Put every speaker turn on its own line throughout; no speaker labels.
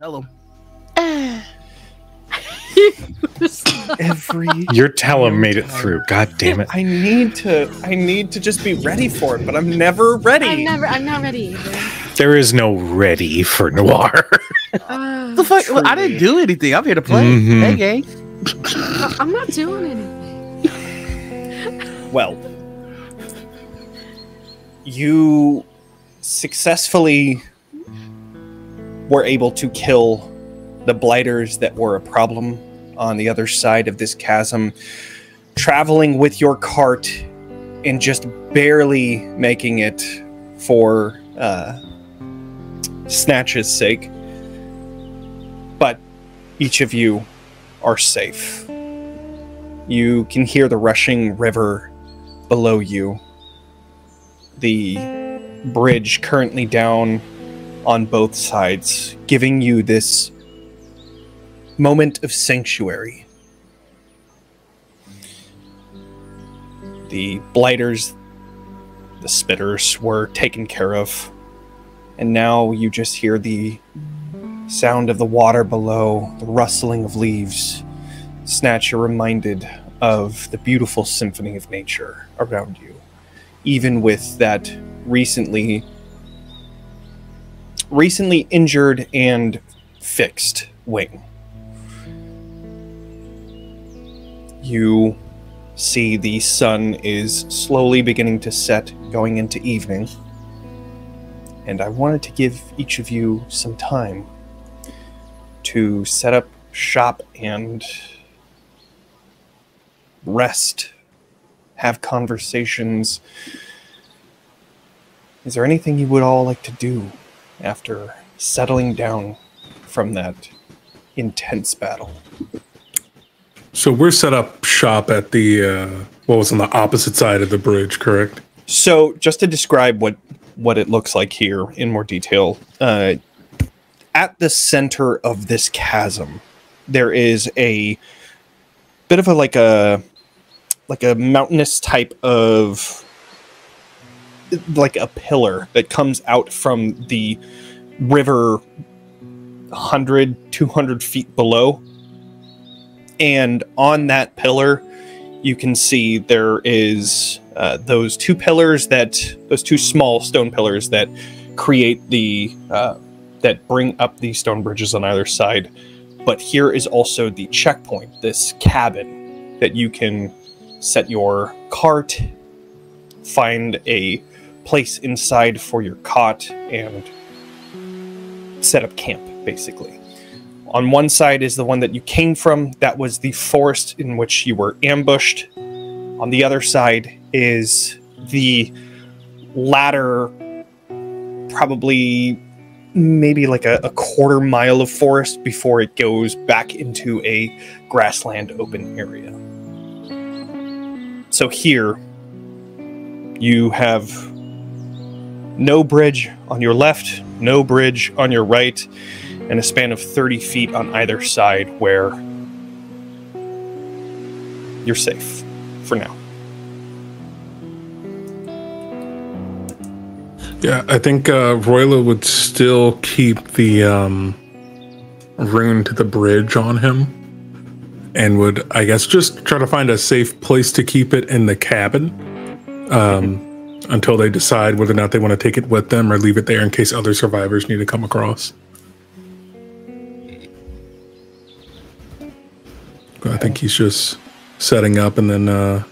tell him.
Your Tellum made it through. God damn it!
I need to just be ready for it, but I'm never ready.
I'm not ready either.
There is no ready for Noir.
The fuck? Well, I didn't do anything. I'm here to play.
Mhm.
Hey, gang.
I'm not doing anything.
Well, you successfully were able to kill the blighters that were a problem on the other side of this chasm, traveling with your cart and just barely making it for Snatch's sake. But each of you are safe. You can hear the rushing river below you. The bridge currently down on both sides, giving you this moment of sanctuary. The blighters, the spitters were taken care of, and now you just hear the sound of the water below, the rustling of leaves. Snatch, you're reminded of the beautiful symphony of nature around you, even with that recently injured and fixed wing. You see the sun is slowly beginning to set, going into evening, and I wanted to give each of you some time to set up shop and rest, have conversations. Is there anything you would all like to do after settling down from that intense battle?
So we're set up shop at the, what was on the opposite side of the bridge, correct?
So just to describe what it looks like here in more detail, at the center of this chasm, there is a bit of a mountainous type of, like a pillar that comes out from the river 100, 200 feet below. And on that pillar, you can see there is those two small stone pillars that create that bring up the stone bridges on either side. But here is also the checkpoint, this cabin that you can set your cart, find a place inside for your cot, and set up camp, basically. On one side is the one that you came from. That was the forest in which you were ambushed. On the other side is the latter, probably maybe like a quarter mile of forest before it goes back into a grassland open area. So here, you have no bridge on your left, no bridge on your right, and a span of 30 feet on either side where you're safe for now.
Yeah, I think Roila would still keep the rune to the bridge on him, and would, I guess, just try to find a safe place to keep it in the cabin until they decide whether or not they want to take it with them or leave it there in case other survivors need to come across. I think he's just setting up, and then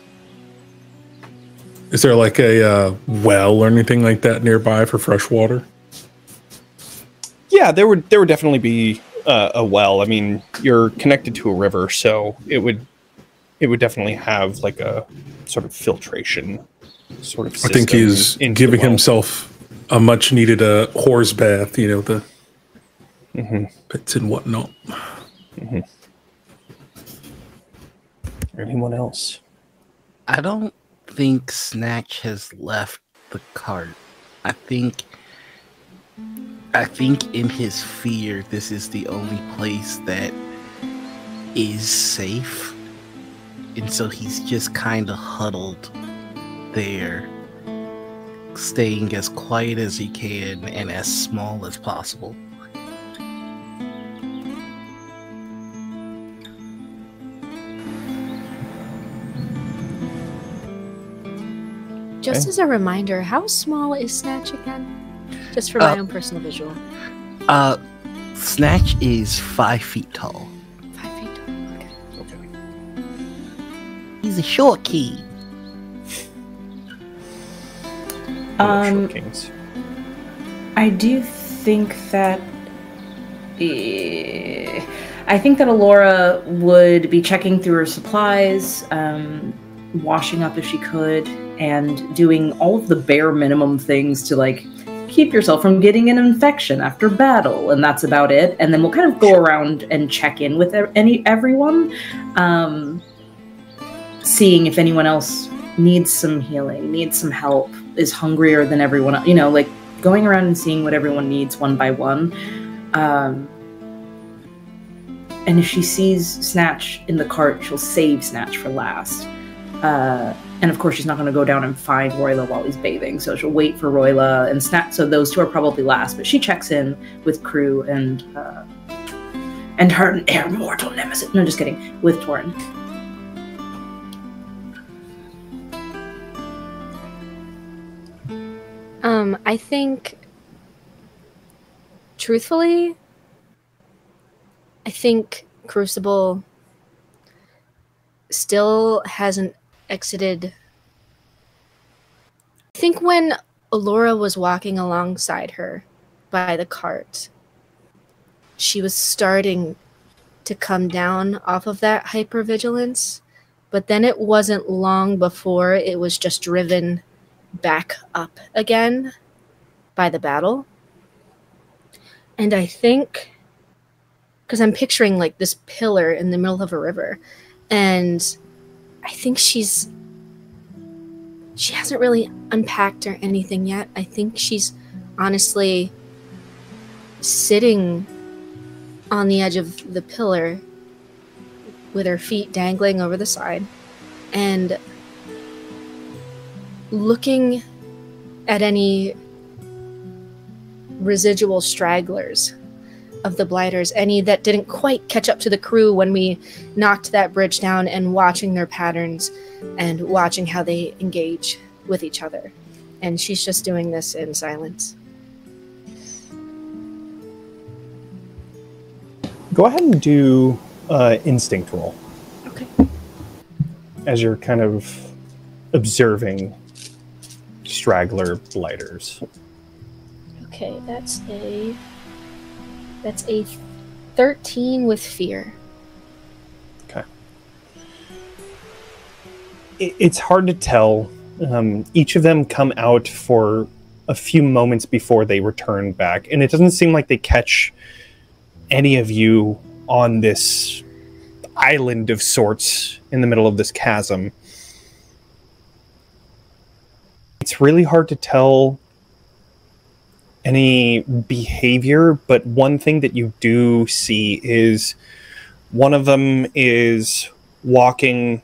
is there like a well or anything like that nearby for fresh water?
Yeah, there would definitely be a well. I mean, you're connected to a river, so it would definitely have like a sort of filtration sort of system.
I think he's giving himself a much needed horse bath, you know, the pits and whatnot.
Mm-hmm. Anyone else?
I don't think Snatch has left the cart. I think in his fear, this is the only place that is safe. And so he's just kind of huddled there, staying as quiet as he can and as small as possible.
Just as a reminder, how small is Snatch again? Just for my own personal visual.
Snatch is 5 feet tall.
5 feet tall. Okay.
He's a short key.
Short kings.
I do think that I think that Ilora would be checking through her supplies, washing up if she could, and doing all of the bare minimum things to like keep yourself from getting an infection after battle, and that's about it. And then we'll kind of go around and check in with everyone, seeing if anyone else needs some healing, needs some help, is hungrier than everyone else, like going around and seeing what everyone needs one by one. And if she sees Snatch in the cart, she'll save Snatch for last. And of course, she's not going to go down and find Roila while he's bathing, so she'll wait for Roila and Snatch. So those two are probably last, but she checks in with Crew and her mortal nemesis. No, just kidding. With Torin.
I think, truthfully, I think Crucible still hasn't exited. I think when Ilora was walking alongside her by the cart, she was starting to come down off of that hypervigilance, but then it wasn't long before it was just driven back up again by the battle. And I think, because I'm picturing like this pillar in the middle of a river, and I think she hasn't really unpacked or anything yet. I think she's honestly sitting on the edge of the pillar with her feet dangling over the side and looking at any residual stragglers of the blighters, any that didn't quite catch up to the crew when we knocked that bridge down, and watching their patterns and watching how they engage with each other. And she's just doing this in silence.
Go ahead and do instinct roll.
Okay.
As you're kind of observing straggler blighters.
Okay, that's a 13 with fear.
Okay. It's hard to tell. Each of them come out for a few moments before they return back, and it doesn't seem like they catch any of you on this island of sorts in the middle of this chasm. It's really hard to tell any behavior, but one thing that you do see is one of them is walking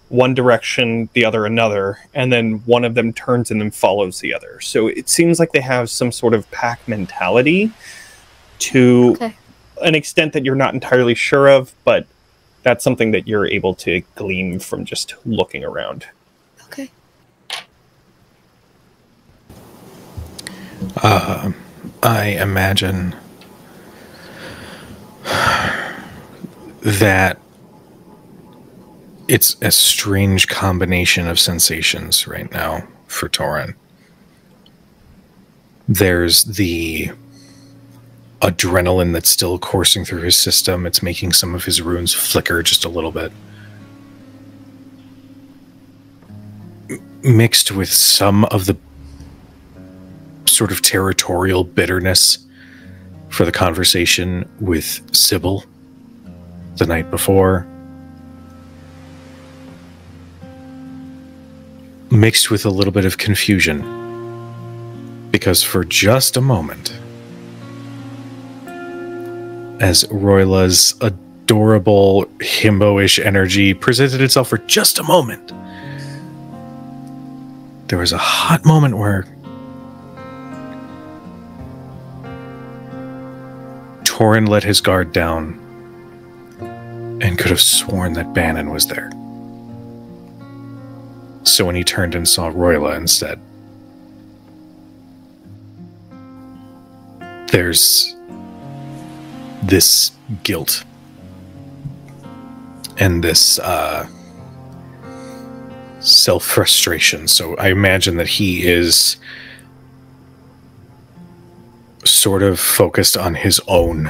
one direction, the other another, and then one of them turns and then follows the other. So it seems like they have some sort of pack mentality to an extent that you're not entirely sure of, but that's something that you're able to glean from just looking around.
Okay.
I imagine that it's a strange combination of sensations right now for Torin. There's the adrenaline that's still coursing through his system. It's making some of his runes flicker just a little bit. Mixed with some of the sort of territorial bitterness for the conversation with Sybil the night before. Mixed with a little bit of confusion. Because for just a moment, as Roila's adorable himbo-ish energy presented itself for just a moment, there was a hot moment where Torin let his guard down and could have sworn that Bannon was there. So when he turned and saw Roila instead, there's this guilt and this self-frustration. So I imagine that he is sort of focused on his own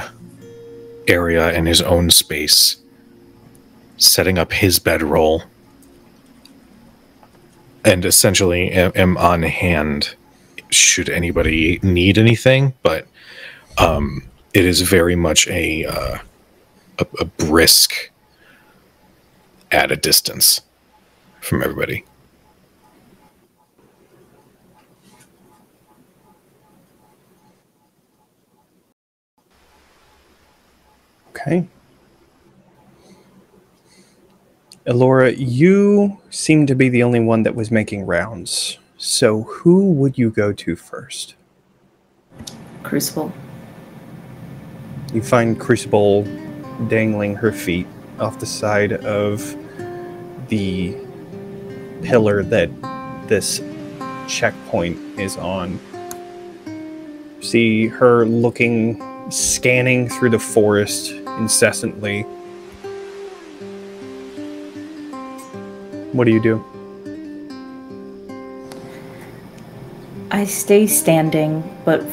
area and his own space, setting up his bedroll, and essentially am on hand should anybody need anything. But it is very much a brisk at a distance from everybody.
Okay. Ilora, you seem to be the only one that was making rounds. So who would you go to first?
Crucible.
You find Crucible dangling her feet off the side of the pillar that this checkpoint is on. See her scanning through the forest incessantly. What do you do?
I stay standing, but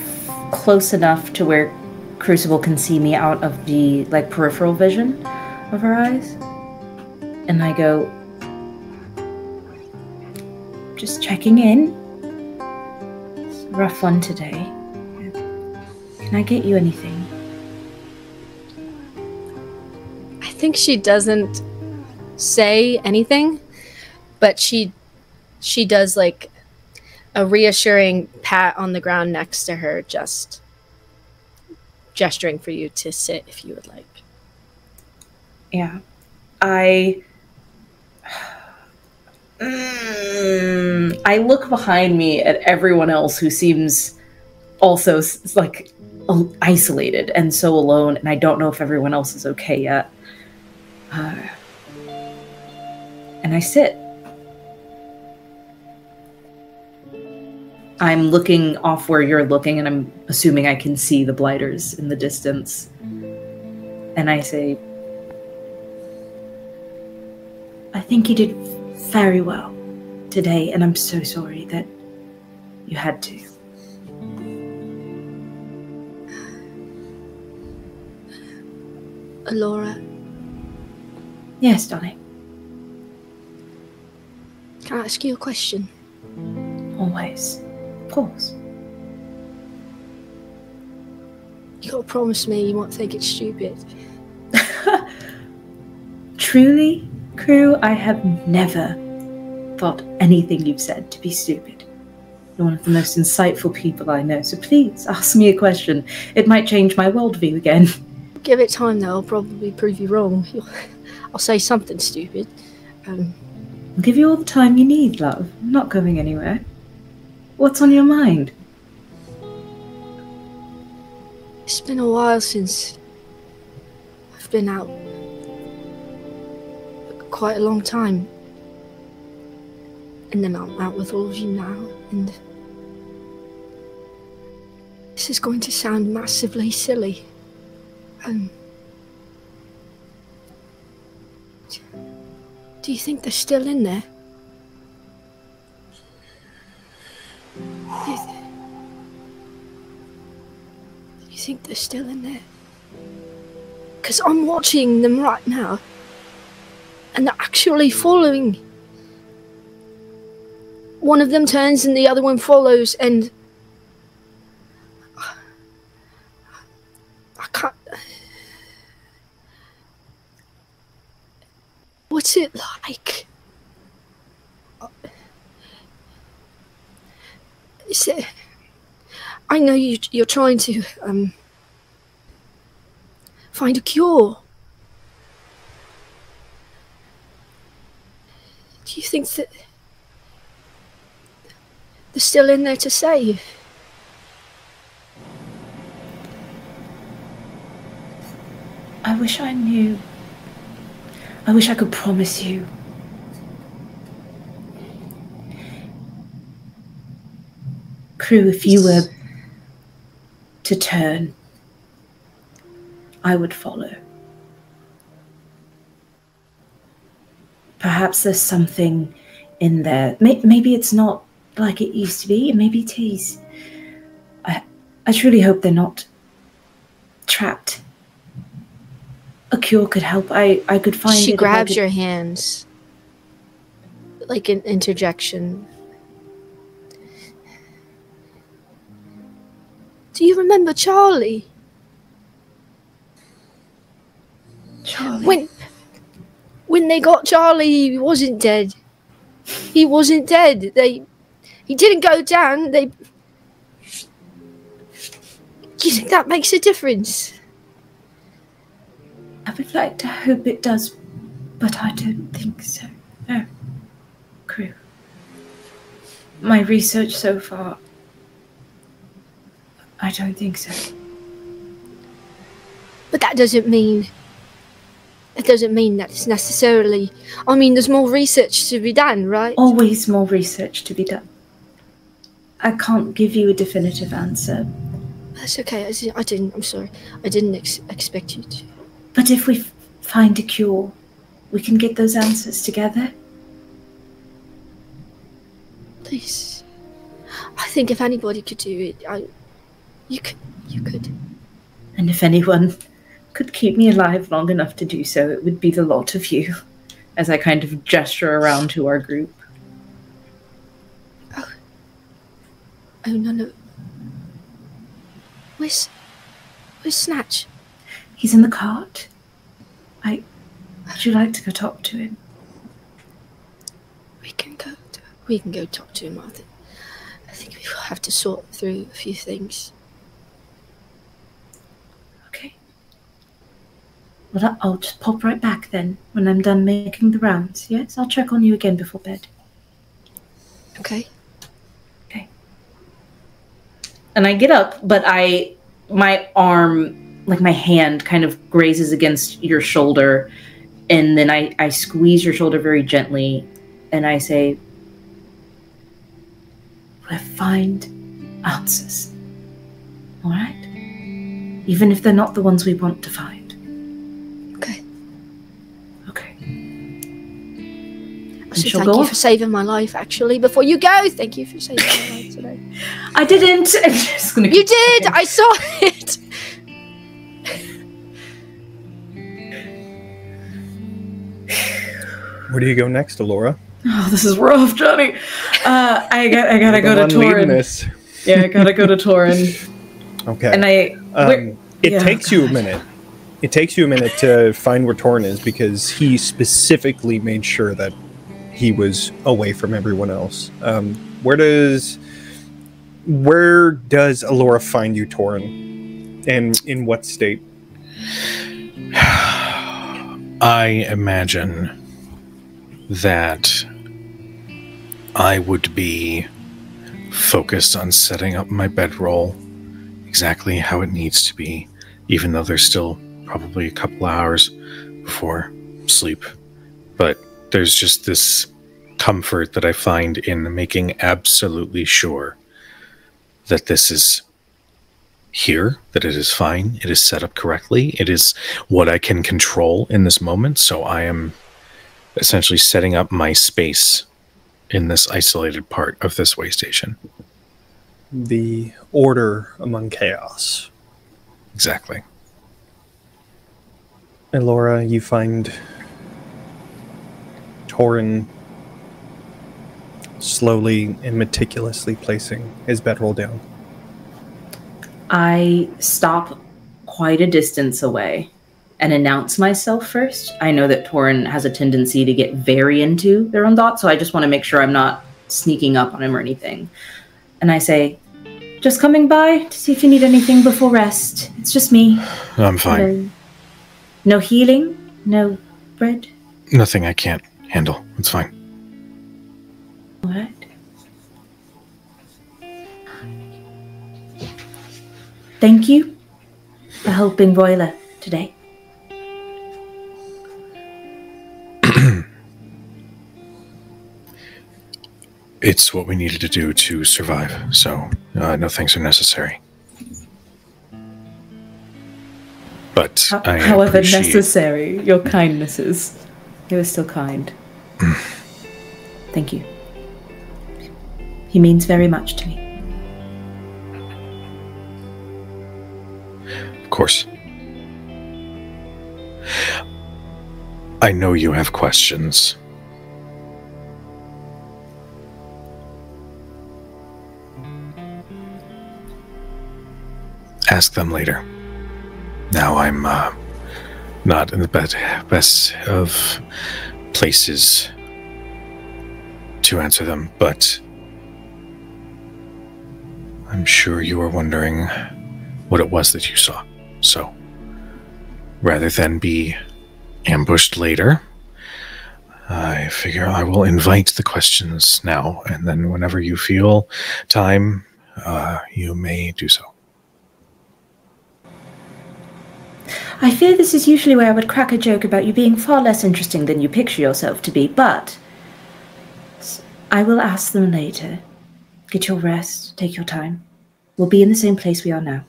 close enough to where Crucible can see me out of the peripheral vision of her eyes. And I go, just checking in. It's a rough one today. Can I get you anything?
I think she doesn't say anything, but she does like a reassuring pat on the ground next to her, just gesturing for you to sit if you would like.
Yeah. I look behind me at everyone else who seems also isolated and so alone, and I don't know if everyone else is okay yet. And I sit. I'm looking off where you're looking, and I'm assuming I can see the blighters in the distance. And I say, I think you did very well today, and I'm so sorry that you had to.
Ilora.
Yes, darling.
Can I ask you a question?
Always. Of course.
You gotta promise me you won't think it's stupid.
Truly, Crew, I have never thought anything you've said to be stupid. You're one of the most insightful people I know, so please ask me a question. It might change my worldview again.
Give it time though, I'll probably prove you wrong. I'll say something stupid.
I'll give you all the time you need, love. I'm not going anywhere. What's on your mind?
It's been a while since I've been out. Quite a long time. And then I'm out with all of you now, and this is going to sound massively silly. Do you think they're still in there? Do you think they're still in there? Because I'm watching them right now, and they're actually following. One of them turns and the other one follows, and I can't. What's it like? Is it? I know you're trying to find a cure. Do you think that they're still in there to save?
I wish I knew. I wish I could promise you. Crew, if you were to turn, I would follow. Perhaps there's something in there. Maybe it's not like it used to be, and maybe it is. I truly hope they're not trapped. A cure could help. I could find it.
She grabs your hands. Like an interjection. Do you remember Charlie?
Charlie.
When they got Charlie, he wasn't dead. He wasn't dead. He didn't go down. Do you think that makes a difference?
I would like to hope it does, but I don't think so. No. Crew. My research so far, I don't think so.
But that doesn't mean that it's necessarily... I mean, there's more research to be done, right?
Always more research to be done. I can't give you a definitive answer.
That's okay. I'm sorry. I didn't expect you to.
But if we find a cure, we can get those answers together.
Please. I think if anybody could do it, you could.
And if anyone could keep me alive long enough to do so, it would be the lot of you. As I kind of gesture around to our group.
Oh no. Where's Snatch?
He's in the cart. Would you like to go talk to him?
We can go talk to him. I think we will have to sort through a few things.
Okay. Well, I'll just pop right back then when I'm done making the rounds. Yes, I'll check on you again before bed.
Okay.
Okay. And I get up, but my arm, like my hand, kind of grazes against your shoulder, and then I squeeze your shoulder very gently, and I say, "We'll find answers. All right? Even if they're not the ones we want to find."
Okay.
Okay.
I should thank you for saving my life, actually. Before you go, thank you for saving my life today.
I didn't. I'm just gonna
You did! I saw it!
Where do you go next, Ilora?
Oh, this is rough, Jonny. I gotta go to Torin. Yeah, I gotta go to Torin.
Okay.
And
it takes you a minute. It takes you a minute to find where Torin is because he specifically made sure that he was away from everyone else. Where does Ilora find you, Torin? And in what state?
I imagine that I would be focused on setting up my bedroll exactly how it needs to be, even though there's still probably a couple hours before sleep. But there's just this comfort that I find in making absolutely sure that this is here, that it is fine, it is set up correctly, it is what I can control in this moment, so I am essentially setting up my space in this isolated part of this way station.
The order among chaos.
Exactly.
Ilora, you find Torin slowly and meticulously placing his bedroll down.
I stop quite a distance away and announce myself first. I know that Torin has a tendency to get very into their own thoughts, so I just want to make sure I'm not sneaking up on him or anything. And I say, "Just coming by to see if you need anything before rest. It's just me."
I'm fine.
No healing? No bread?
Nothing I can't handle. It's fine.
All right. Thank you for helping Roila today.
It's what we needed to do to survive, so No thanks are necessary. But
however necessary your kindness is. You are still kind. Thank you. He means very much to me.
Of course. I know you have questions. Ask them later. Now I'm not in the best of places to answer them, but I'm sure you are wondering what it was that you saw. So, rather than be ambushed later, I figure I will invite the questions now, and then whenever you feel time, you may do so.
I fear this is usually where I would crack a joke about you being far less interesting than you picture yourself to be, but I will ask them later. Get your rest, take your time. We'll be in the same place we are now.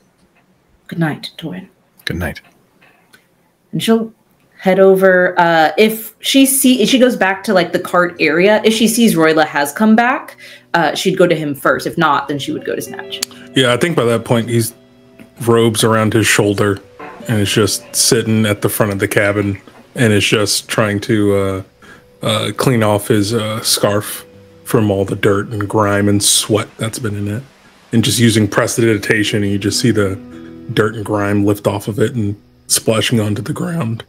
Good night, Torin.
Good night.
And she'll head over. If she goes back to like the cart area, if she sees Roila has come back, she'd go to him first. If not, then she would go to Snatch.
Yeah, I think by that point he's robes around his shoulder and is just sitting at the front of the cabin and is just trying to clean off his scarf from all the dirt and grime and sweat that's been in it, and just using prestidigitation, and you just see the dirt and grime lift off of it and splashing onto the ground.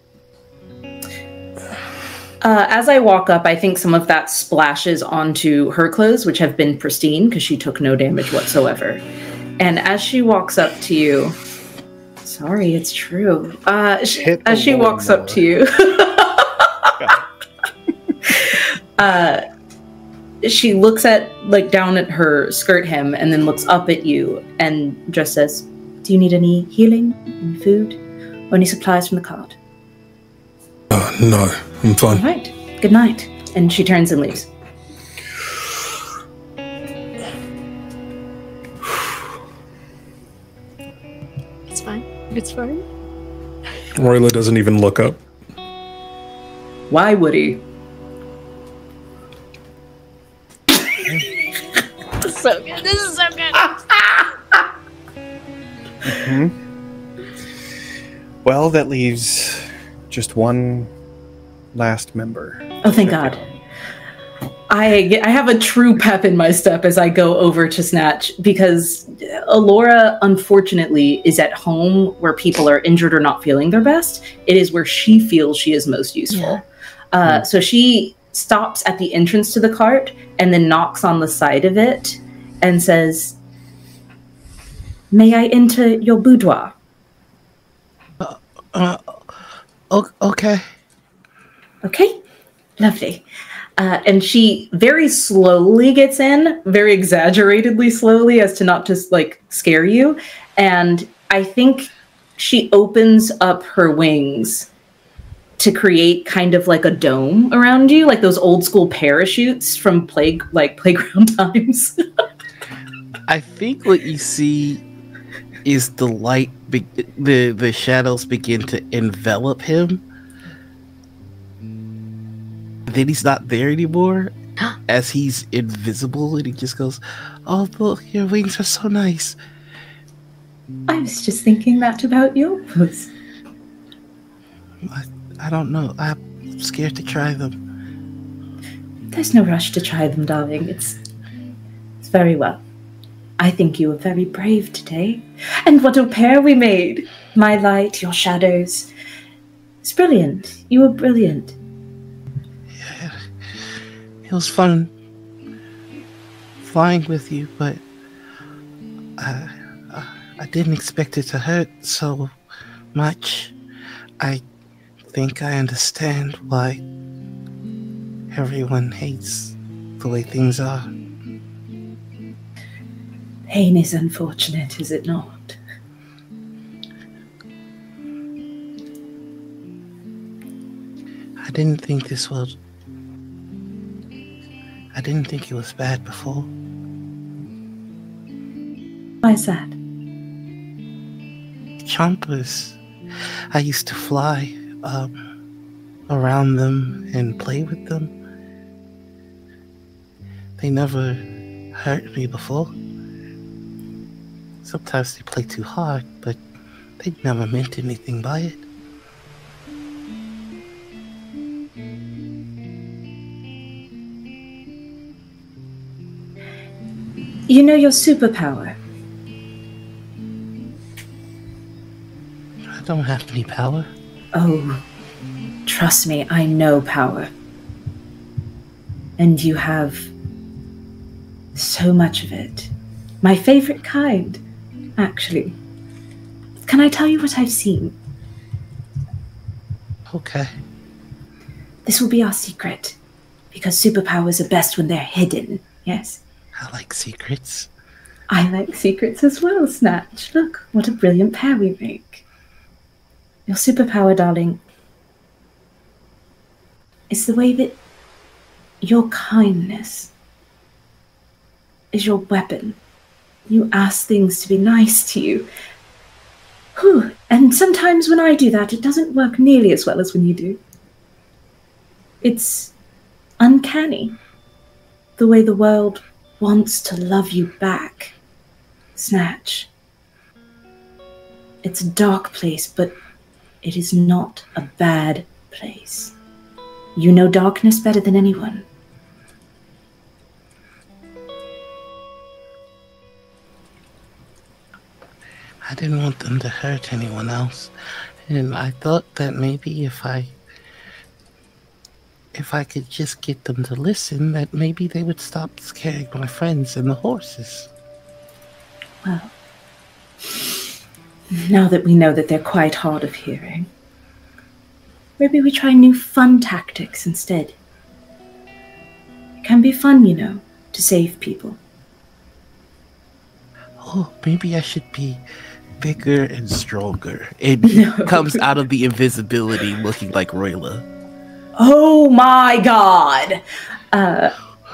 As I walk up, I think some of that splashes onto her clothes, which have been pristine because she took no damage whatsoever. And as she walks up to you, sorry, it's true. As she walks up to you, she looks down at her skirt hem and then looks up at you and just says, "Do you need any healing, any food, or any supplies from the cart?"
No, I'm fine.
All right, good night. And she turns and leaves.
It's fine. It's fine.
Roila doesn't even look up.
Why would he?
This is so good. This is so good.
Mm-hmm. Well, that leaves just one last member.
Oh, thank God. I have a true pep in my step as I go over to Snatch, because Ilora, unfortunately, is at home where people are injured or not feeling their best. It is where she feels she is most useful. Yeah. So she stops at the entrance to the cart and then knocks on the side of it and says, "May I enter your boudoir?"
Okay.
Okay, lovely. And she very slowly gets in, very exaggeratedly slowly, as to not just like scare you. And I think she opens up her wings to create kind of like a dome around you, like those old school parachutes from playground times.
I think what you see is the light, the shadows begin to envelop him. Then he's not there anymore, as he's invisible, and he just goes, "Oh, look, your wings are so nice."
I was just thinking that about yours.
I don't know. I'm scared to try them.
There's no rush to try them, darling. It's very well. I think you were very brave today. And what a pair we made. My light, your shadows. It's brilliant. You were brilliant.
Yeah, it was fun flying with you, but I didn't expect it to hurt so much. I think I understand why everyone hates the way things are.
Pain is unfortunate, is it not?
I didn't think this was... I didn't think it was bad before.
Why is that?
Chompers. I used to fly around them and play with them. They never hurt me before. Sometimes they play too hard, but they never meant anything by it.
You know your superpower?
I don't have any power.
Oh, trust me, I know power. And you have so much of it. My favorite kind, actually. Can I tell you what I've seen?
Okay.
This will be our secret, because superpowers are best when they're hidden, yes?
I like secrets.
I like secrets as well, Snatch. Look, what a brilliant pair we make. Your superpower, darling, is the way that your kindness is your weapon. You ask things to be nice to you. Whew. And sometimes when I do that, it doesn't work nearly as well as when you do. It's uncanny, the way the world wants to love you back. Snatch. It's a dark place, but it is not a bad place. You know darkness better than anyone.
I didn't want them to hurt anyone else, and I thought that maybe if I could just get them to listen, that maybe they would stop scaring my friends and the horses.
Well, now that we know that they're quite hard of hearing, maybe we try new fun tactics instead. It can be fun, you know, to save people.
Oh, maybe I should be bigger and stronger. It comes out of the invisibility looking like Roila.
Oh my god!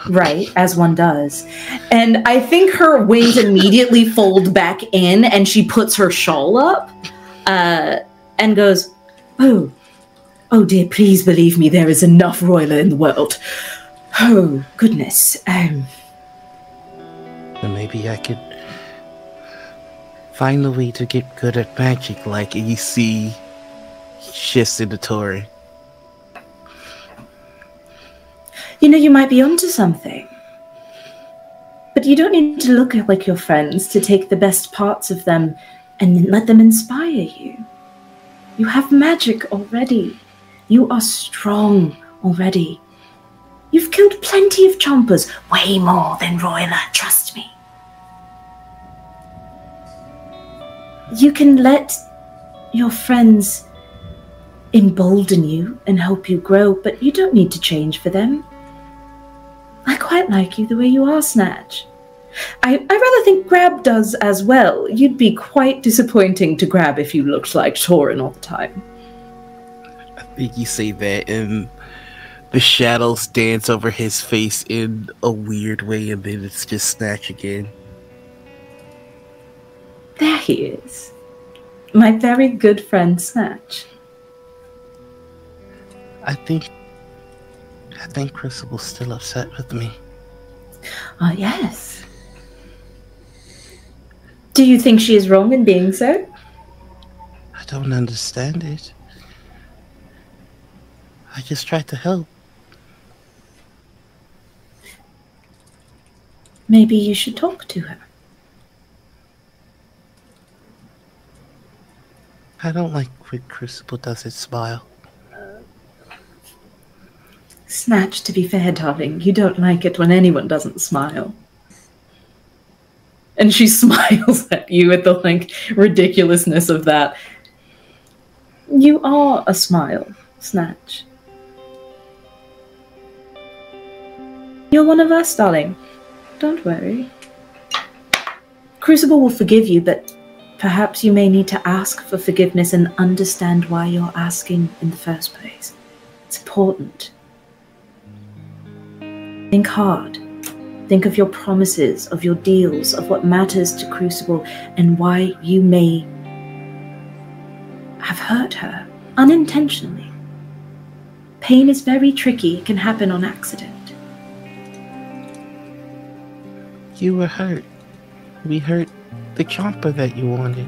Right, as one does. And I think her wings immediately fold back in and she puts her shawl up and goes, Oh dear, please believe me, there is enough Roila in the world. Oh, goodness.
Then maybe I could find a way to get good at magic, like you see shifts into Torin.
You know, you might be onto something. But you don't need to look like your friends to take the best parts of them and let them inspire you. You have magic already. You are strong already. You've killed plenty of chompers, way more than Roila, trust me. You can let your friends embolden you and help you grow, but you don't need to change for them. I quite like you the way you are, Snatch. I rather think Grab does as well. You'd be quite disappointing to Grab if you looked like Torin all the time.
I think you say that, and the shadows dance over his face in a weird way, and then it's just Snatch again.
There he is. My very good friend, Snatch.
I think Crucible's still upset with me.
Oh, yes. Do you think she is wrong in being so?
I don't understand it. I just tried to help.
Maybe you should talk to her.
I don't like when Crucible doesn't smile.
Snatch, to be fair, darling, you don't like it when anyone doesn't smile. And she smiles at you at the, ridiculousness of that. You are a smile, Snatch. You're one of us, darling. Don't worry. Crucible will forgive you, but perhaps you may need to ask for forgiveness and understand why you're asking in the first place. It's important. Think hard. Think of your promises, of your deals, of what matters to Crucible, and why you may have hurt her unintentionally. Pain is very tricky. It can happen on accident.
You were hurt. We hurt the chomper that you wanted.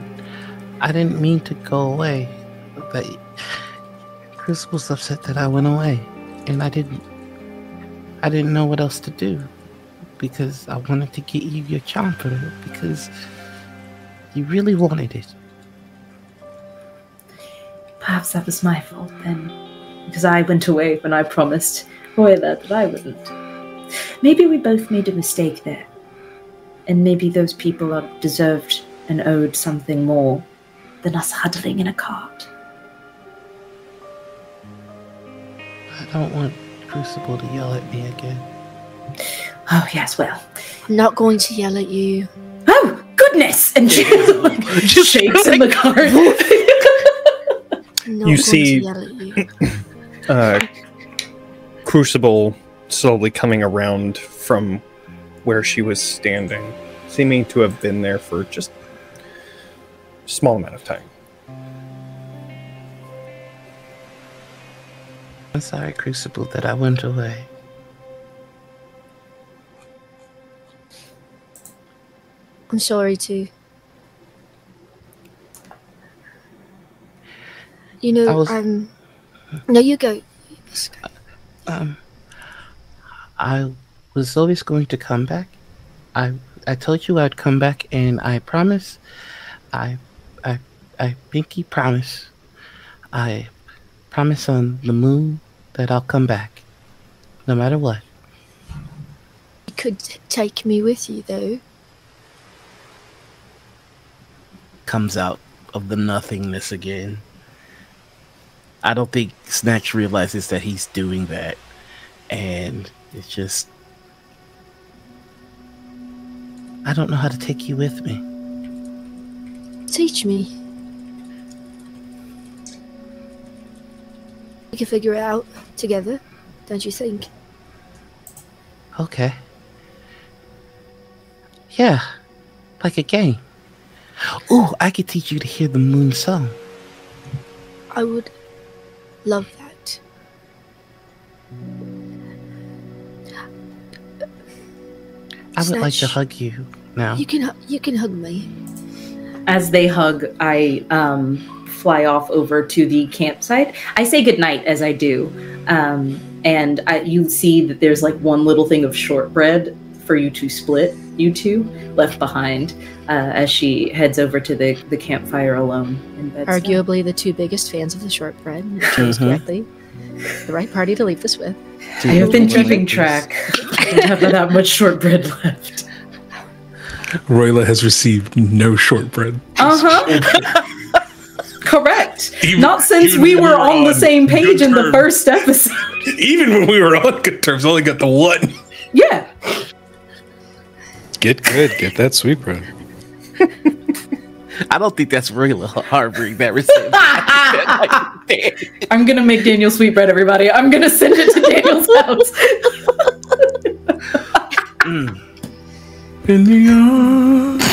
I didn't mean to go away. But Chris was upset that I went away, and I didn't know what else to do, because I wanted to get you your chomper because you really wanted it.
Perhaps that was my fault then, because I went away when I promised Roila that I wouldn't. Maybe we both made a mistake there, and maybe those people are deserved and owed something more than us huddling in a cart.
I don't want Crucible to yell at me again.
Oh, yes, well.
I'm not going to yell at you.
Oh, goodness! And she just shakes in the cart.
I'm not
You
going
see-
to yell at you.
Crucible slowly coming around from where she was standing, seeming to have been there for just a small amount of time.
I'm sorry, Crucible, that I went away.
I'm sorry too. You know, no, you go.
I was always going to come back. I told you I'd come back, and I promise. I pinky promise. I promise on the moon that I'll come back, no matter what.
You could take me with you, though.
Comes out of the nothingness again. I don't think Snatch realizes that he's doing that, and it's just, I don't know how to take you with me.
Teach me. We can figure it out together, don't you think?
Okay. Yeah, like a game. Ooh, I could teach you to hear the moon song.
I would love that.
I would like to
Snatch,
hug you now.
You can hug me.
As they hug, I fly off over to the campsite. I say goodnight as I do. And you see that there's like one little thing of shortbread for you to split, you two, left behind as she heads over to the campfire alone in bed.
Arguably the two biggest fans of the shortbread. You chose correctly. The right party to leave this with.
I have been keeping track. I don't have that much shortbread left.
Roila has received no shortbread.
Correct. Not since we were on the same page in the first episode.
Even when we were on good terms, only got the one.
Yeah.
Get good. Get that sweetbread.
I don't think that's really harboring that resentment.
I'm gonna make Daniel sweetbread, everybody. I'm gonna send it to Daniel's house.
In the arms.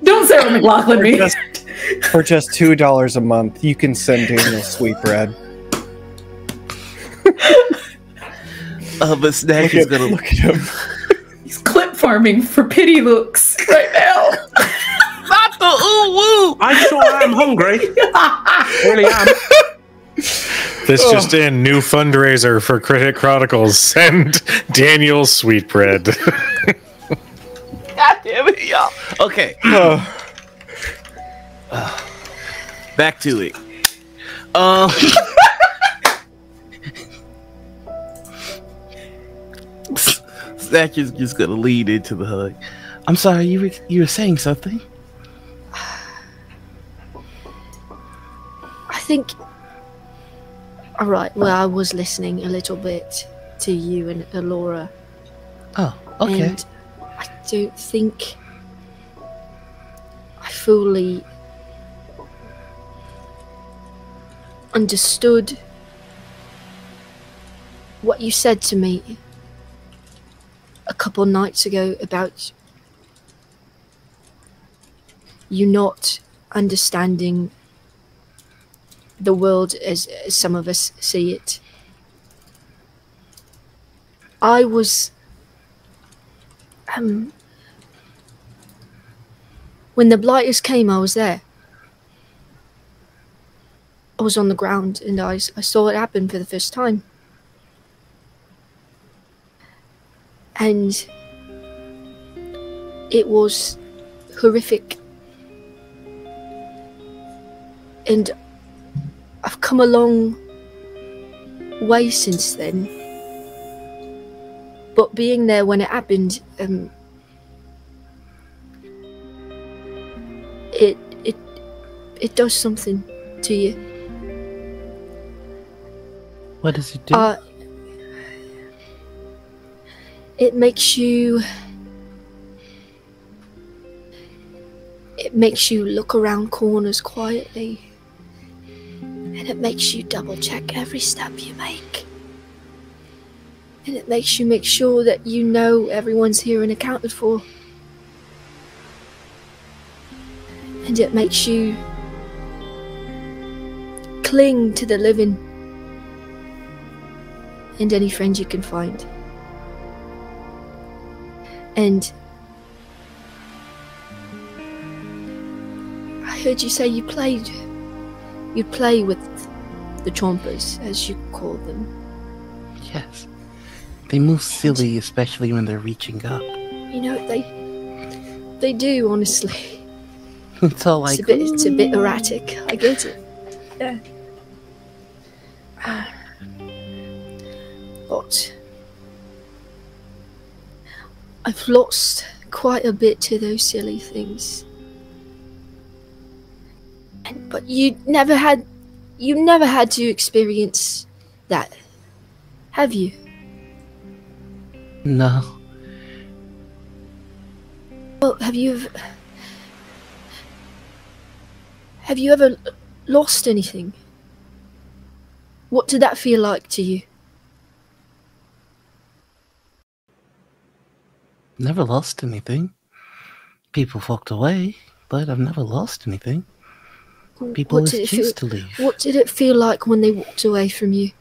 Don't Sarah McLachlan me.
For just $2 a month, you can send Daniel sweetbread.
But Snatch is gonna
look at him.
He's clip farming for pity looks right now.
Not the ooh woo.
I'm sure I'm hungry. Really am.
This just in, new fundraiser for Critic Chronicles. Send Daniel sweetbread.
God damn it, y'all. Okay. Back to it. Snatch is just gonna lead into the hug. I'm sorry, you were saying something.
I think. Alright, well, I was listening a little bit to you and Ilora.
Oh, okay.
And I don't think I fully understood what you said to me a couple nights ago about you not understanding the world as some of us see it. I was when the blighters came, I was there. I was on the ground and I saw it happen for the first time. And it was horrific. And I've come a long way since then. But being there when it happened, it does something to you.
What does it do?
It makes you look around corners quietly, and it makes you double check every step you make, and it makes you make sure that you know everyone's here and accounted for, and it makes you cling to the living and any friends you can find. And I heard you say you'd play with the chompers, as you call them.
Yes. They move silly, especially when they're reaching up.
You know, they do, honestly.
It's all like...
It's a bit erratic, I get it. Yeah. But I've lost quite a bit to those silly things. But you never had to experience that, have you?
No.
Well, have you ever lost anything? What did that feel like to you?
Never lost anything. People walked away, but I've never lost anything. People always choose to leave.
What did it feel like when they walked away from you?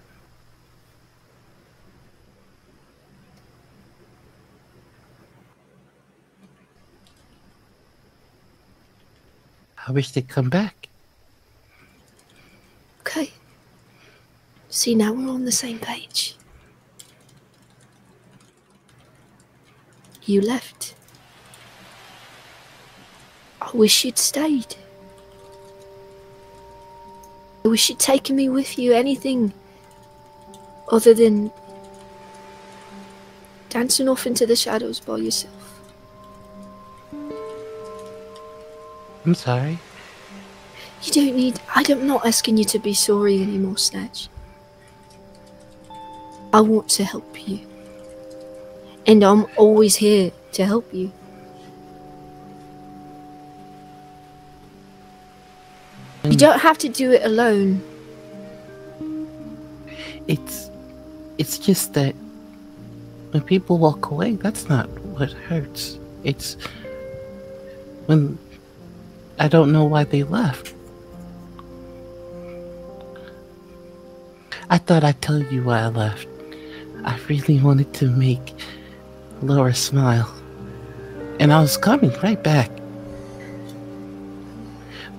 I wish they'd come back.
Okay. See, now we're on the same page. You left. I wish you'd stayed. I wish you'd taken me with you, anything other than dancing off into the shadows by yourself.
I'm sorry.
You don't need... I'm not asking you to be sorry anymore, Snatch. I want to help you. And I'm always here to help you. You don't have to do it alone.
It's just that when people walk away, that's not what hurts. It's when I don't know why they left. I thought I'd tell you why I left. I really wanted to make Ilora smile. And I was coming right back.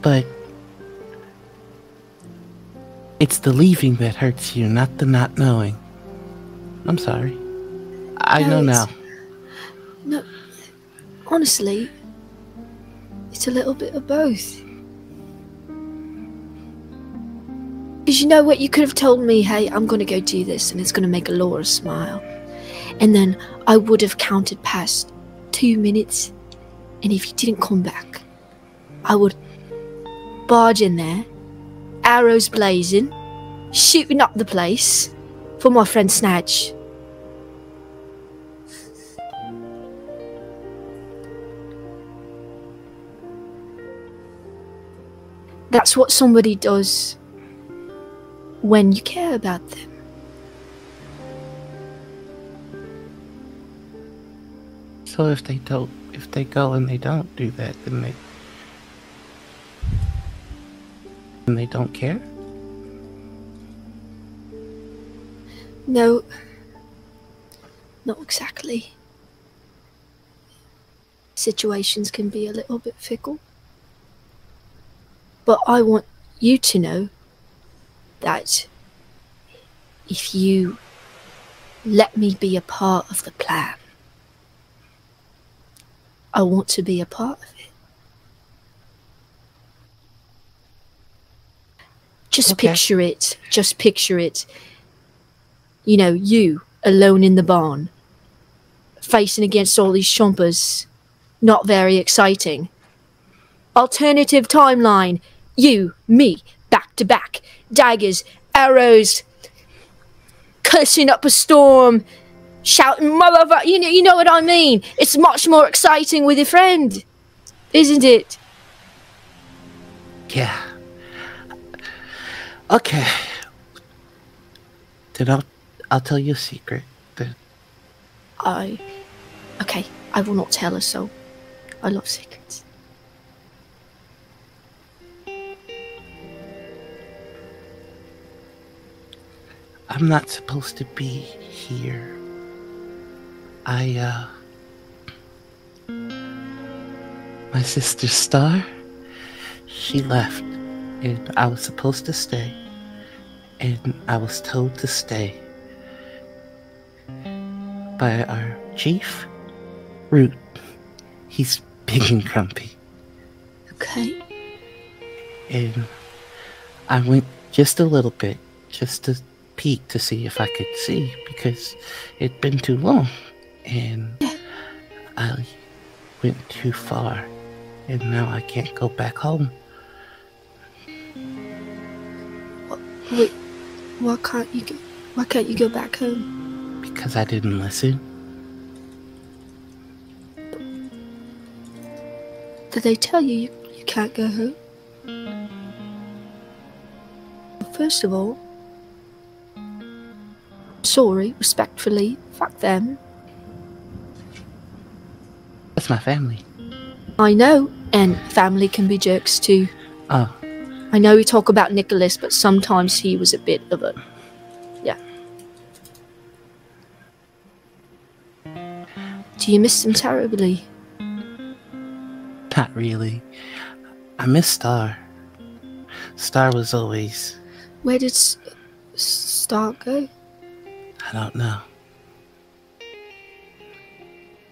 But it's the leaving that hurts you, not the not knowing. I'm sorry. I know now.
No, honestly, it's a little bit of both. Because you know what, you could have told me, hey, I'm going to go do this and it's going to make Ilora smile. And then I would have counted past 2 minutes. And if you didn't come back, I would barge in there, arrows blazing, shooting up the place for my friend Snatch. That's what somebody does when you care about them.
So if they go and they don't do that, then they don't care?
No. Not exactly. Situations can be a little bit fickle. But I want you to know that if you let me be a part of the plan, I want to be a part of it. Just picture it. Just picture it. You know, you alone in the barn, facing against all these chompers. Not very exciting. Alternative timeline. You, me, back to back. Daggers, arrows, cursing up a storm, shouting motherfucker. You know what I mean? It's much more exciting with your friend, isn't it?
Yeah. Okay. Then I'll tell you a secret.
Okay, I will not tell a soul. I love secrets.
I'm not supposed to be here. My sister Star, she left, and I was supposed to stay, and I was told to stay by our chief, Root. He's big and grumpy.
Okay.
And I went just a little bit, just to peek to see if I could see, because it'd been too long, and I went too far, and now I can't go back home.
Wait, why can't you go back home?
Because I didn't listen.
Did they tell you you can't go home? First of all, sorry, respectfully, fuck them.
That's my family.
I know, and family can be jerks too.
Oh.
I know we talk about Nicholas, but sometimes he was a bit of a... yeah. Do you miss them terribly?
Not really. I miss Star. Star was always...
Where did Star go?
I don't know.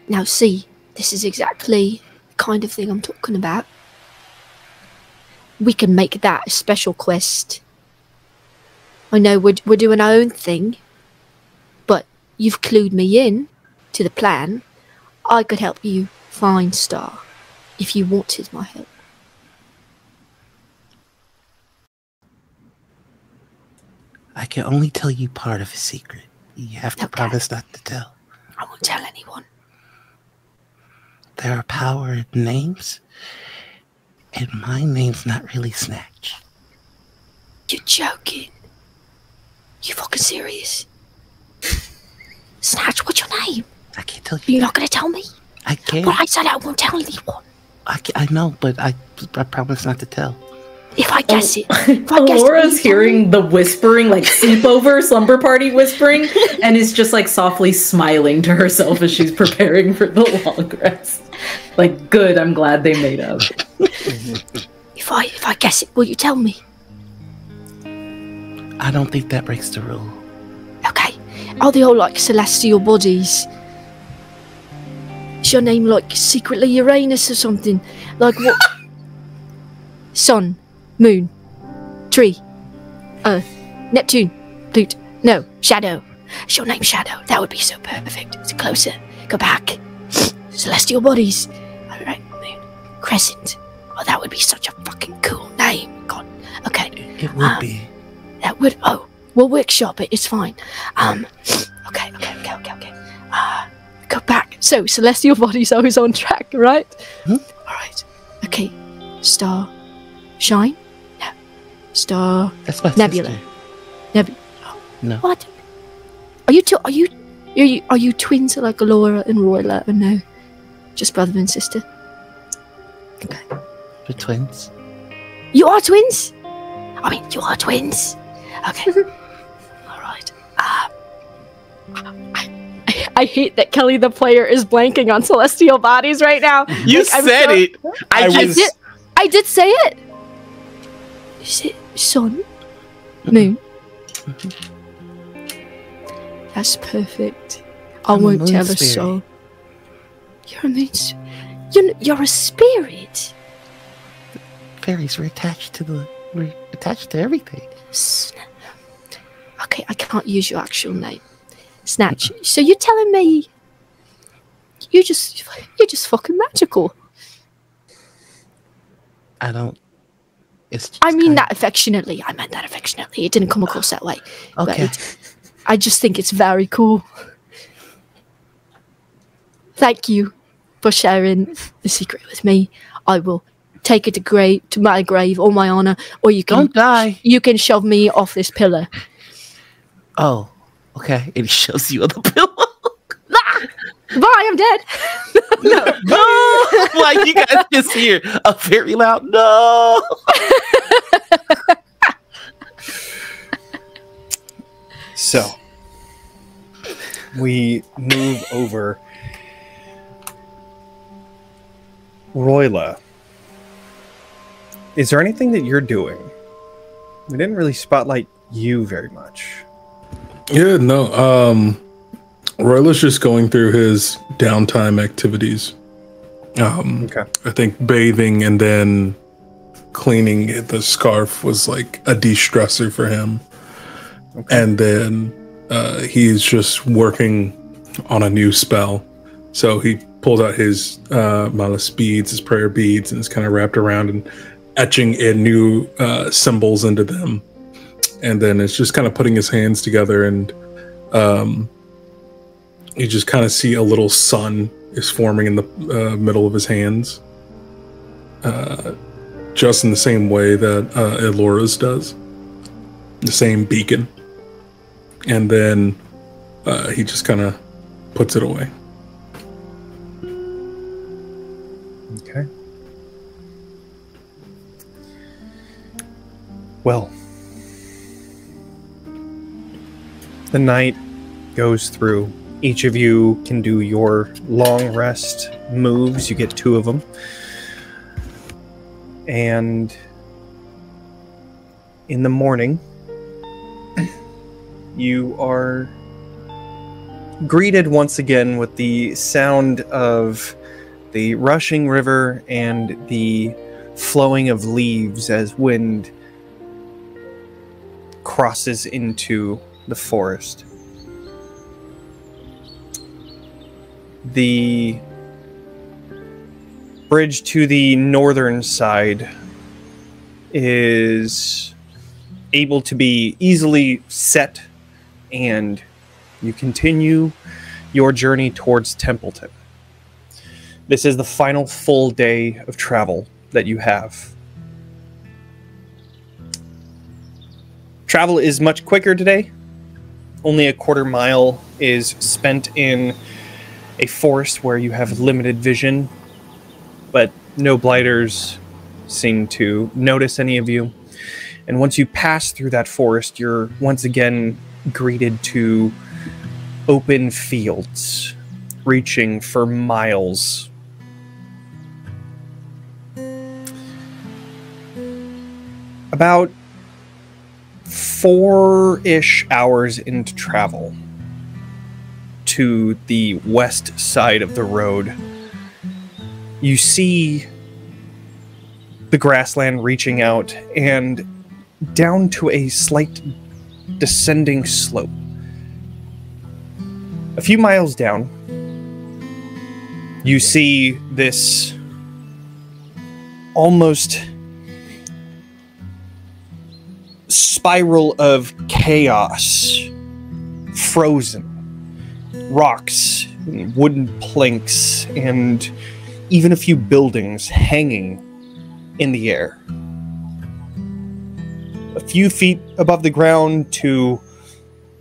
Now see, this is exactly the kind of thing I'm talking about. We can make that a special quest. I know we're doing our own thing, but you've clued me in to the plan. I could help you find Star if you wanted my help.
I can only tell you part of a secret. You have to promise not to tell.
I won't tell anyone.
There are power in names, and my name's not really Snatch.
You're joking. You fucking serious? Snatch, what's your name?
I can't tell you.
You're not gonna tell me?
I can't.
Well, I said I won't tell anyone.
I know, but I promise not to tell.
If I guess it.
Ilora's hearing the whispering, like sleepover, slumber party whispering, and is just like softly smiling to herself as she's preparing for the long rest. Like, good, I'm glad they made up.
If I guess it, will you tell me?
I don't think that breaks the rule.
Okay. Are they all like celestial bodies? Is your name like secretly Uranus or something? Like what? Sun, Moon, Tree, Earth, Neptune, Pluto. No, Shadow. Is your name Shadow? That would be so perfect. It's closer. Go back. Celestial bodies. Alright, Moon. Crescent. Oh, that would be such a fucking cool name. God. Okay.
It would be.
That would. Oh, we'll workshop it. It's fine. Okay. Go back. So, celestial bodies always on track, right? Alright. Okay. Star. Shine? No. Star.
That's my
Nebula.
sister.
Nebula.
No.
What? Are you twins like Ilora and Roila? Or no? Just brother and sister. Okay.
We're twins.
You are twins? I mean, you are twins. Okay. All right. I hate that Kelly the player is blanking on celestial bodies right now.
You said it.
I did say it. Is it sun? Moon? That's perfect. I
I'm a
won't
moon
tell a
spirit.
soul. You're a moon. You're a spirit.
Fairies were attached to everything.
Okay, I can't use your actual name, Snatch. So you're telling me you're just fucking magical?
I don't. It's.
I mean that affectionately. I meant that affectionately. It didn't come across that way.
Okay.
But I just think it's very cool. Thank you for sharing the secret with me. I will take it to my grave on my honor, or you can
Don't die.
You can shove me off this pillar.
Oh, okay. It shows you on the pillow.
Bye, I'm dead.
No, like you guys just hear a very loud no.
So, we move over. Roila, is there anything that you're doing? We didn't really spotlight you very much.
Yeah, no. Roila's just going through his downtime activities.
Okay.
I think bathing and then cleaning the scarf was like a de-stressor for him.
Okay.
And then he's just working on a new spell. So he pulls out his Malus beads, his prayer beads, and is kind of wrapped around and etching in new symbols into them. And then it's just kind of putting his hands together, and you just kind of see a little sun is forming in the middle of his hands. Just in the same way that Ilora's does. The same beacon. And then he just kind of puts it away.
Okay. Well, the night goes through. Each of you can do your long rest moves. You get 2 of them. And in the morning, you are greeted once again with the sound of the rushing river and the flowing of leaves as wind crosses into the forest. The bridge to the northern side is able to be easily set, and you continue your journey towards Templeton. This is the final full day of travel that you have. Travel is much quicker today. Only a quarter mile is spent in a forest where you have limited vision, but no blighters seem to notice any of you. And once you pass through that forest, you're once again greeted to open fields, reaching for miles. About 4-ish hours into travel to the west side of the road, you see the grassland reaching out and down to a slight descending slope. A few miles down, you see this almost spiral of chaos, frozen rocks, and wooden planks, and even a few buildings hanging in the air. A few feet above the ground to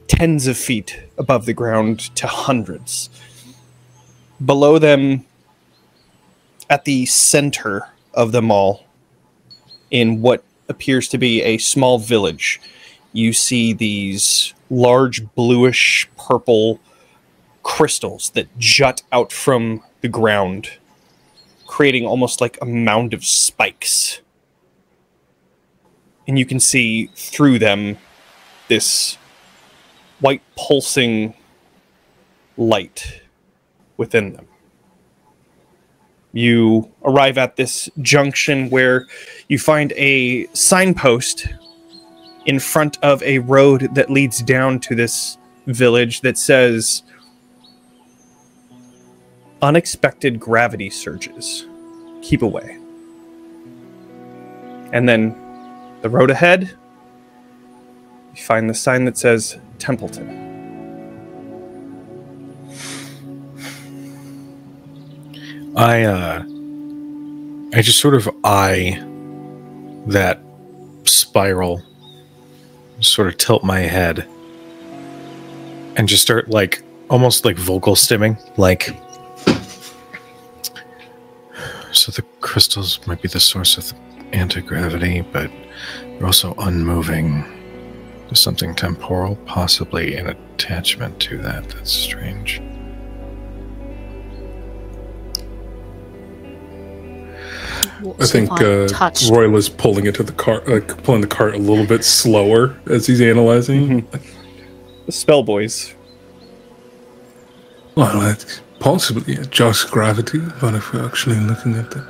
tens of feet above the ground to hundreds. Below them, at the center of them all, in what appears to be a small village, you see these large bluish purple crystals that jut out from the ground, creating almost like a mound of spikes. And you can see through them this white pulsing light within them. You arrive at this junction where you find a signpost in front of a road that leads down to this village that says, "Unexpected gravity surges. Keep away." And then the road ahead, you find the sign that says Templeton.
I just sort of eye that spiral, sort of tilt my head, and just start like almost like vocal stimming, like, so the crystals might be the source of the anti-gravity, but they're also unmoving. There's something temporal, possibly an attachment to that. That's strange.
I think Roila's pulling it to the cart, pulling the cart a little bit slower as he's analyzing.
The spell boys.
Well, it's possibly just gravity, but if we're actually looking at the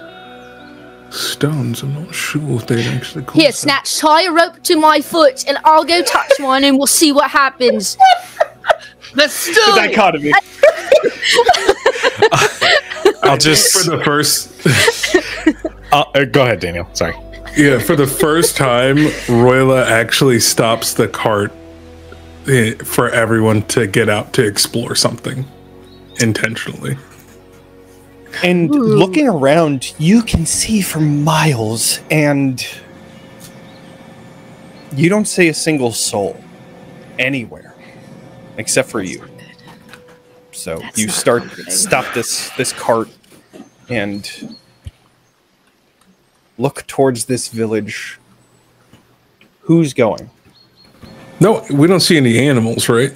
stones, I'm not sure if they'd actually cause
Here, Snatch, tie a rope to my foot and I'll go touch one and we'll see what happens.
Let's do
The
it!
dichotomy.
I'll just
for the first.
go ahead, Daniel. Sorry.
Yeah, for the first time, Roila actually stops the cart for everyone to get out to explore something intentionally.
And looking around, you can see for miles, and you don't see a single soul anywhere except for you. So you stop this cart and look towards this village. Who's going?
No, we don't see any animals, right?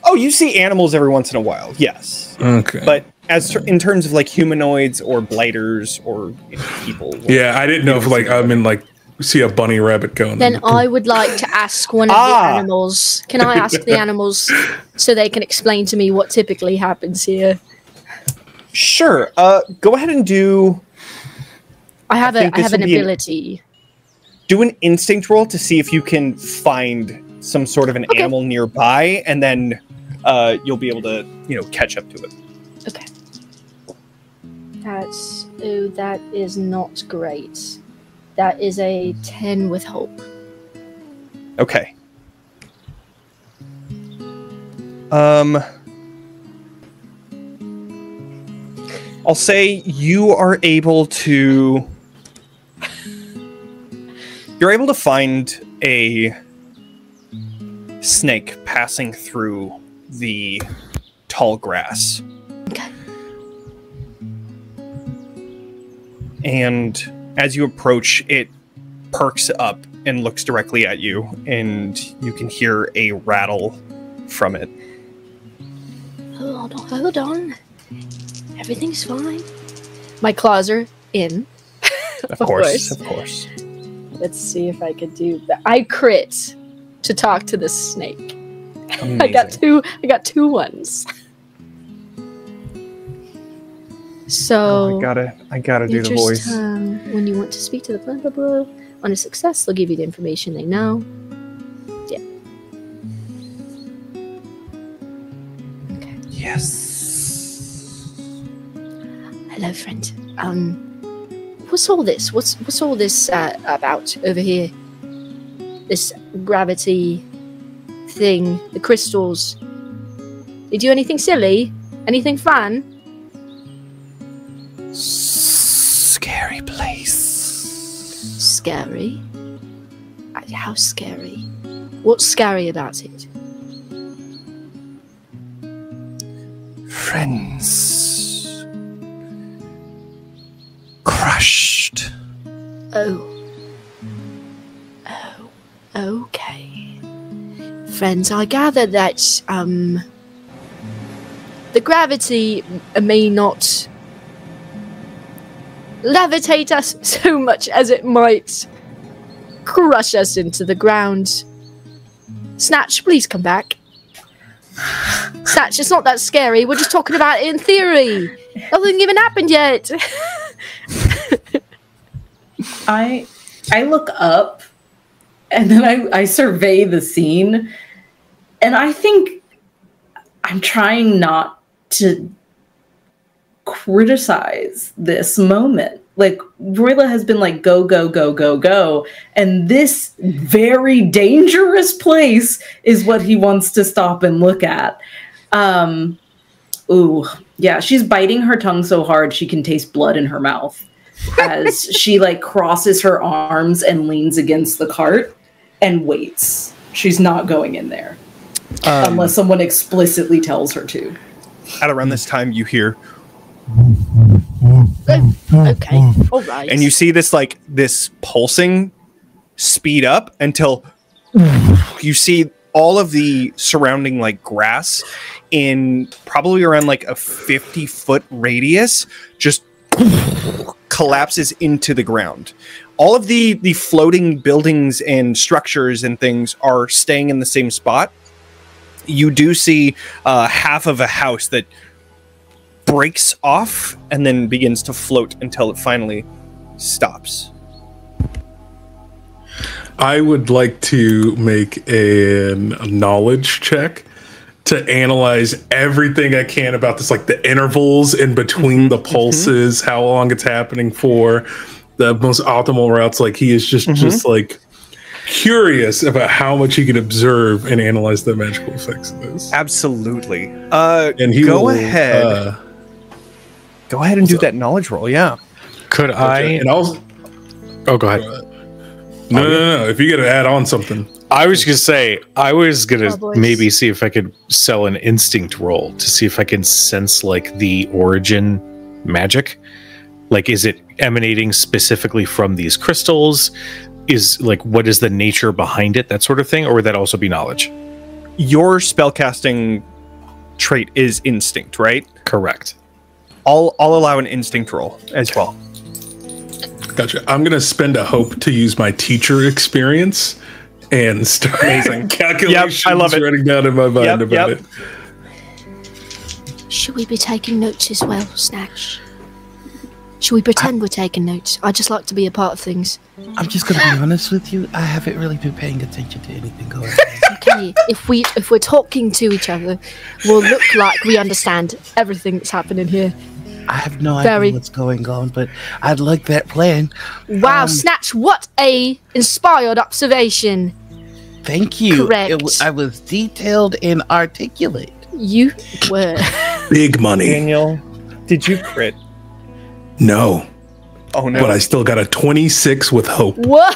Oh, you see animals every once in a while, yes.
Okay.
But in terms of like humanoids or blighters or people.
Yeah, I didn't know if like I'm in like see a bunny rabbit going.
Then I would like to ask one of the animals. Can I ask the animals so they can explain to me what typically happens here?
Sure. Go ahead and do.
I have an ability.
Do an instinct roll to see if you can find some sort of an animal nearby, and then you'll be able to, catch up to it.
Okay. That is not great. That is a 10 with hope.
Okay. I'll say you are able to. You're able to find a snake passing through the tall grass.
Okay.
And as you approach, it perks up and looks directly at you, and you can hear a rattle from it.
Hold on. Everything's fine. My claws are in.
Of course.
Let's see if I could do that. I crit to talk to the snake.
Amazing.
I got two ones. So
I gotta do the voice.
When you want to speak to the blah blah blah. On a success, they'll give you the information they know. Yeah. Okay.
Yes.
Hello, friend. What's all this? What's all this about over here? This gravity thing, the crystals. Did you do anything silly? Anything fun?
Scary place.
Scary? How scary? What's scary about it?
Friends.
Oh. Okay. Friends, I gather that, the gravity may not levitate us so much as it might crush us into the ground. Snatch, please come back. Snatch, it's not that scary. We're just talking about it in theory. Nothing even happened yet.
I look up and then I survey the scene, and I think I'm trying not to criticize this moment. Like, Roila has been like, go, go, go, go, go. And this very dangerous place is what he wants to stop and look at. Ooh, yeah, she's biting her tongue so hard she can taste blood in her mouth as she like crosses her arms and leans against the cart and waits. She's not going in there unless someone explicitly tells her to.
At around this time, you hear,
Okay, all right.
and you see this pulsing speed up until you see all of the surrounding like grass in probably around like a 50-foot radius just collapses into the ground. All of the floating buildings and structures and things are staying in the same spot. You do see half of a house that breaks off and then begins to float until it finally stops.
I would like to make a knowledge check to analyze everything I can about this, like the intervals in between the pulses, how long it's happening for, the most optimal routes. Like, he is just like curious about how much he can observe and analyze the magical effects of this.
Absolutely.
And he
go
will,
ahead. Go ahead and do that knowledge roll. Yeah.
Could I?
And also,
Oh, go ahead.
no. If you got to add on something,
I was gonna say I was gonna
Oh, boys.
maybe see if I could sell an instinct roll to see if I can sense like the origin magic. Like, is it emanating specifically from these crystals? Is like, what is the nature behind it? That sort of thing, or would that also be knowledge?
Your spellcasting trait is instinct, right?
Correct.
I'll allow an instinct roll as well.
gotcha. I'm gonna spend a hope to use my teacher experience and start calculations.
Yep, I love it.
Running down in my mind about it.
Should we be taking notes as well, Snatch? Should we pretend we're taking notes? I just like to be a part of things.
I'm just gonna be honest with you. I haven't really been paying attention to anything going on.
Okay, if we're talking to each other, we'll look like we understand everything that's happening here.
I have no
Very.
idea what's going on, but I'd like that plan.
Wow, Snatch, what a inspired observation.
Thank you.
Correct.
I was detailed and articulate.
You were.
Big money.
Daniel, did you crit?
No,
Oh no.
but I still got a 26 with hope.
Whoa!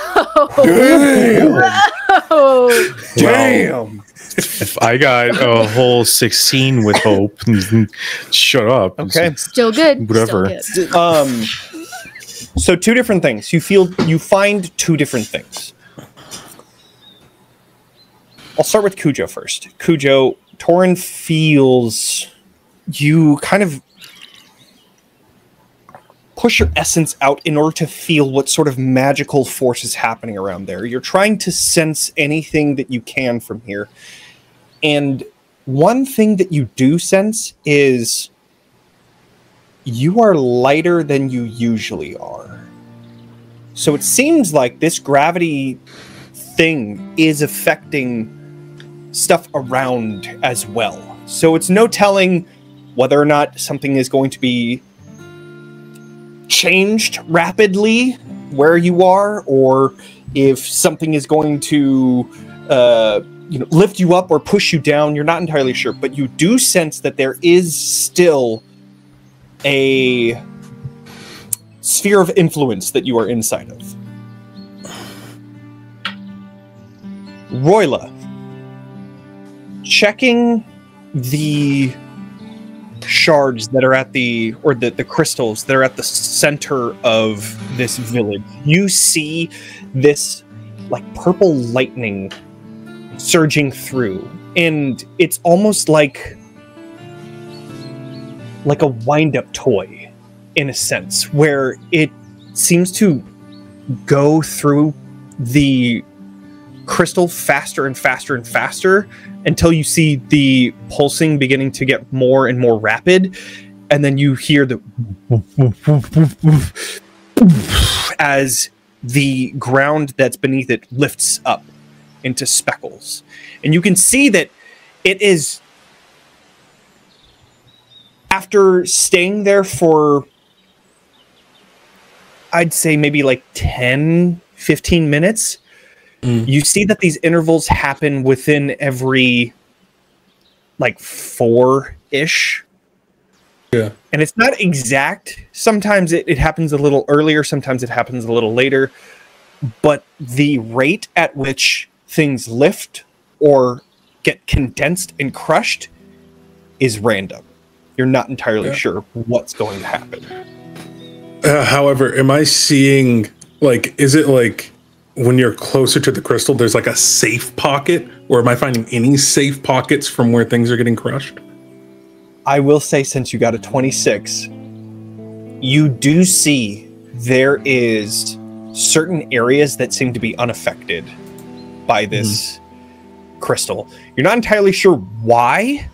Whoa!
Damn.
If I got a whole 16 with hope, shut up.
Okay.
Still good.
Whatever.
Still good.
So two different things. You find two different things. I'll start with Kujo first. Kujo, Torin feels you kind of push your essence out in order to feel what sort of magical force is happening around there. You're trying to sense anything that you can from here. And one thing that you do sense is you are lighter than you usually are. So it seems like this gravity thing is affecting stuff around as well. So it's no telling whether or not something is going to be changed rapidly where you are, or if something is going to lift you up or push you down. You're not entirely sure, but you do sense that there is still a sphere of influence that you are inside of. Roila, checking the shards that are at the crystals that are at the center of this village, you see this like purple lightning surging through, and it's almost like a wind-up toy in a sense, where it seems to go through the crystal faster and faster and faster until you see the pulsing beginning to get more and more rapid, and then you hear the as the ground that's beneath it lifts up into speckles, and you can see that it is, after staying there for, I'd say maybe like 10-15 minutes, you see that these intervals happen within every like 4-ish.
Yeah.
And it's not exact. Sometimes it happens a little earlier, sometimes it happens a little later. But the rate at which things lift or get condensed and crushed is random. You're not entirely sure what's going to happen.
However, am I seeing, like, is it like when you're closer to the crystal, there's like a safe pocket? Or am I finding any safe pockets from where things are getting crushed?
I will say, since you got a 26, you do see there is certain areas that seem to be unaffected by this crystal. You're not entirely sure why,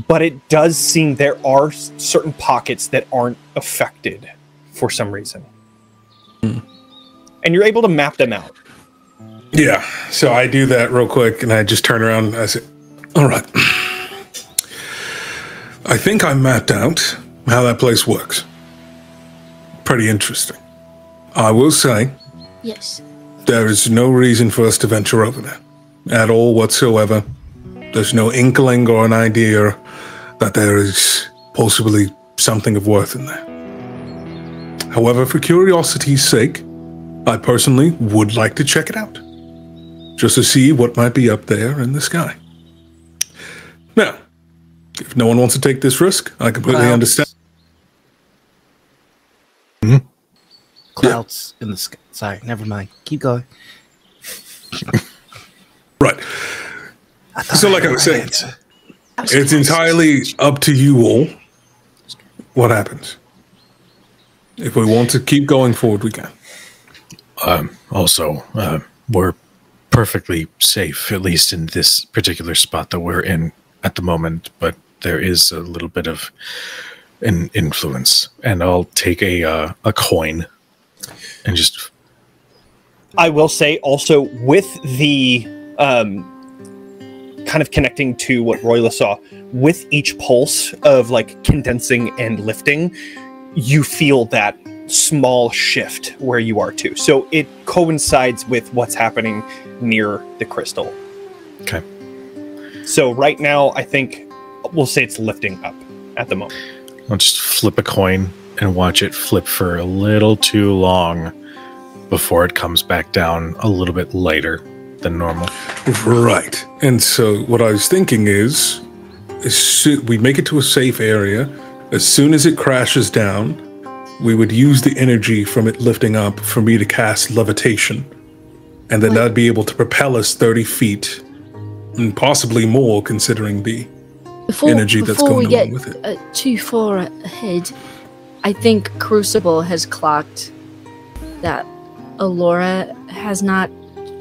but it does seem there are certain pockets that aren't affected for some reason. And you're able to map them out.
Yeah, so I do that real quick, and I just turn around and I say, all right. I think I mapped out how that place works. Pretty interesting. I will say,
Yes.
there is no reason for us to venture over there at all whatsoever. There's no inkling or an idea that there is possibly something of worth in there. However, for curiosity's sake, I personally would like to check it out, just to see what might be up there in the sky. Now, if no one wants to take this risk, I completely understand.
Clouds in the sky. Sorry, never mind. Keep going.
Right. So like I was saying, it's entirely up to you all what happens. If we want to keep going forward, we can.
Also, we're perfectly safe, at least in this particular spot that we're in at the moment, but there is a little bit of an influence, and I'll take a coin and just...
I will say also, with the kind of connecting to what Roila saw, with each pulse of like condensing and lifting, you feel that small shift where you are too. So it coincides with what's happening near the crystal.
Okay.
So right now, I think we'll say it's lifting up at the moment.
I'll just flip a coin and watch it flip for a little too long before it comes back down a little bit lighter than normal.
Right. And so what I was thinking is we make it to a safe area. As soon as it crashes down, we would use the energy from it lifting up for me to cast levitation. And then that'd be able to propel us 30 feet and possibly more, considering the energy that's going along with it.
Before we get too far ahead, I think Crucible has clocked that Ilora has not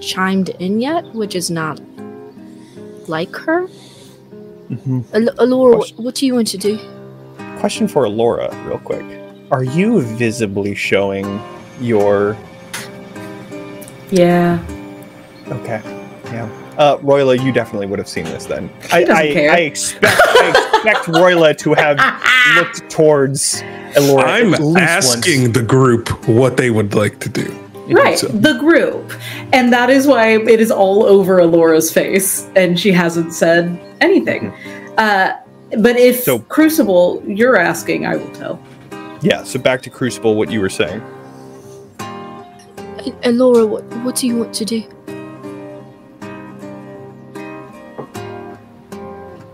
chimed in yet, which is not like her. Ilora, what do you want to do?
Question for Ilora, real quick. Are you visibly showing your...
Yeah.
Okay. Yeah. Roila, you definitely would have seen this then. I expect Roila to have looked towards Ilora.
I'm asking the group what they would like to do.
Right, the group. And that is why it is all over Ilora's face, and she hasn't said anything. But if Crucible, you're asking, I will tell.
Yeah, so back to Crucible, what you were saying.
Ilora, what do you want to do?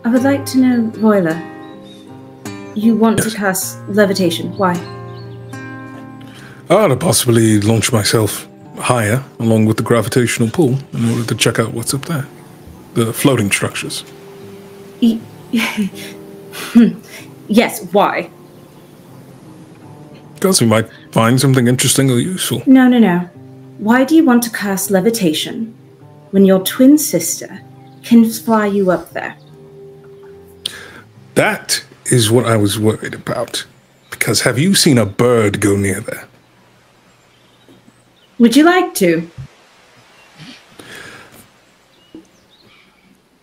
I would like to know, Roila, You want to cast levitation. Why?
To possibly launch myself higher along with the gravitational pull in order to check out what's up there. The floating structures.
Yes, why?
Because we might find something interesting or useful.
No. Why do you want to cast levitation when your twin sister can fly you up there?
That is what I was worried about. Because have you seen a bird go near there?
Would you like to?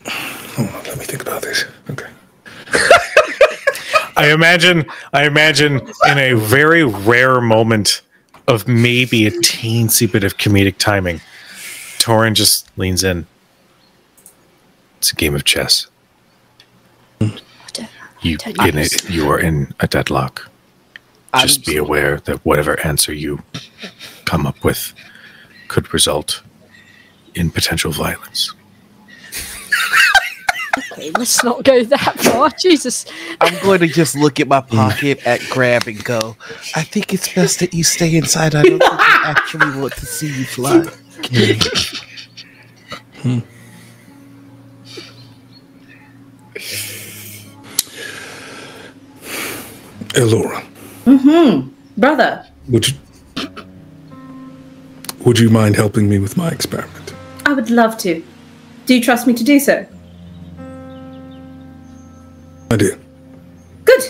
Hold on, let me think about this. Okay.
I imagine in a very rare moment of maybe a teensy bit of comedic timing, Torin just leans in. It's a game of chess. You are in a deadlock. Just be aware that whatever answer you come up with could result in potential violence.
Okay, let's not go that far. Jesus.
I'm going to just look at my pocket at grab and go. I think it's best that you stay inside. I don't think I actually want to see you fly.
Ilora.
Brother.
Would you mind helping me with my experiment?
I would love to. Do you trust me to do so?
I do.
Good.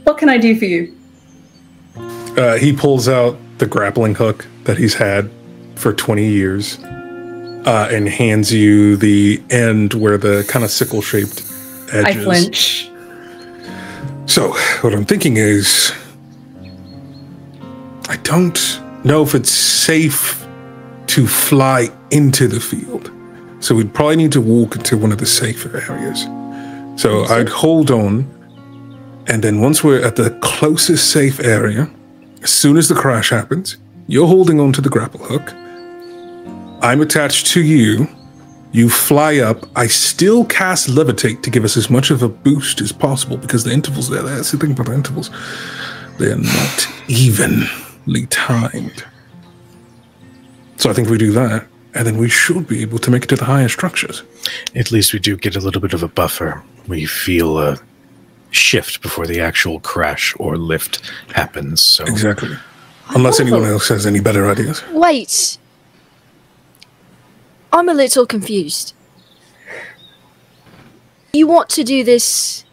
What can I do for you?
He pulls out the grappling hook that he's had for 20 years and hands you the end where the kind of sickle-shaped edge
I
is.
flinch.
So, what I'm thinking is, I don't know if it's safe to fly into the field. So we'd probably need to walk into one of the safer areas. So I'd hold on, and then once we're at the closest safe area, as soon as the crash happens, you're holding on to the grapple hook. I'm attached to you. You fly up. I still cast levitate to give us as much of a boost as possible because the intervals there, that's the thing about the intervals. They're not evenly timed. So I think we do that, and then we should be able to make it to the higher structures.
At least we do get a little bit of a buffer. We feel a shift before the actual crash or lift happens. So
Exactly. Unless anyone else has any better ideas.
Wait. I'm a little confused. You want to do this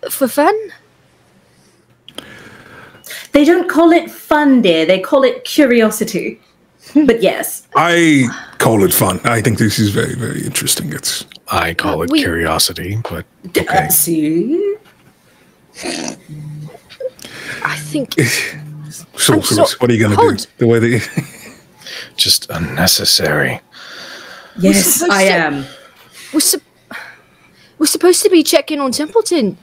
for fun?
They don't call it fun, dear. They call it curiosity. But yes.
I call it fun. I think this is very, very interesting.
I call it curiosity, but okay.
See?
I think...
Sorceress, what are you going to do? The way that
Just unnecessary.
Yes, I am.
We're supposed to be checking on Templeton.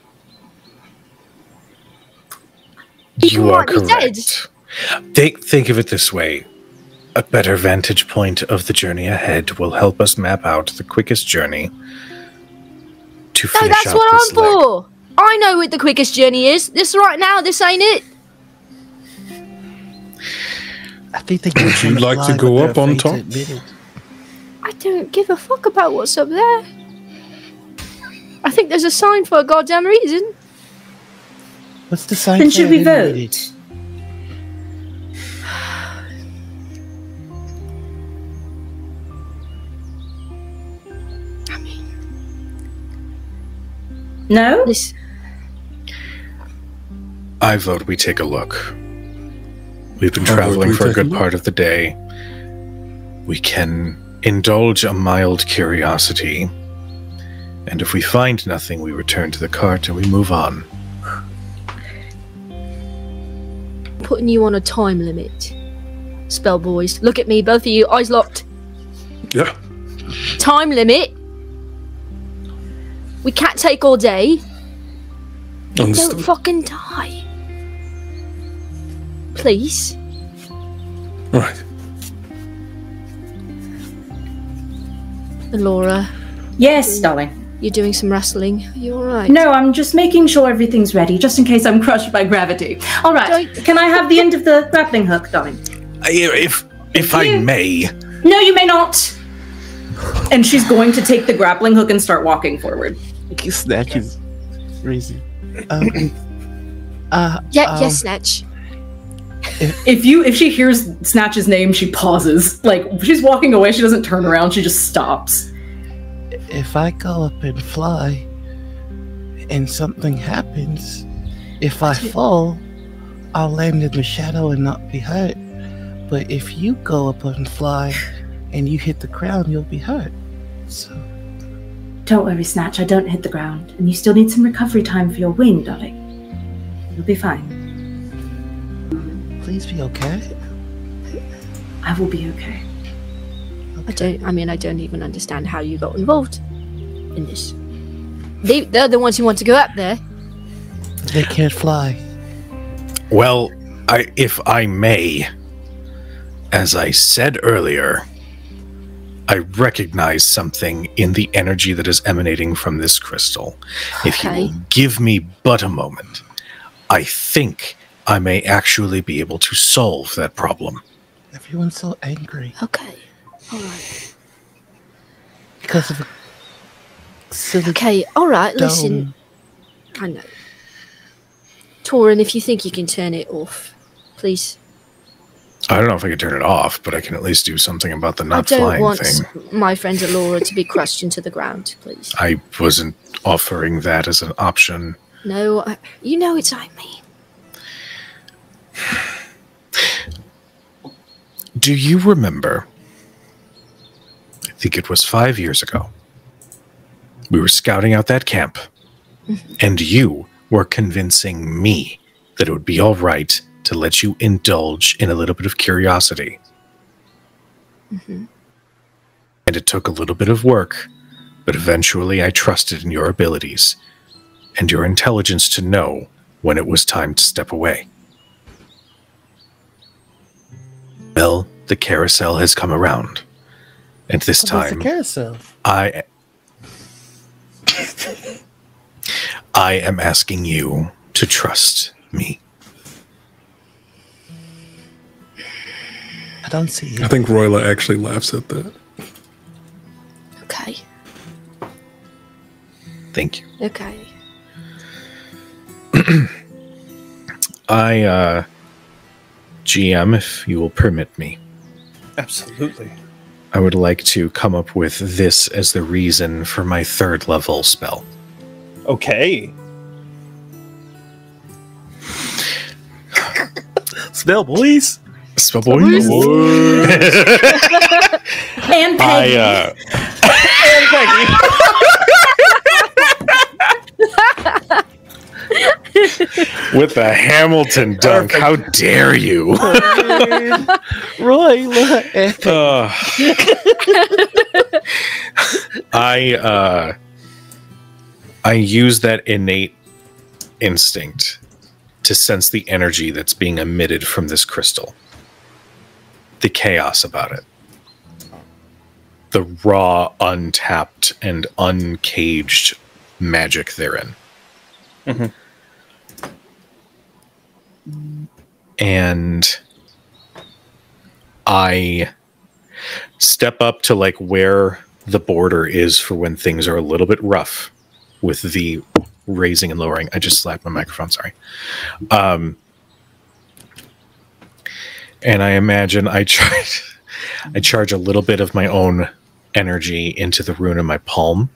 You are correct. Think of it this way. A better vantage point of the journey ahead will help us map out the quickest journey to finish
that's
out
what
this
I'm for. I know what the quickest journey is. This right now, this ain't it.
I think they
would you like to go up on top?
I don't give a fuck about what's up there. I think there's a sign for a goddamn reason.
What's the sign?
Then should we vote?
I mean,
no?
I vote we take a look. We've been traveling for a good part of the day. We can indulge a mild curiosity. And if we find nothing, we return to the cart and we move on.
Putting you on a time limit. Spell boys. Look at me, both of you, eyes locked.
Yeah.
Time limit. We can't take all day.
Understood.
Don't fucking die. Please.
Right.
Ilora.
Yes, darling.
You're doing some wrestling. Are you alright?
No, I'm just making sure everything's ready, just in case I'm crushed by gravity. All right, can I have the end of the grappling hook, darling?
If I may.
No, you may not. And she's going to take the grappling hook and start walking forward.
Snatch is crazy.
Yes, Snatch.
If she hears Snatch's name, she pauses. Like, she's walking away, she doesn't turn around, she just stops.
If I go up and fly and something happens, if I fall, I'll land in the shadow and not be hurt. But if you go up and fly and you hit the ground, you'll be hurt. So
don't worry, Snatch, I don't hit the ground. And you still need some recovery time for your wing, darling. You'll be fine.
Please be okay.
I will be okay.
I don't even understand how you got involved in this. They're the ones who want to go up there.
They can't fly.
Well, if I may, as I said earlier, I recognize something in the energy that is emanating from this crystal. If you will give me but a moment, I think I may actually be able to solve that problem.
Everyone's so angry.
Okay. Alright.
Because of a silly
Okay, alright,
dome.
Listen. I know. Torin, if you think you can turn it off, please.
I don't know if I can turn it off, but I can at least do something about the not flying
I don't want
thing.
my friend Ilora to be crushed into the ground, please.
I wasn't offering that as an option.
No, you know it's I mean.
Do you remember? I think it was 5 years ago. We were scouting out that camp, and you were convincing me that it would be all right to let you indulge in a little bit of curiosity. And it took a little bit of work, but eventually I trusted in your abilities and your intelligence to know when it was time to step away. Well, the carousel has come around. And this time,
the carousel?
I am asking you to trust me.
I don't see it.
I think Roila actually laughs at that.
Okay.
Thank you.
Okay.
GM, if you will permit me,
Absolutely.
I would like to come up with this as the reason for my 3rd level spell.
Okay.
Spell, boys.
Spell boys.
And Peggy.
With the Hamilton dunk. How dare you?
Roila.
I use that innate instinct to sense the energy that's being emitted from this crystal. The chaos about it. The raw, untapped, and uncaged magic therein. And I step up to like where the border is for when things are a little bit rough with the raising and lowering. I just slapped my microphone, sorry. And I imagine I charge a little bit of my own energy into the rune in my palm.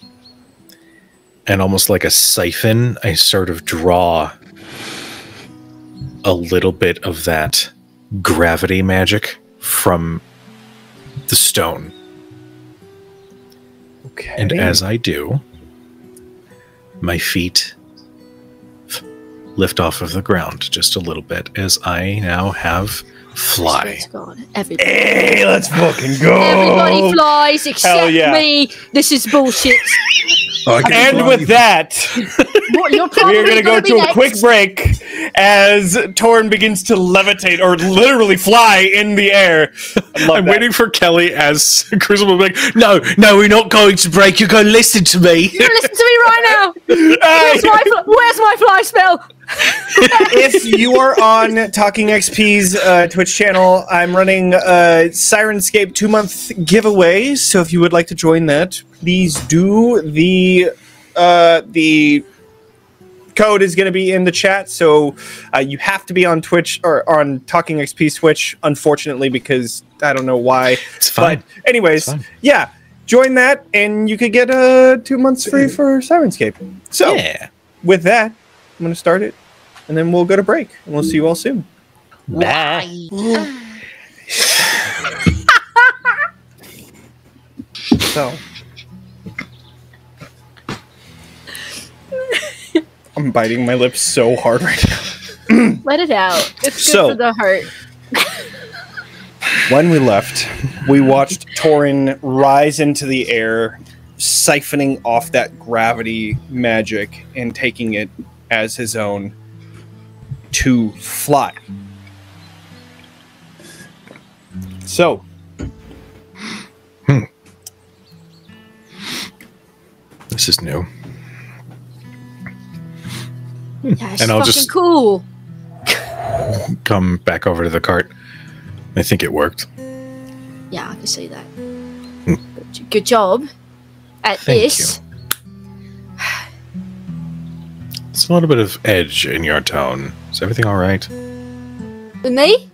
And almost like a siphon, I sort of draw a little bit of that gravity magic from the stone.
Okay.
And as I do, my feet lift off of the ground just a little bit as I now have fly.
Everybody.
Hey, let's fucking go.
Everybody flies except me. This is bullshit.
And with that,
What, you're
we are going to go to a quick break. as Torin begins to levitate or literally fly in the air.
I'm waiting for Kelly as Crucible will be like, no, we're not going to break. You're going to listen to me.
You're gonna listen to me right now. Where's my fly spell?
If you are on Talking XP's Twitch channel, I'm running a Sirenscape 2-month giveaway. So if you would like to join that, please do. The code is going to be in the chat. So you have to be on Twitch or on Talking XP's Twitch, unfortunately, because I don't know why.
It's fine.
But anyways, yeah, join that and you could get 2 months free for Sirenscape. So with that, I'm going to start it. And then we'll go to break, and we'll see you all soon.
Bye.
So, I'm biting my lips so hard right now.
Let it out. It's good for the heart.
When we left, we watched Torin rise into the air, siphoning off that gravity magic and taking it as his own to fly. So,
this is new.
Yeah, it's
And I'll
fucking
just
cool.
come back over to the cart. I think it worked.
Yeah, I can see that. Good job at this.
It's a little bit of edge in your tone. Is everything all right?
With me?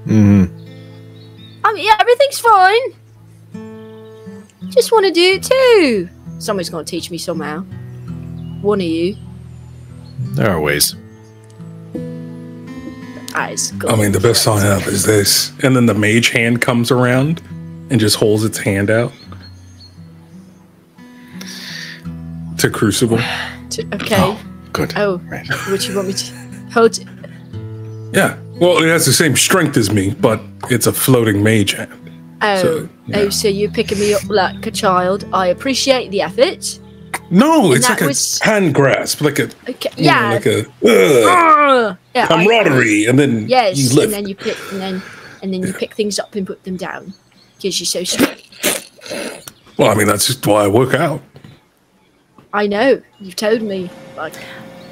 Mm-hmm.
Yeah, everything's fine. Just want to do it too. Somebody's going to teach me somehow. One of you.
There are ways.
I mean, the best sign up is this. And then the mage hand comes around and just holds its hand out to Crucible.
Okay.
Oh, good.
Oh,
right.
Would you want me to hold it?
Yeah. Well, it has the same strength as me, but it's a floating mage hand.
Oh,
So, yeah.
so you're picking me up like a child. I appreciate the effort.
No,
And
it's
that
like
was-
a hand grasp, like a
Okay.
you know,
Yeah.
like a
Yeah,
camaraderie, and then
yes,
you lift.
and then you pick, and then you pick things up and put them down because you're so strong.
Well, I mean, that's just why I work out.
I know. You've told me like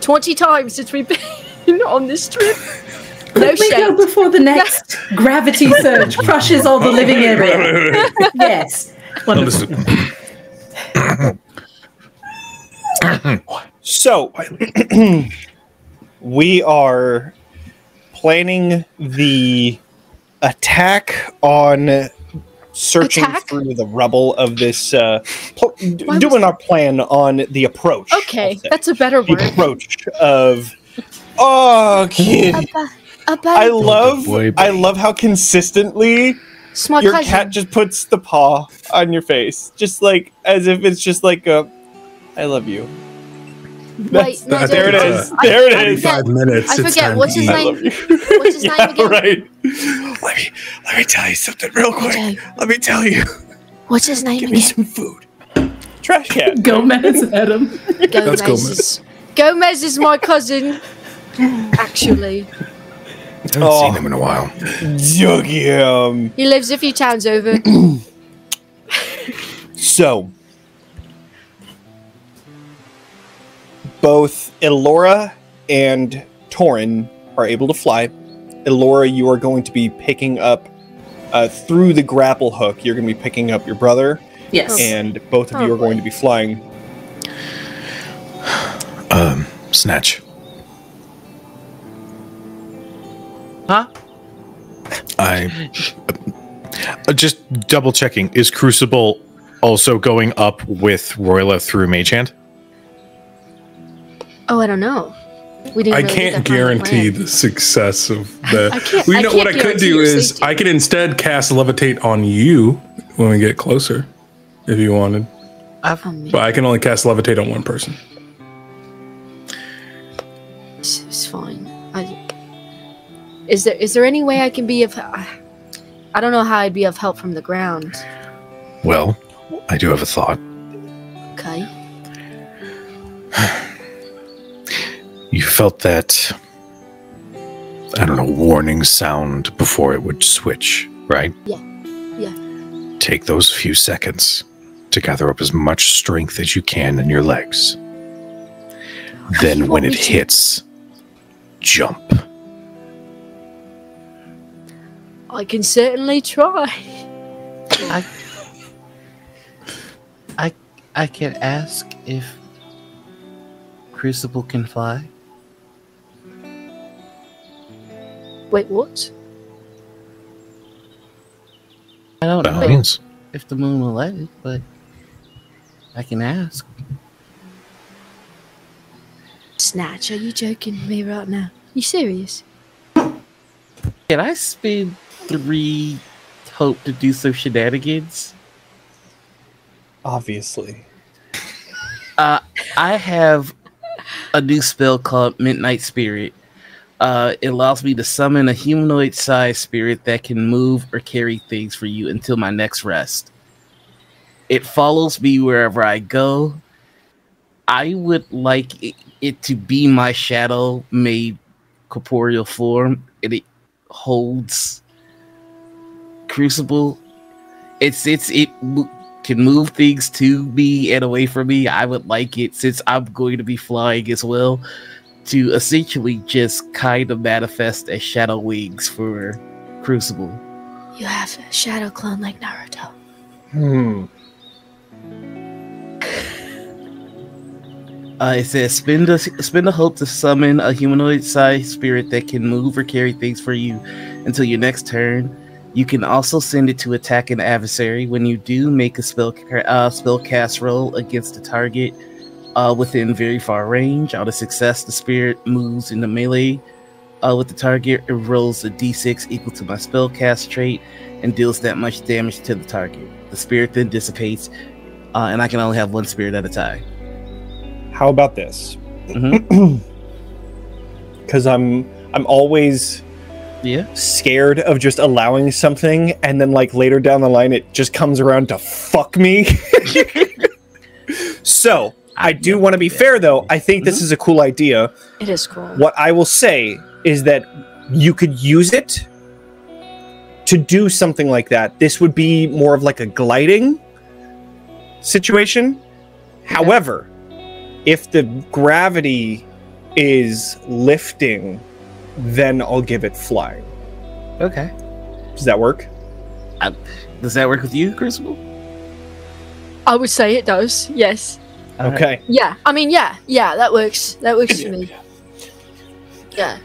20 times since we've been on this trip. No
We go
shame.
before the next gravity surge crushes all the living area. Yes. Wonderful.
Understood.
So, we are planning the attack on searching
Attack?
through the rubble of this, doing our plan on the approach.
Okay,
I'll say.
that's a better
The
word.
approach of, oh, kid. I love how consistently
It's my
your
cousin.
cat just puts the paw on your face, just like as if it's just like a, I love you.
Wait, no,
There it
don't-
is. There it is.
5 minutes.
I
it's
forget,
time
what's
to
his
eat.
I
name?
love you.
What's his name
Yeah,
again?
right. Let me tell you something real quick.
Okay.
Let me tell you.
What's his name
Give me
again?
some food. Trash cat.
Gomez Adam.
Gomez.
Gomez.
Gomez is my cousin. Actually,
I haven't seen him in a while.
Jug
he lives a few towns over.
So, both Ilora and Torin are able to fly. Ilora, you are going to be picking up through the grapple hook. You're going to be picking up your brother,
Yes.
and both of you are going to be flying.
Snatch.
Huh?
I just double checking. Is Crucible also going up with Roila through Mage Hand?
Oh, I don't know. We didn't.
I
really
can't
get that far in the
guarantee
plan.
the success of that.
I can't-
Well,
I
you know
can't
what I could
guarantee
do
your
is
safety.
I could instead cast levitate on you when we get closer, if you wanted.
Oh, man.
But I can only cast levitate on one person.
It's fine. Is there any way I can be of? I don't know how I'd be of help from the ground.
Well, I do have a thought.
Okay.
You felt that I don't know, warning sound before it would switch, right?
Yeah.
Take those few seconds to gather up as much strength as you can in your legs. Then when it hits, jump.
I can certainly try.
I can ask if Crucible can fly.
Wait, what?
I don't
By
know
all means.
if the moon will let it, but I can ask.
Snatch, are you joking with me right now? You serious?
Can I spend 3 hope to do some shenanigans?
Obviously.
I have a new spell called Midnight Spirit. It allows me to summon a humanoid-sized spirit that can move or carry things for you until my next rest. It follows me wherever I go. I would like it to be my shadow made corporeal form, and it holds Crucible. It can move things to me and away from me. I would like it, since I'm going to be flying as well, to essentially just kind of manifest as shadow wings for Crucible.
You have a shadow clone like Naruto.
It says spend a hope to summon a humanoid-sized spirit that can move or carry things for you until your next turn. You can also send it to attack an adversary. When you do, make a spell cast roll against the target within very far range. On a success, the spirit moves into melee with the target. It rolls a d6 equal to my spell cast trait and deals that much damage to the target. The spirit then dissipates, and I can only have one spirit at a time.
How about this?
Mm-hmm.
Because I'm always scared of just allowing something, and then like later down the line it just comes around to fuck me. So I do want to be fair, though. I think this is a cool idea.
It is cool.
What I will say is that you could use it to do something like that. This would be more of like a gliding situation. However, if the gravity is lifting, then I'll give it flying.
Okay.
Does that work?
Does that work with you, Crucible?
I would say it does, yes.
Okay.
Yeah, I mean, yeah, that works. That works for me. Yeah.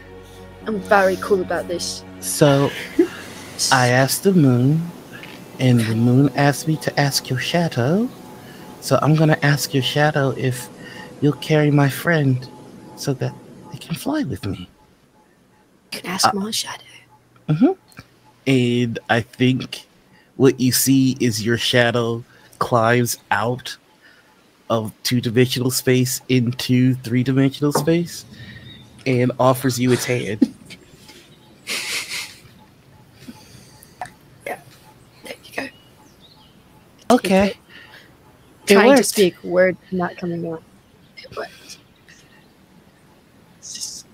I'm very cool about this.
So, I asked the moon, and the moon asked me to ask your shadow. So I'm going to ask your shadow if you'll carry my friend so that they can fly with me.
You can ask my shadow.
Mm-hmm. And I think what you see is your shadow climbs out of 2-dimensional space into 3-dimensional space and offers you its hand.
Yeah. There you go.
Okay.
Trying to speak, word not coming out. It worked. This is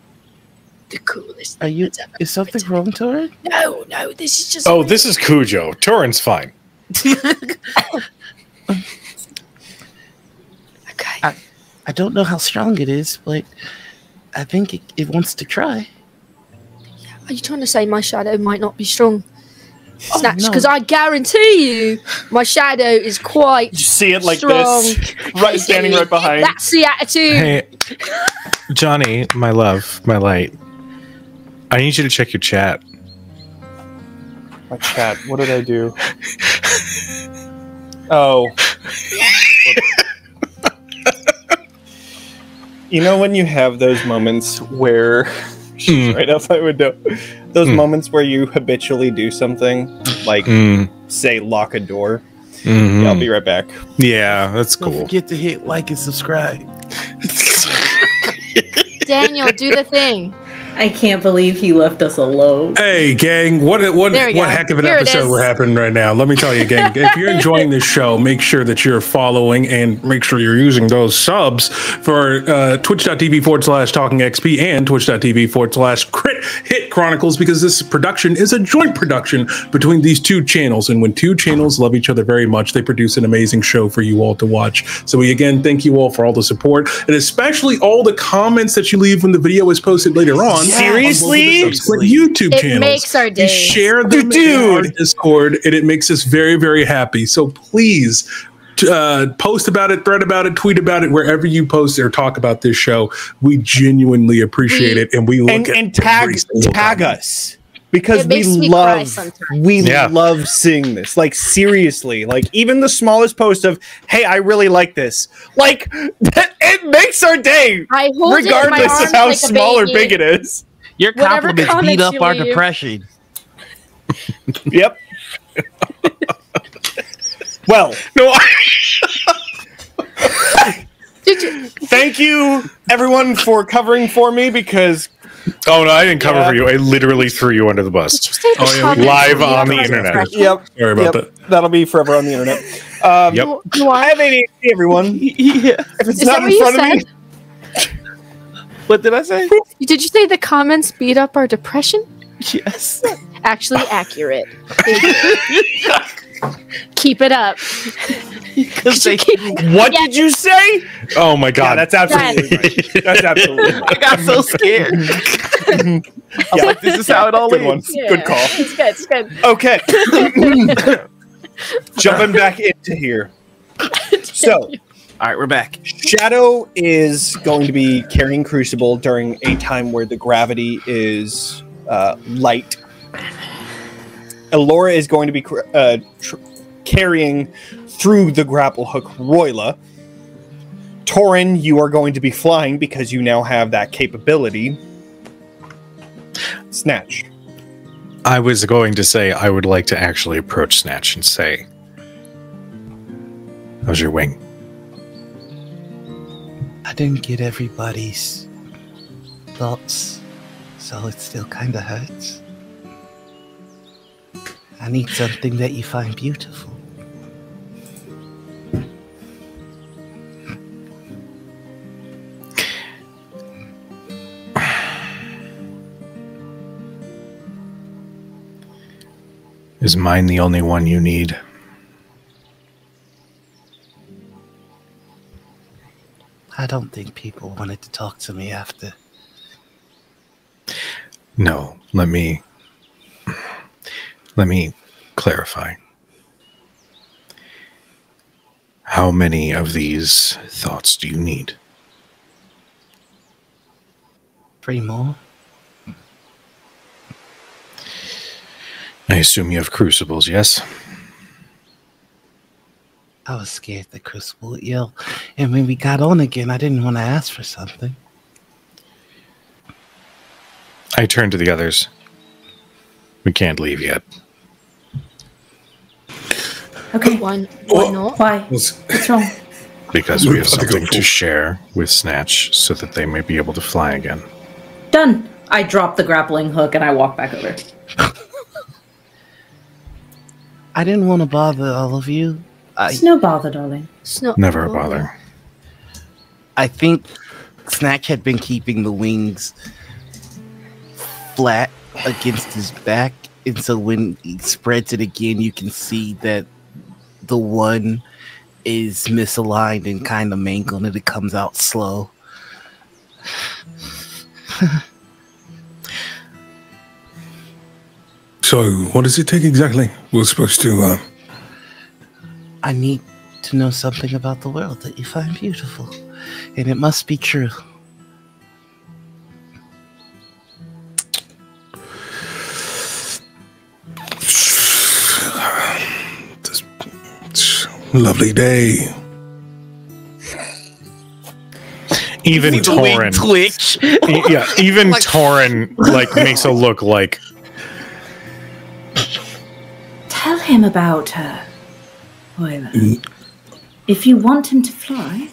the coolest thing that's ever
Is something
happened to me.
wrong, Torin?
No, this is just...
Oh, this is Kujo. Torin's fine.
Okay.
I don't know how strong it is, but I think it wants to try.
Are you trying to say my shadow might not be strong?
Oh,
Snatch,
no.
because I guarantee you my shadow is quite
You see it like
strong.
this, right, standing right behind.
That's the attitude.
Hey, Jonny, my love, my light. I need you to check your chat.
My chat. What did I do? Oh. You know when you have those moments where she's right out my window, those moments where you habitually do something, like say lock a door. Yeah, I'll be right back.
Yeah, that's
Don't
cool.
forget to hit like and subscribe.
Daniel, do the thing.
I can't believe he left us alone.
Hey, gang, what heck of an episode we're happening right now. Let me tell you, gang, if you're enjoying this show, make sure that you're following and make sure you're using those subs for twitch.tv/TalkingXP and twitch.tv/Crit Hit Chronicles, because this production is a joint production between these two channels. And when two channels love each other very much, they produce an amazing show for you all to watch. So we again thank you all for all the support, and especially all the comments that you leave when the video is posted later on.
Seriously?
YouTube channels.
It makes our day.
Share them in our Discord, and it makes us very, very happy. So please post about it, thread about it, tweet about it, wherever you post or talk about this show. We genuinely appreciate it, and we look at
tag us. Because we love seeing this. Like, seriously, like, even the smallest post of, hey, I really like this. Like, it makes our day, regardless of how small or big it is.
Your compliments beat up our depression.
Yep. Well, no. Thank you, everyone, for covering for me, because...
Oh, no, I didn't cover for you. I literally threw you under the bus. Live on the internet.
Yep.
Sorry about that.
That'll be forever on the internet.
Yep.
I have ADHD, everyone.
Yeah.
If it's not in front of me...
What did I say?
Did you say the comments beat up our depression?
Yes.
Actually accurate. Keep it up.
What did you say?
Oh my god.
Yeah, that's absolutely right. That's absolutely right.
I got so scared. Yeah, like, this is how it all ends.
Yeah.
Good call.
It's good. It's good.
Okay. Jumping back into here. So,
all right, we're back.
Shadow is going to be carrying Crucible during a time where the gravity is light. Ilora is going to be carrying through the grapple hook Roila. Torin, you are going to be flying because you now have that capability. Snatch.
I was going to say I would like to actually approach Snatch and say, how's your wing?
I didn't get everybody's thoughts, so it still kind of hurts. I need something that you find beautiful.
Is mine the only one you need?
I don't think people wanted to talk to me after.
No, let me clarify. How many of these thoughts do you need?
3 more?
I assume you have crucibles, yes?
I was scared the Crucible would yell. And when we got on again, I didn't want to ask for something.
I turned to the others. We can't leave yet.
Okay.
One not.
Why? What's wrong?
Because we have something to share with Snatch so that they may be able to fly again.
Done. I drop the grappling hook and I walk back over.
I didn't want to bother all of you.
It's no bother, darling.
Never a bother.
I think Snatch had been keeping the wings flat against his back, and so when he spreads it again, you can see that the one is misaligned and kind of mangled, and it comes out slow.
So, what does it take exactly? We're supposed to,
I need to know something about the world that you find beautiful, and it must be true.
Lovely day.
Even Torin,
twitch.
Yeah, even like, Torin makes a look like.
Tell him about her, Roila. If you want him to fly,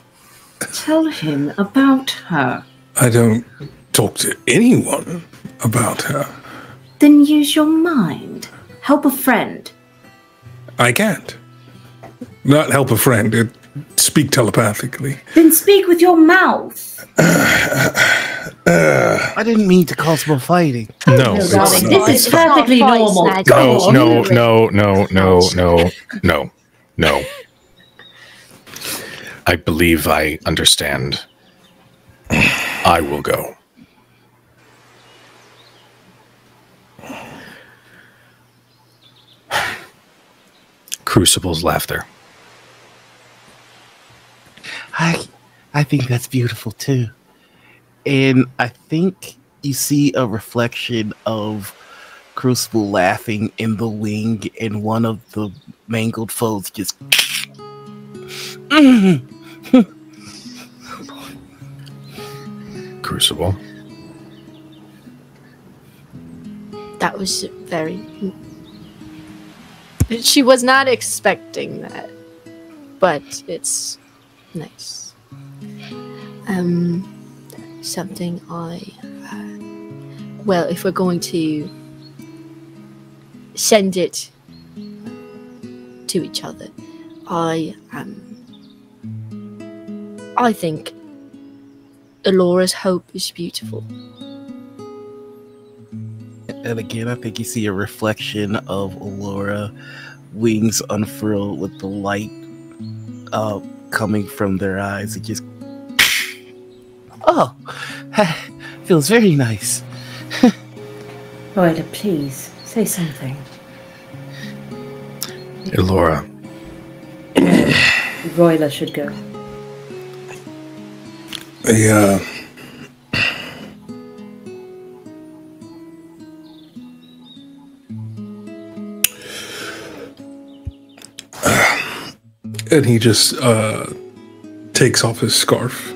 tell him about her.
I don't talk to anyone about her.
Then use your mind. Help a friend.
I can't. Not help a friend. Speak telepathically.
Then speak with your mouth.
I didn't mean to cause more fighting.
No,
Darling, this is perfectly normal.
No. I believe I understand. I will go. Crucible's laughter.
I think that's beautiful too. And I think you see a reflection of Crucible laughing in the wing, and one of the mangled foes just
Crucible.
That was very... She was not expecting that, but it's nice. Something well, if we're going to send it to each other, I think Ilora's hope is beautiful.
And again, I think you see a reflection of Ilora, wings unfurled with the light coming from their eyes. It just... Oh, feels very nice.
Roila, please, say something.
Ilora.
Roila should go.
And he just takes off his scarf.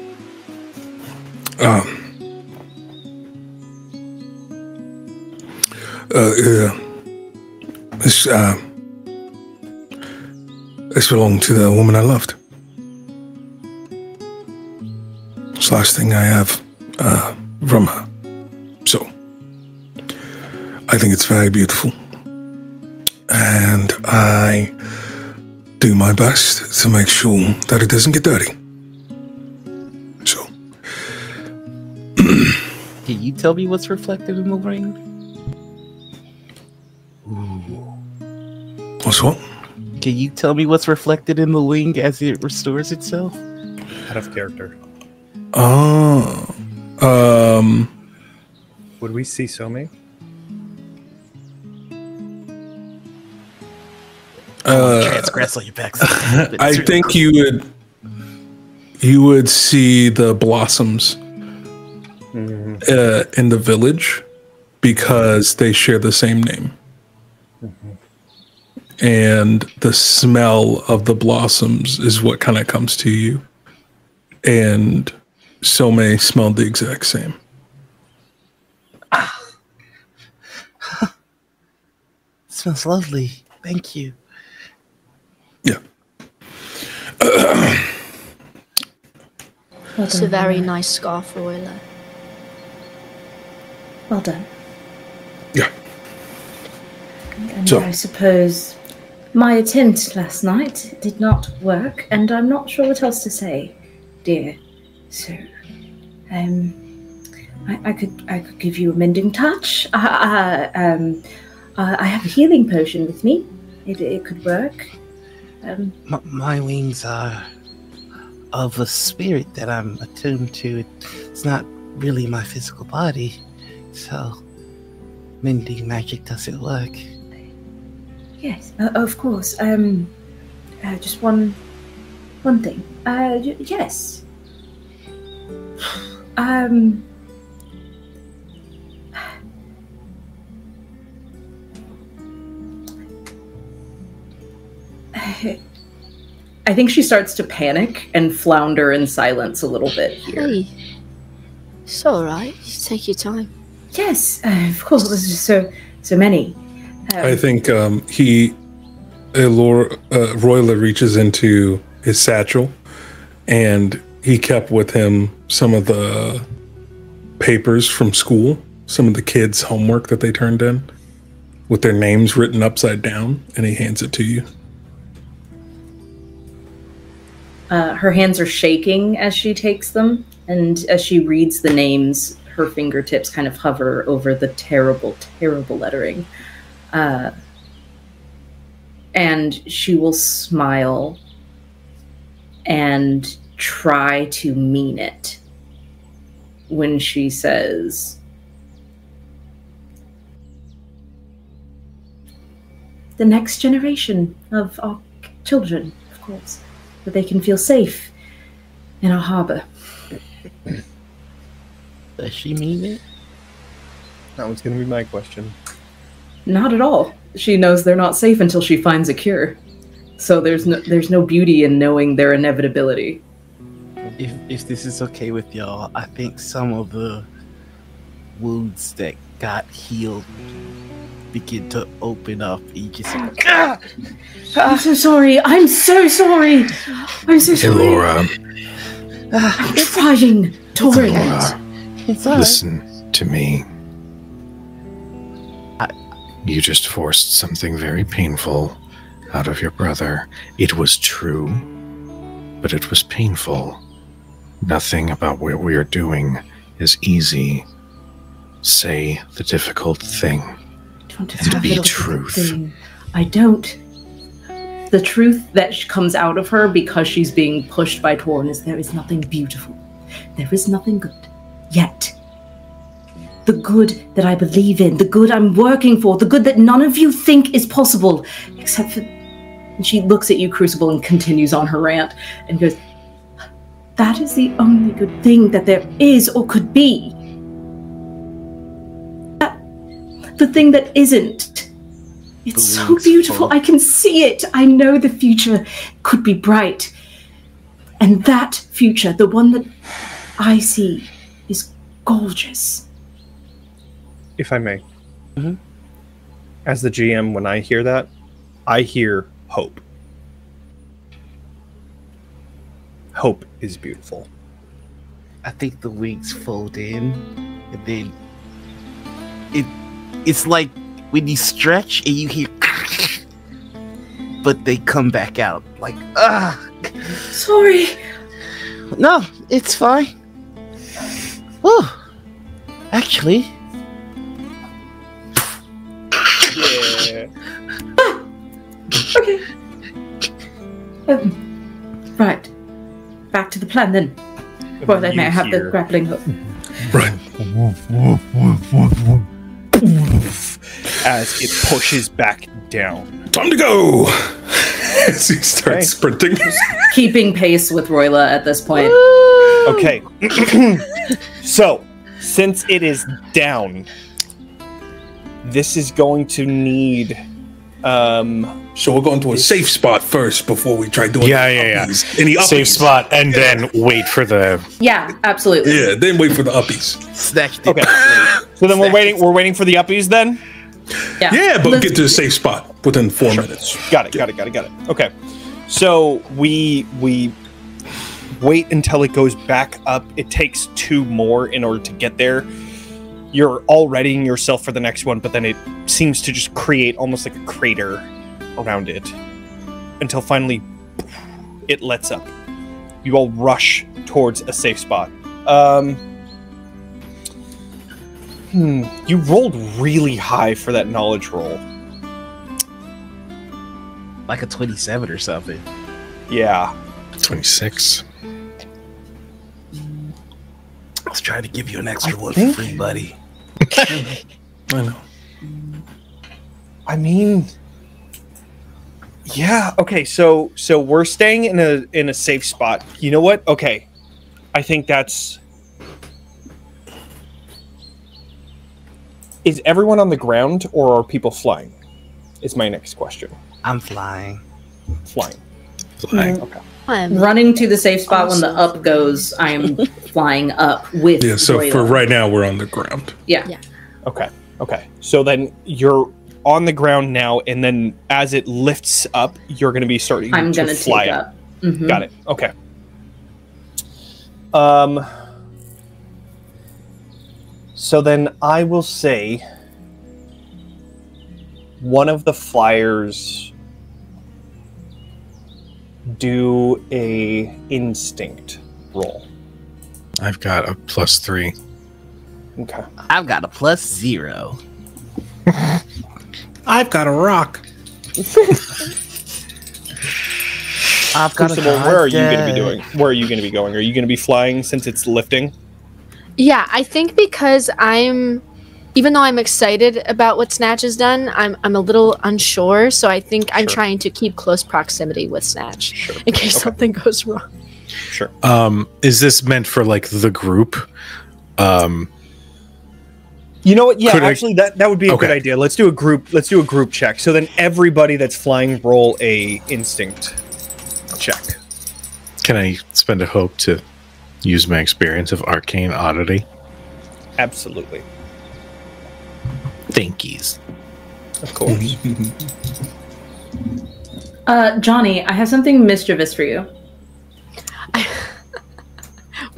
This belonged to the woman I loved. It's the last thing I have from her. So, I think it's very beautiful. And I do my best to make sure that it doesn't get dirty. So.
Can you tell me what's reflected in the ring?
What's what?
Can you tell me what's reflected in the wing as it restores itself?
Out of character. Would we see Somi?
Transgress on your back.
I think you would see the blossoms in the village because they share the same name. And the smell of the blossoms is what kind of comes to you. And Some smelled the exact same.
Smells lovely. Thank you.
Yeah.
It's a very nice scarf, Roila.
Well done.
Yeah.
And
So-
I suppose my attempt last night did not work, and I'm not sure what else to say, dear. So, I could give you a mending touch. I have a healing potion with me. It could work.
My wings are of a spirit that I'm attuned to. It's not really my physical body, so mending magic doesn't work.
Yes, of course. Just one thing. Yes. I think she starts to panic and flounder in silence a little bit here.
Hey, it's all right. You take your time.
Yes, of course. There's just so many.
I think Roila reaches into his satchel, and he kept with him some of the papers from school, some of the kids' homework that they turned in, with their names written upside down, and he hands it to you.
Her hands are shaking as she takes them, and as she reads the names, her fingertips kind of hover over the terrible, terrible lettering. And she will smile and try to mean it when she says, the next generation of our children, of course, that they can feel safe in our harbor.
Does she mean it?
That was going to be my question.
Not at all. She knows they're not safe until she finds a cure. So there's no beauty in knowing their inevitability.
If this is okay with y'all, I think some of the wounds that got healed begin to open up. You just
I'm so sorry. I'm so sorry. I'm so sorry.
Ilora,
I'm trying, Torin.
It's all right.
listen to me. You just forced something very painful out of your brother. It was true, but it was painful. Nothing about what we are doing is easy. Say the difficult thing.
Don't
And be
have a
truth.
thing. I don't. The truth that comes out of her because she's being pushed by Torin is there is nothing beautiful. There is nothing good. Yet. The good that I believe in, the good I'm working for, the good that none of you think is possible, except for... And she looks at you, Crucible, and continues on her rant, and goes, that is the only good thing that there is or could be. The thing that isn't. It's so beautiful. I can see it. I know the future could be bright. And that future, the one that I see, is gorgeous.
If I may. As the GM, when I hear that, I hear hope. Hope is beautiful.
I think the wings fold in, and then it's like when you stretch and you hear, but they come back out like
Sorry.
No, it's fine. Oh, actually.
Yeah.
Okay. Right. Back to the plan then. Well, then may I have the grappling hook?
Right.
As it pushes back down.
Time to go! As he starts sprinting.
Keeping pace with Roila at this point.
Okay. So, since it is down, this is going to need...
So we're going to a safe spot first before we try doing
Yeah.
Any uppies.
Safe spot, and then wait for the...
Yeah, absolutely.
Yeah, then wait for the uppies.
Snatch.
Okay. So then we're waiting for the uppies then?
Yeah, but get to the safe spot within 4 minutes.
Got it. Okay. So we wait until it goes back up. It takes 2 more in order to get there. You're all readying yourself for the next one, but then it seems to just create almost like a crater around it until finally it lets up. You all rush towards a safe spot. You rolled really high for that knowledge roll.
Like a 27 or something.
Yeah.
26.
I was trying to give you an extra one for free, buddy.
I know.
I mean, yeah. Okay, so we're staying in a safe spot. You know what? Okay, I think that's. Is everyone on the ground or are people flying? Is my next question.
I'm flying.
Flying.
Okay.
Running to the safe spot when the up goes, I'm flying up with
Yeah, so
Roila.
for right now, we're on the ground.
Yeah.
Okay. So then you're on the ground now, and then as it lifts up, you're going to be starting
I'm
to
going to
fly
take
up.
up. Mhm.
Got it. Okay. So then I will say one of the flyers do a instinct roll.
I've got a +3.
Okay.
I've got a +0.
I've got a rock.
I've got
Crucible, where are you going to be doing? Where are you going to be going? Are you going to be flying since it's lifting?
Yeah, I think because even though I'm excited about what Snatch has done, I'm a little unsure. So I think I'm trying to keep close proximity with Snatch in case something goes wrong.
Sure.
Is this meant for like the group?
You know what? Yeah, actually, that would be a good idea. Let's do a group. Let's do a group check. So then everybody that's flying roll a instinct check.
Can I spend a hope to use my experience of arcane oddity?
Absolutely.
Thankies.
Of course.
Jonny, I have something mischievous for you.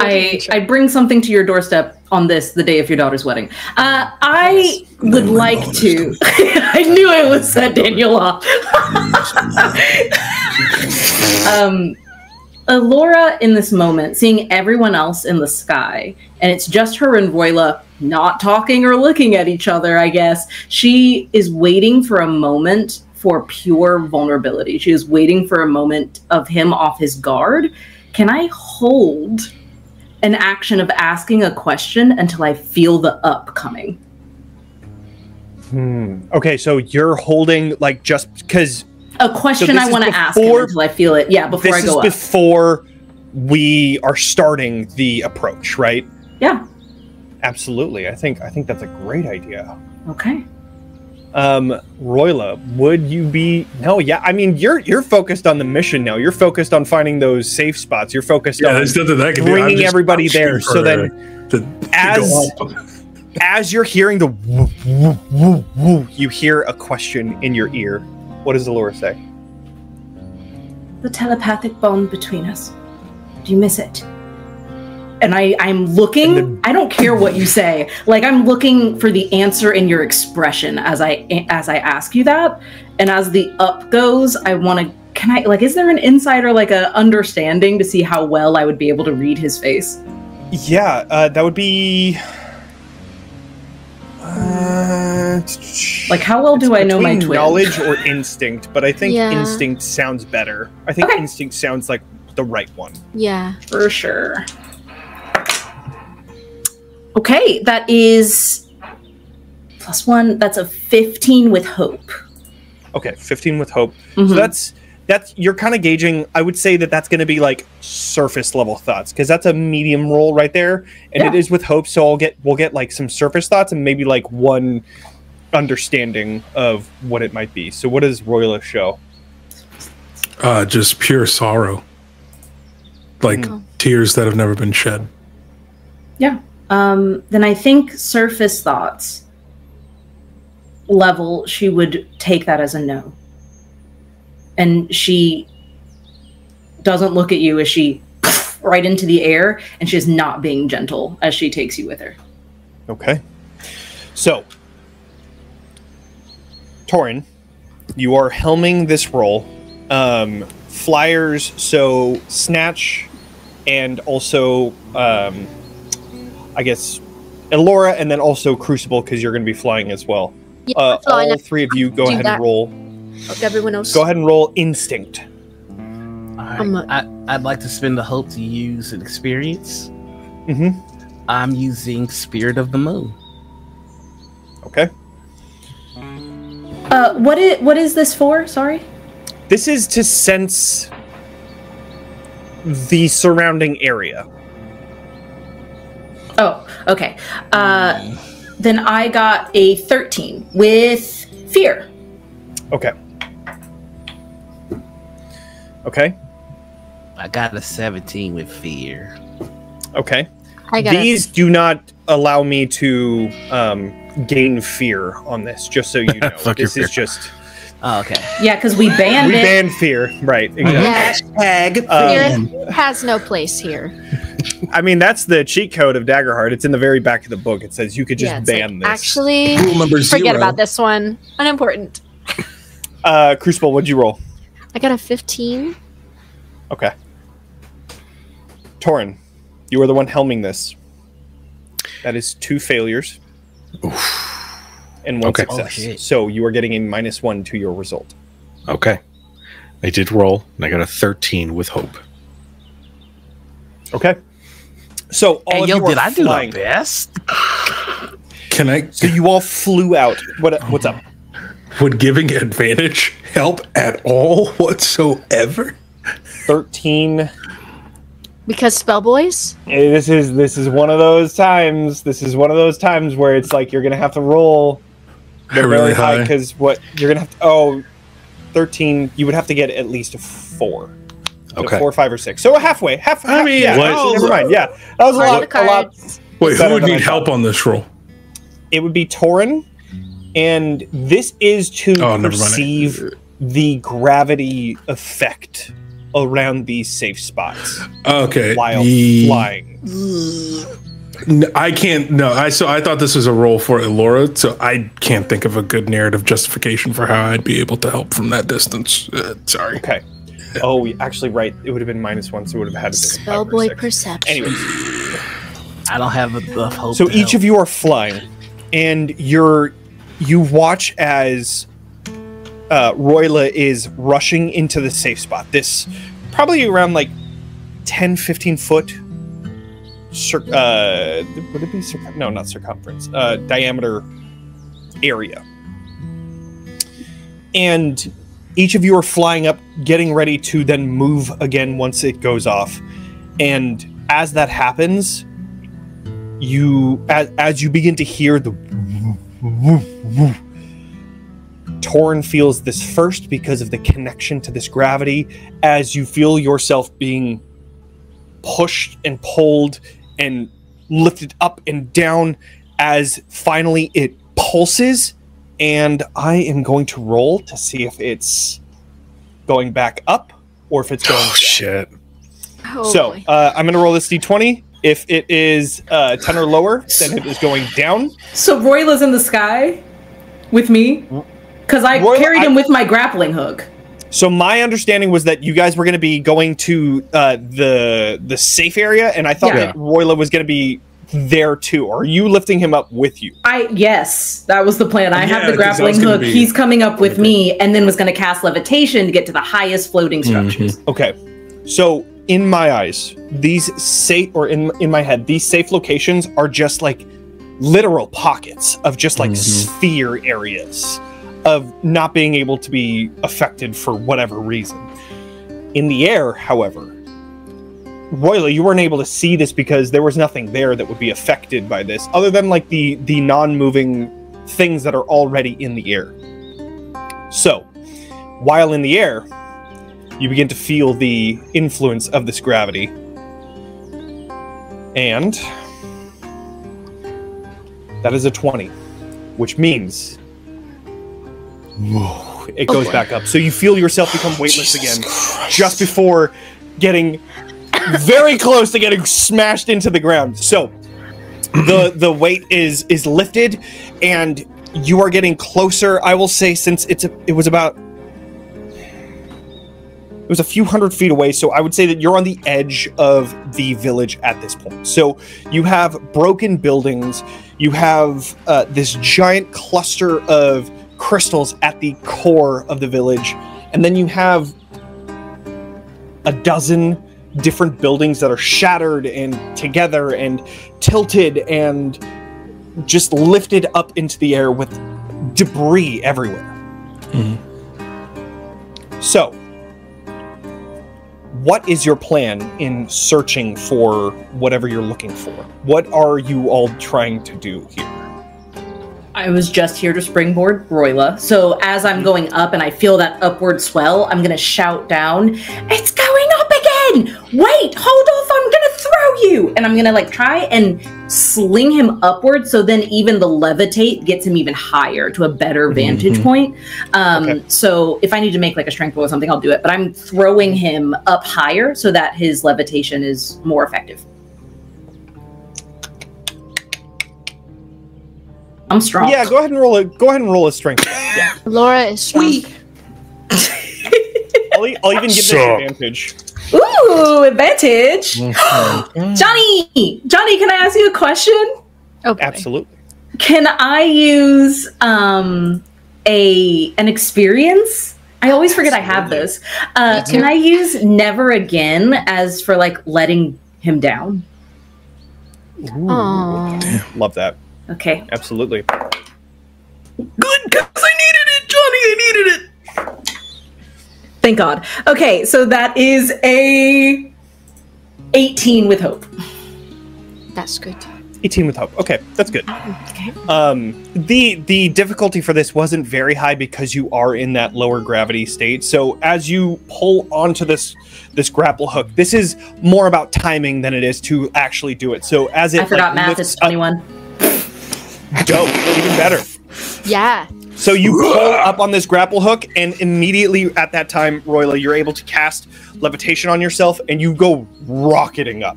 I bring something to your doorstep on the day of your daughter's wedding. I would like to. I knew it would set Daniel off. Ilora, in this moment, seeing everyone else in the sky, and it's just her and Roila not talking or looking at each other, I guess. She is waiting for a moment for pure vulnerability. She is waiting for a moment of him off his guard. Can I hold an action of asking a question until I feel the up coming?
Okay, so you're holding, like, just because...
A question I want to ask him until I feel it. Yeah, before I go up.
This is before we are starting the approach, right?
Yeah.
Absolutely. I think that's a great idea.
Okay.
Roila, would you be... No, yeah, I mean, you're focused on the mission now. You're focused on finding those safe spots. You're focused on bringing everybody there. So then, as you're hearing the woo, woo, woo, woo, you hear a question in your ear. What does Ilora say?
The telepathic bond between us. Do you miss it? And I'm looking. I don't care what you say. Like, I'm looking for the answer in your expression as I ask you that. And as the up goes, I want to. Can I, like? Is there an insight or like a understanding to see how well I would be able to read his face?
Yeah, that would be.
Like, how well do I know my twin?
Knowledge or instinct, but I think instinct sounds better. I think instinct sounds like the right one.
Yeah,
for sure. Okay, that is +1. That's a 15 with hope.
Okay, 15 with hope. So that's you're kind of gauging. I would say that's going to be like surface level thoughts, because that's a medium roll right there, and it is with hope. So we'll get like some surface thoughts and maybe like one understanding of what it might be. So what does Roila show?
Just pure sorrow, like tears that have never been shed.
Yeah. Then I think surface thoughts level, she would take that as a no. And she doesn't look at you as she right into the air, and she's not being gentle as she takes you with her.
Okay. So, Torin, you are helming this roll. Flyers, so Snatch and also, I guess, Ilora, and then also Crucible, because you're going to be flying as well.
Yeah,
all three of you go ahead and roll.
Everyone else.
Go ahead and roll instinct.
I'd like to spend the hope to use an experience. I'm using Spirit of the Moon.
Okay.
What is this for? Sorry?
This is to sense the surrounding area.
Oh, okay. Then I got a 13 with fear.
Okay. Okay.
I got a 17 with fear.
Okay. These do not allow me to gain fear on this, just so you know. This is just...
Oh, okay.
Yeah, because we banned it.
We banned fear. Right, exactly.
Fear has no place here.
I mean, that's the cheat code of Daggerheart. It's in the very back of the book. It says you could just ban this.
Actually,
Rule number
forget
0.
about this one. Unimportant.
Crucible, what'd you roll?
I got a 15.
Okay. Torin, you are the one helming this. That is 2 failures. And 1 success. So you are getting a -1 to your result.
Okay. I did roll, and I got a 13 with hope.
Okay. So all of you
did
are
I do
flying.
the best?
Can I?
So you all flew out. What's up?
Would giving advantage help at all whatsoever?
13.
Because spell boys?
This is one of those times. This is one of those times where it's like you're gonna have to roll
Really high.
because what you're gonna have to. Oh, 13. You would have to get at least a 4. So
Okay.
4, 5, or 6. So halfway.
I mean,
yeah.
what?
Actually, never mind. Yeah, that was
Part of the
a lot.
cards.
Wait, who
better
would
than I
need help
thought.
on this roll?
It would be Torin, and this is to
Oh, never mind.
perceive the gravity effect around these safe spots
Okay.
while flying.
I can't. No, I thought this was a roll for Ilora, so I can't think of a good narrative justification for how I'd be able to help from that distance. Sorry.
Okay. Oh, actually, right. It would have been -1, so it would have had to be
Spell
5 or
boy
6.
perception.
Anyways,
I don't have enough hope.
so each of you are flying, and you watch as Roila is rushing into the safe spot. This probably around like 10, 15 foot. Would it be no, not circumference, diameter area. And each of you are flying up, getting ready to then move again once it goes off. And as that happens, as you begin to hear the Torin feels this first because of the connection to this gravity, as you feel yourself being pushed and pulled and lifted up and down as finally it pulses. And I am going to roll to see if it's going back up or if it's going down.
Shit.
Oh,
So
boy.
I'm going to roll this d20. If it is 10 or lower, then it is going down.
So Roila's in the sky with me? Because I
Roila,
carried him with my grappling hook.
So my understanding was that you guys were going to be going to the safe area, and I thought
Yeah.
that Roila was going to be there too. Are you lifting him up with you?
Yes, that was the plan. I have
Yeah,
the
'cause I was
grappling
gonna
hook.
be-
He's coming up with me, and then was going to cast levitation to get to the highest floating structures.
Okay. So in my eyes, these safe, or in my head, these safe locations are just like literal pockets of just like sphere areas of not being able to be affected for whatever reason. In the air, however, Roila, you weren't able to see this because there was nothing there that would be affected by this, other than like the non-moving things that are already in the air. So, while in the air, you begin to feel the influence of this gravity. And that is a 20, which means it goes back up. So you feel yourself become weightless again just before getting very close to getting smashed into the ground. So the weight is lifted and you are getting closer. I will say, since it was a few hundred feet away, so I would say that you're on the edge of the village at this point. So you have broken buildings, you have this giant cluster of crystals at the core of the village, and then you have a dozen different buildings that are shattered and together and tilted and just lifted up into the air with debris everywhere. So, what is your plan in searching for whatever you're looking for? What are you all trying to do here?
I was just here to springboard Roila. So as I'm going up and I feel that upward swell, I'm going to shout down, "It's going up again! Wait, hold off, I'm going to throw you!" And I'm going to like try and sling him upward, so then even the levitate gets him even higher to a better vantage point.
Okay.
So if I need to make like a strength roll or something, I'll do it. But I'm throwing him up higher so that his levitation is more effective. I'm strong.
Yeah, go ahead and roll a strength. Yeah.
Laura is strong.
I'll even give this advantage.
Ooh, advantage. Jonny, can I ask you a question?
Okay.
Absolutely.
Can I use an experience? I always forget I have this. Can I use never again as for like letting him down?
Aww.
Love that.
Okay.
Absolutely.
Good, because I needed it, Jonny. I needed it.
Thank God. Okay, so that is a 18 with hope.
That's good.
18 with hope. Okay, that's good.
Okay.
The difficulty for this wasn't very high because you are in that lower gravity state. So as you pull onto this grapple hook, this is more about timing than it is to actually do it. So as it
I forgot math is 21.
Dope, even better.
Yeah.
So you pull up on this grapple hook, and immediately at that time, Roila, you're able to cast levitation on yourself, and you go rocketing up.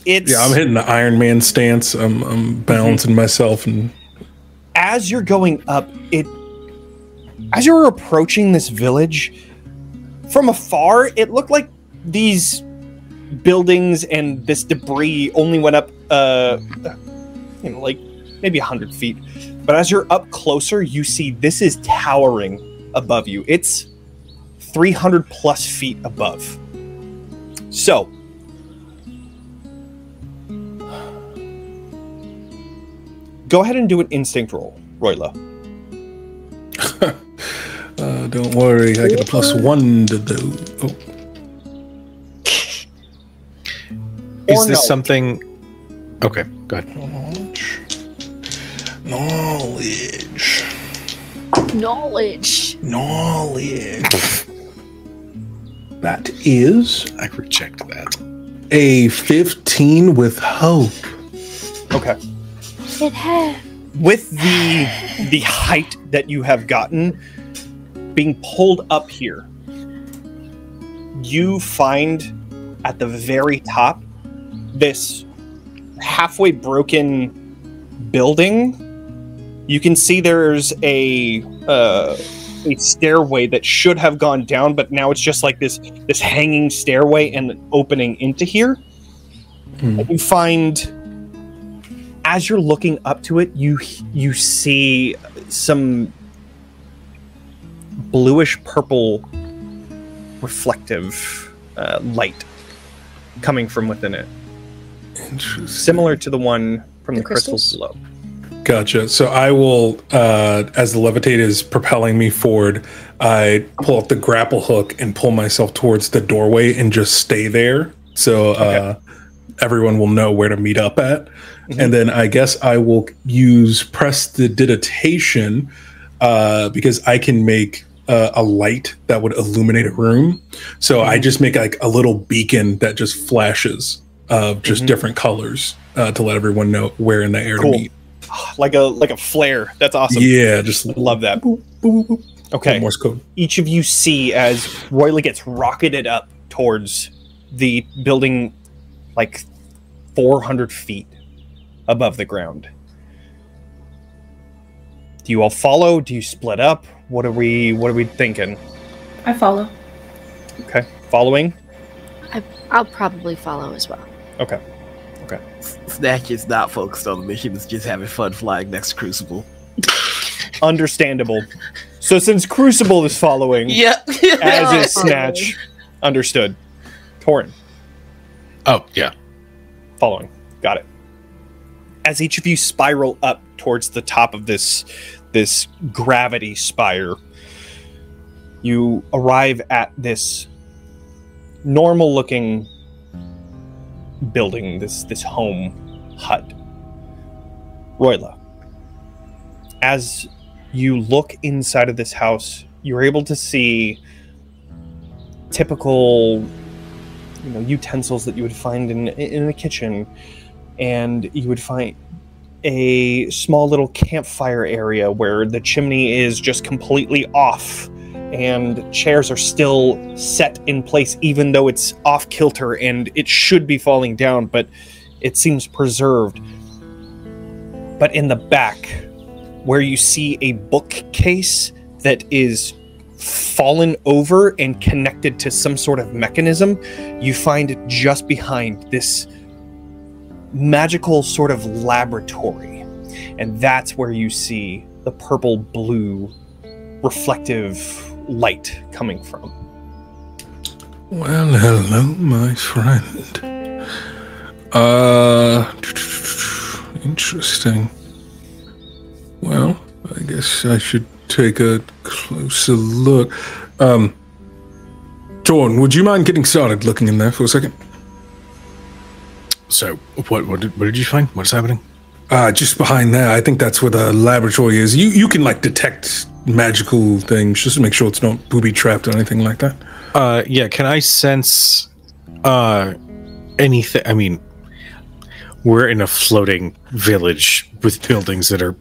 I'm hitting the Iron Man stance. I'm balancing myself, and
as you're going up, as you're approaching this village, from afar, it looked like these buildings and this debris only went up, like maybe 100 feet. But as you're up closer, you see this is towering above you. It's 300 plus feet above. So, go ahead and do an instinct roll, Roila.
Don't worry, I get a +1 to do. Oh.
Is this something... Okay, go ahead.
Knowledge. That is...
I reject that.
A 15 with hope.
Okay.
It had.
With the height that you have gotten, being pulled up here, you find at the very top this halfway broken building. You can see there's a stairway that should have gone down, but now it's just like this hanging stairway and an opening into here. And you find, as you're looking up to it, you see some bluish purple reflective light coming from within it, similar to the one from the crystals below.
Gotcha. So I will, as the levitate is propelling me forward, I pull up the grapple hook and pull myself towards the doorway and just stay there. So everyone will know where to meet up at. And then I guess I will use prestidigitation because I can make a light that would illuminate a room. So I just make like a little beacon that just flashes of just different colors to let everyone know where in the air to meet.
Like a flare. That's awesome.
Yeah, just
love that. Boop, boop, boop. Okay.
Morse code.
Each of you see as Roila gets rocketed up towards the building, like 400 feet above the ground. Do you all follow? Do you split up? What are we thinking?
I follow.
Okay, following.
I'll probably follow as well.
Okay.
Snatch is not focused on the mission, he's just having fun flying next to Crucible.
Understandable. So since Crucible is following, as is Snatch, understood. Torin.
Oh, yeah.
Following. Got it. As each of you spiral up towards the top of this gravity spire, you arrive at this normal-looking building, this home hut. Roila, as you look inside of this house, you're able to see typical, utensils that you would find in a kitchen, and you would find a small little campfire area where the chimney is just completely off and chairs are still set in place even though it's off kilter and it should be falling down, but it seems preserved. But in the back, where you see a bookcase that is fallen over and connected to some sort of mechanism. You find just behind this magical sort of laboratory, and that's where you see the purple blue reflective light coming from.
Well, hello, my friend. Interesting. Well, I guess I should take a closer look. Torin, would you mind getting started looking in there for a second?
So, what did you find? What's happening?
Just behind there. I think that's where the laboratory is. You can, like, detect magical things just to make sure it's not booby-trapped or anything like that.
Yeah, can I sense anything? I mean, we're in a floating village with buildings that are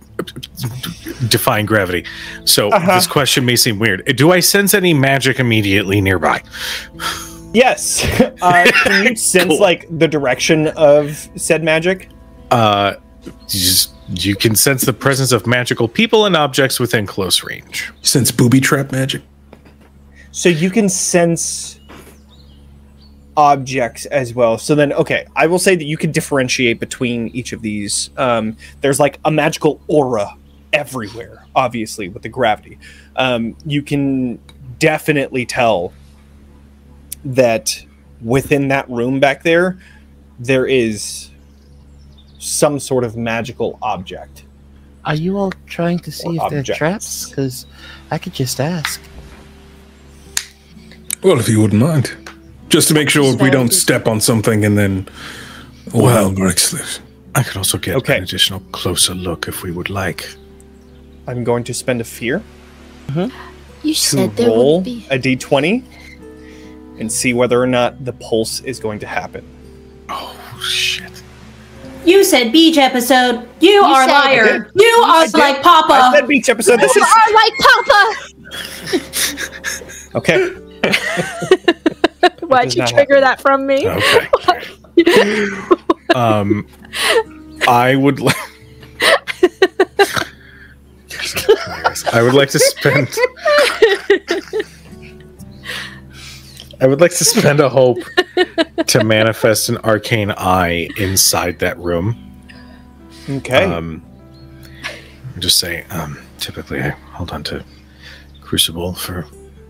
defying gravity. So this question may seem weird. Do I sense any magic immediately nearby?
Yes. Can you sense like the direction of said magic?
You can sense the presence of magical people and objects within close range.
Sense booby trap magic?
So you can sense objects as well. So then, okay, I will say that you can differentiate between each of these. There's like a magical aura everywhere, obviously, with the gravity. You can definitely tell that within that room back there, there is some sort of magical object.
Are you all trying to see
Or
if they're
objects.
traps? Because I could just ask.
Well, if you wouldn't mind. Just to make sure we don't step on something and then all hell breaks loose.
I could also get an additional closer look if we would like.
I'm going to spend a fear
You
to
said there
roll
would be.
a d20 and see whether or not the pulse is going to happen.
Oh, shit.
You said beach episode. You are a
said-
liar. You are like
I
Papa.
said beach episode. This
You
is
are like Papa.
okay.
Why'd
does
you
not
trigger that from me?
Okay. I would like. I would like to spend. I would like to spend a hope to manifest an arcane eye inside that room.
Okay.
Just say, typically I hold on to Crucible for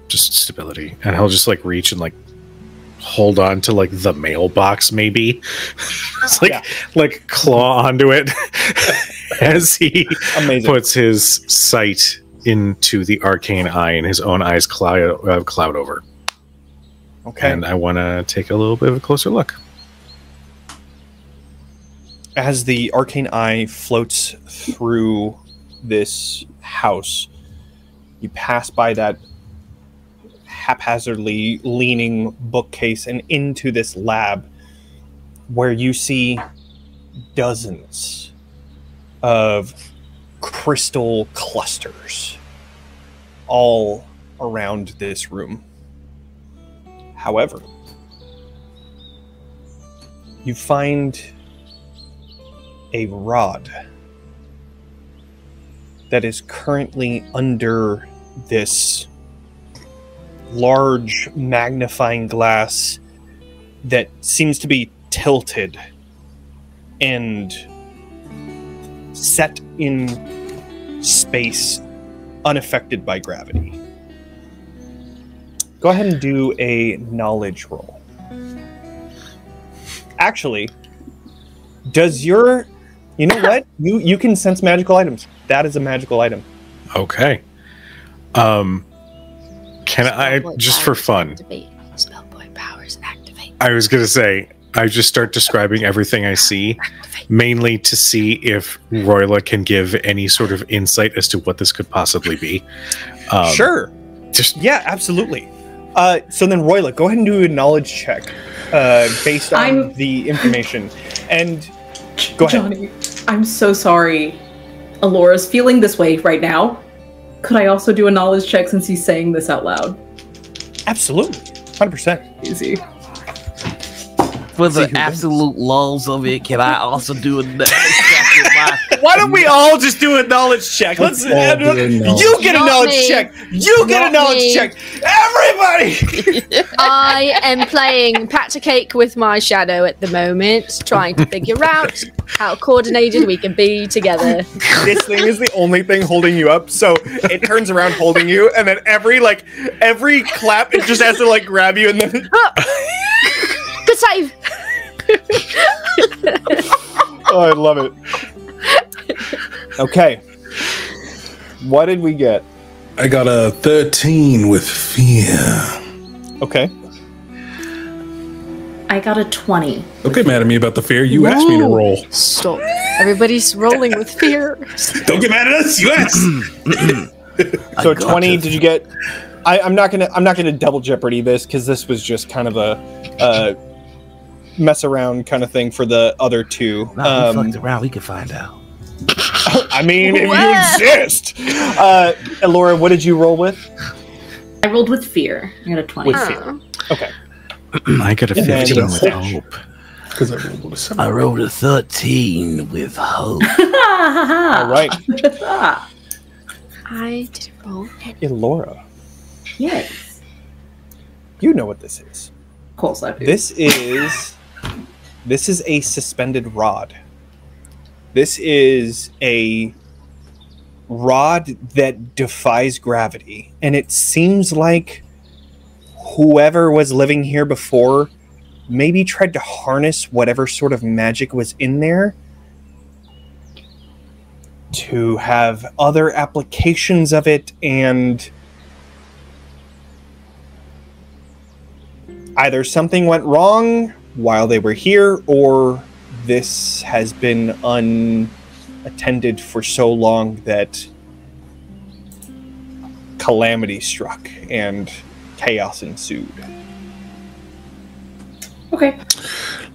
just stability, and he'll just like reach and like hold on to like the mailbox, maybe. It's like claw onto it as he puts his sight into the arcane eye, and his own eyes cloud over.
Okay.
And I want to take a little bit of a closer look.
As the arcane eye floats through this house, you pass by that haphazardly leaning bookcase and into this lab where you see dozens of crystal clusters all around this room. However, you find a rod that is currently under this large magnifying glass that seems to be tilted and set in space unaffected by gravity. Go ahead and do a knowledge roll. Actually, does your... You know what? You can sense magical items. That is a magical item.
Okay. Can I, just for fun...
Activate. Spellboy powers activate.
I was going to say, I just start describing everything I see, mainly to see if Roila can give any sort of insight as to what this could possibly be.
Sure. Yeah, absolutely. So then, Roila, go ahead and do a knowledge check based on the information. And go ahead.
Jonny, I'm so sorry. Ilora's feeling this way right now. Could I also do a knowledge check since he's saying this out loud?
Absolutely. 100%.
Easy.
For the absolute lulls of it, can I also do a check with my
Why don't we all just do a knowledge check? Let's. You get a knowledge check. You get a knowledge check. Everybody.
I am playing patch a cake with my shadow at the moment, trying to figure out how coordinated we can be together.
This thing is the only thing holding you up, so it turns around holding you, and then every clap, it just has to like grab you, and then.
Good save.
Oh, I love it. Okay. What did we get?
I got a 13 with fear.
Okay.
I got a 20.
Okay, mad at me about the fear. You asked me to roll.
Stop. Everybody's rolling with fear.
Don't get mad at us. You asked.
So 20. Did you get? I'm not gonna double jeopardy this because this was just kind of a mess around kind of thing for the other two.
No, we fucked around. We could find out.
I mean, if you insist. Ilora, what did you roll with?
I rolled with fear. I got a 20.
With fear. Okay.
I got a 15 with hope.
Because I rolled a 7.
I rolled a 13 with hope.
All right.
I didn't roll.
Ilora,
Yes.
you know what this is.
Of course I do.
This is a suspended rod. This is a rod that defies gravity, and it seems like whoever was living here before maybe tried to harness whatever sort of magic was in there to have other applications of it, and either something went wrong while they were here, or this has been unattended for so long that calamity struck and chaos ensued.
Okay.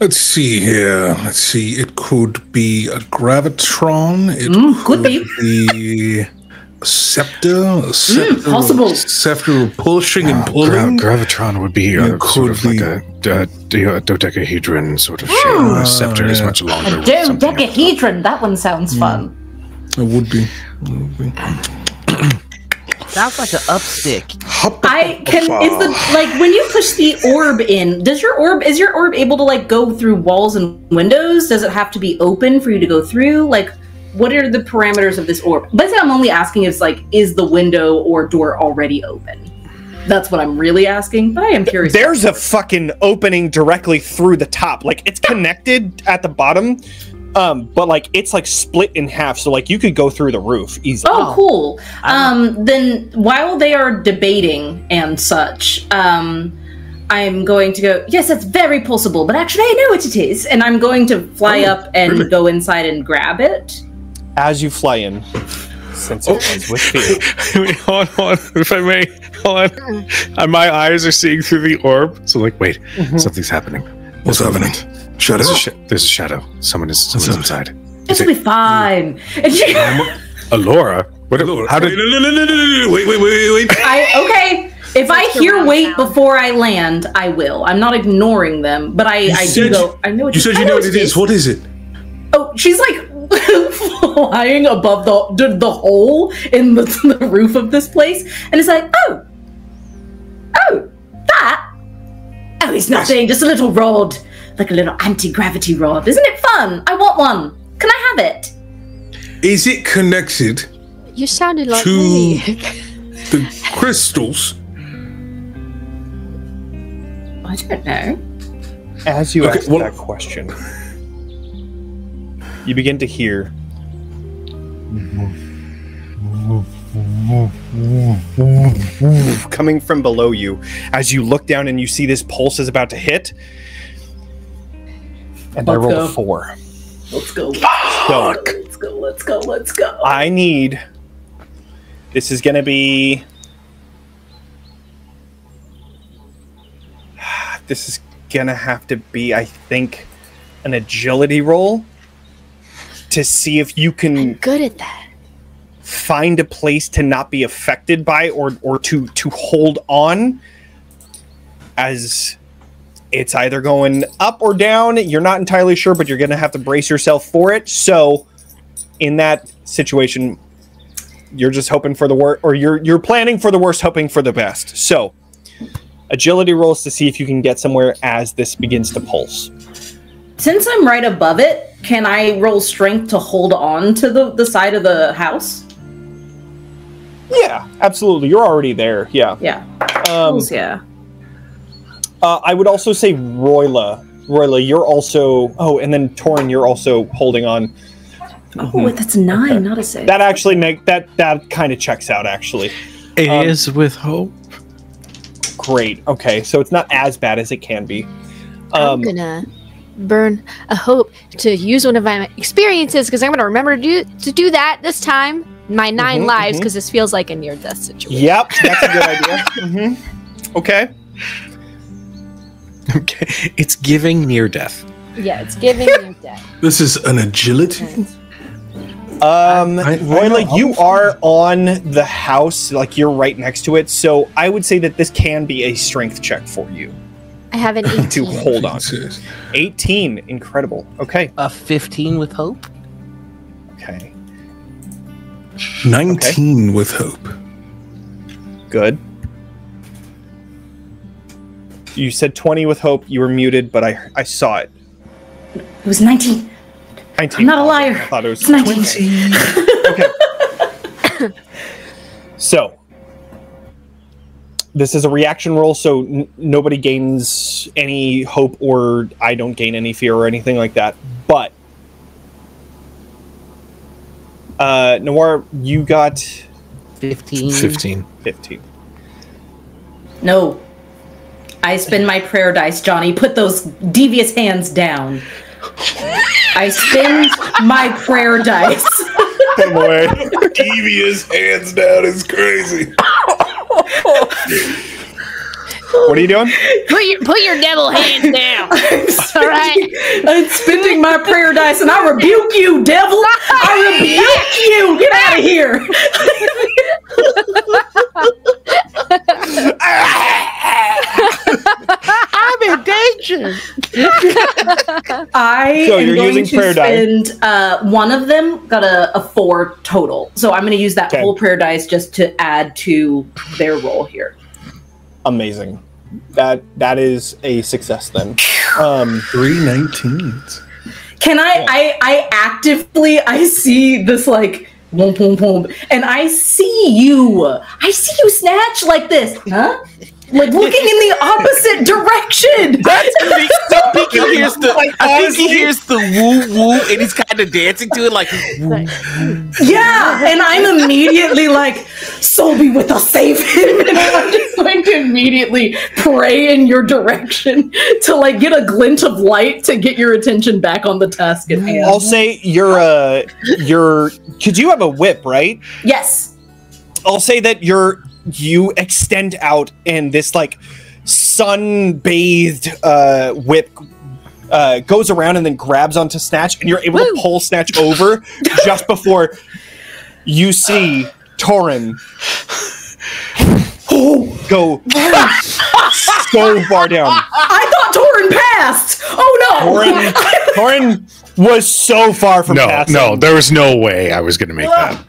Let's see here. Let's see. It could be a gravitron. It
could be.
A scepter.
Possible.
Scepter pushing and pulling.
Gravitron would be sort of like a dodecahedron sort of shape. The scepter is much longer.
Dodecahedron. That one sounds fun.
It would be.
Sounds like an upstick.
When you push the orb in, is your orb able to like go through walls and windows? Does it have to be open for you to go through? Like, what are the parameters of this orb? Basically, I'm only asking is the window or door already open? That's what I'm really asking, but I am curious.
There's a fucking opening directly through the top. Like, it's connected at the bottom, but like it's like split in half, so like you could go through the roof easily.
Oh, cool. Then while they are debating and such, I'm going to go, yes, that's very possible, but actually I know what it is, and I'm going to fly up and go inside and grab it.
As you fly in, since it was with fear.
Wait, hold on, if I may, hold on. My eyes are seeing through the orb, so like, wait, something's happening.
What's happening? Shadow.
There's a shadow. Someone's inside.
It'll be fine.
Ilora? How did?
No, wait.
Okay. If I hear wait before I land, I will. I'm not ignoring them, but I do go. I know what
you said. You know what it is. What is it?
Oh, she's like flying above the hole in the roof of this place, and it's like, oh, that. Oh, it's nothing. Just a little rod, like a little anti-gravity rod. Isn't it fun? I want one. Can I have it?
Is it connected?
You sounded like
to
me.
the crystals?
I don't know.
As you ask that question, you begin to hear coming from below you as you look down and you see this pulse is about to hit. And I rolled a 4.
Let's go. Let's go.
I need... This is going to be... This is going to have to be, I think, an agility roll to see if you can...
I'm good at that.
Find a place to not be affected by or to hold on, as it's either going up or down. You're not entirely sure, but you're going to have to brace yourself for it. So in that situation, you're just hoping for the worst, or you're planning for the worst, hoping for the best. So, agility rolls to see if you can get somewhere as this begins to pulse.
Since I'm right above it, can I roll strength to hold on to the side of the house?
Yeah, absolutely. You're already there. Yeah.
Yeah. Yeah.
I would also say Roila. Roila, you're also... Oh, and then Torin, you're also holding on.
Oh, that's 9, not a 6.
That actually that kind of checks out, actually.
It is with hope.
Great. Okay, so it's not as bad as it can be.
I'm gonna burn a hope to use one of my experiences because I'm gonna remember to do that this time. My 9 lives because this feels like a near-death situation.
Yep, that's a good idea. Okay.
Okay, it's giving near death.
Yeah, it's giving near-death.
This is an agility.
Roila, you are on the house, like you're right next to it, so I would say that this can be a strength check for you.
I have an 18.
To hold on. 18, incredible. Okay.
15 with hope.
Okay.
19 with hope.
Good. You said 20 with hope. You were muted, but I saw it.
It was 19.
19.
I'm not a liar.
I thought it was
It's 19.
Okay. So, this is a reaction roll, so nobody gains any hope, or I don't gain any fear or anything like that. But, Noir, you got
15.
15.
No. I spin my prayer dice, Johnny. Put those devious hands down. I spin my prayer dice.
Come away.
Devious hands down is crazy.
What are you doing?
Put your devil hands down.
All right. I'm spinning my prayer dice, and I rebuke you, devil. I rebuke you. Get out of here.
I'm in danger.
I
So
am
you're
going
using
to
prayer dice.
spend one of them got a 4 total. So I'm going to use that
Okay.
whole prayer dice just to add to their roll here.
Amazing. That is a success then.
3 19s.
Can I actively I see this like boom boom boom, and I see you Snatch like this, huh? Like looking in the opposite direction.
I think he hears the I think he hears the woo woo and he's kind of dancing to it like woo.
Yeah, and I'm immediately like, soul be with us, save him. And I'm just going to immediately pray in your direction to like get a glint of light to get your attention back on the task at hand.
I'll say you're because you have a whip, right?
Yes.
I'll say that you extend out and this like sun-bathed whip goes around and then grabs onto Snatch, and you're able to pull Snatch over just before you see Torin go so far down.
I thought Torin passed. Oh no.
Torin was so far from passing.
No, there was no way I was going to make that.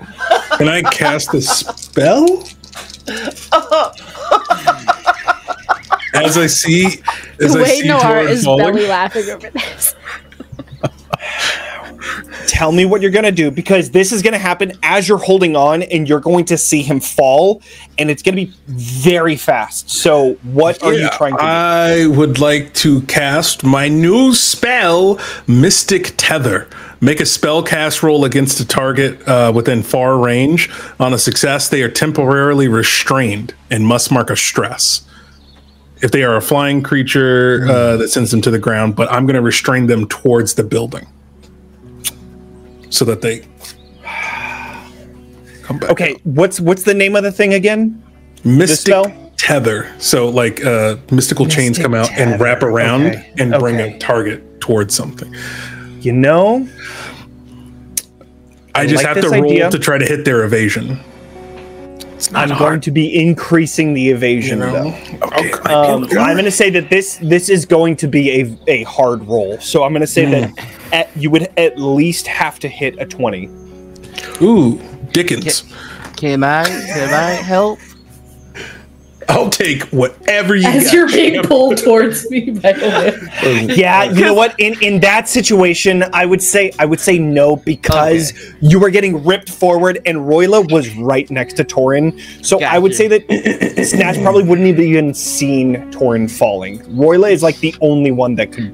Can I cast a spell? As I see
Noir
Torin
is
falling,
belly laughing over this.
Tell me what you're going to do, because this is going to happen as you're holding on, and you're going to see him fall, and it's going to be very fast. So what are you trying to do?
I would like to cast my new spell, Mystic Tether. Make a spell cast roll against a target within far range. On a success, they are temporarily restrained and must mark a stress. If they are a flying creature, that sends them to the ground, but I'm going to restrain them towards the building so that they come back.
Okay, what's the name of the thing again?
Mystic Tether. So like mystical chains come out and wrap around and bring a target towards something.
You know,
I just have to roll to try to hit their evasion.
I'm going to be increasing the evasion, though.
Okay.
I'm going to say that this is going to be a hard roll. So I'm going to say that you would at least have to hit a 20.
Ooh, Dickens.
Can I help?
I'll take whatever you
As
got.
you're being pulled towards me by a whip.
Yeah, you know what? In that situation, I would say no, because you were getting ripped forward and Roila was right next to Torin. So I would say that Snatch probably wouldn't have even seen Torin falling. Roila is like the only one that could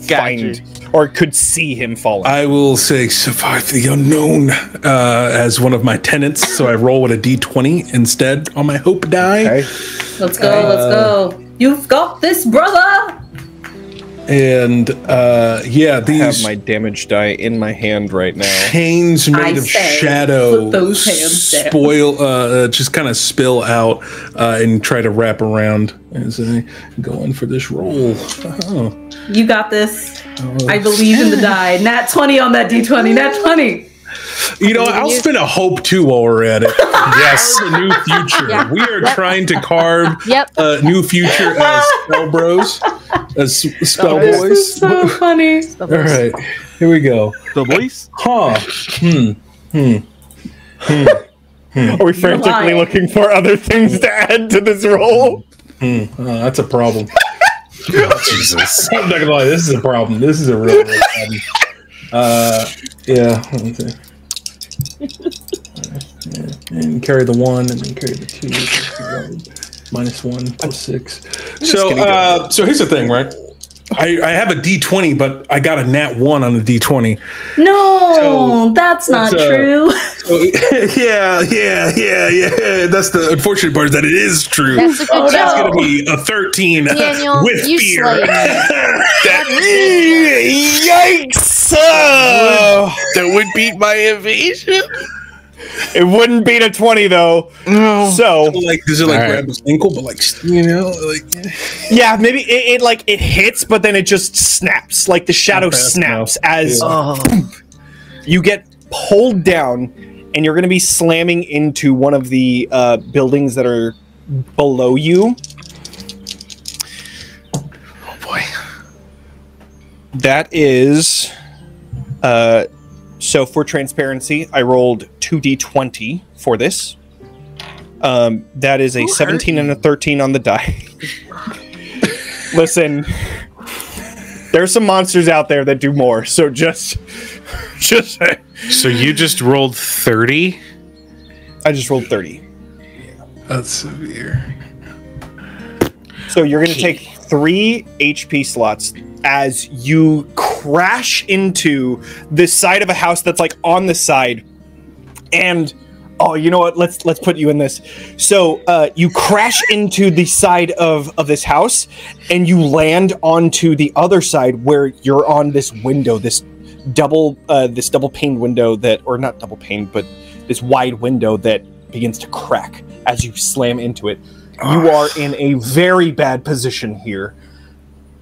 find or could see him falling.
I will say survive the unknown as one of my tenets, so I roll with a d20 instead on my hope die.
Okay.
Let's go. You've got this, brother!
And these
I have my damage die in my hand right now.
chains made of shadow
put those hands down.
spoil, just kind of spill out and try to wrap around as I go in for this roll. Oh.
You got this. I believe in the die. Nat 20 on that d20. Nat 20.
You know, I'll spin a hope too while we're at it. Yes, a new future.
Yeah.
We are trying to carve
Yep.
a new future as spell bros, as spell
This
boys.
is so funny.
All right, here we go.
The voice?
Huh.
Are we frantically
lying.
looking for other things to add to this roll?
That's a problem.
Jesus.
I'm not gonna lie, this is a problem. This is a real problem. Yeah. Let me see. And carry the 1, and then carry the 2. -1 plus 6. So here's the thing, right? I have a D20, but I got a nat 1 on the D20.
No, that's not true.
Yeah. That's the unfortunate part, is that it is true.
That's a good
That's
job.
going to be a 13
Daniel,
with
you
fear.
slayed
Yikes!
That would beat my evasion.
It wouldn't beat a 20 though.
No.
So
Like, does it like grab his ankle, but like, you know, like.
yeah, maybe it hits, but then it just snaps. Like the shadow snaps as you get pulled down, and you're going to be slamming into one of the buildings that are below you.
Oh boy.
That is, so for transparency, I rolled 2d20 for this. That is a 17 and a 13 on the die. Listen, there's some monsters out there that do more, so just.
So you just rolled 30?
I just rolled 30.
That's severe.
So you're going to take 3 HP slots as you crash into the side of a house that's like on the side. And oh, you know what? Let's put you in this. So you crash into the side of this house, and you land onto the other side where you're on this window, this double pane window that, or not double pane, but this wide window that begins to crack as you slam into it. You are in a very bad position here.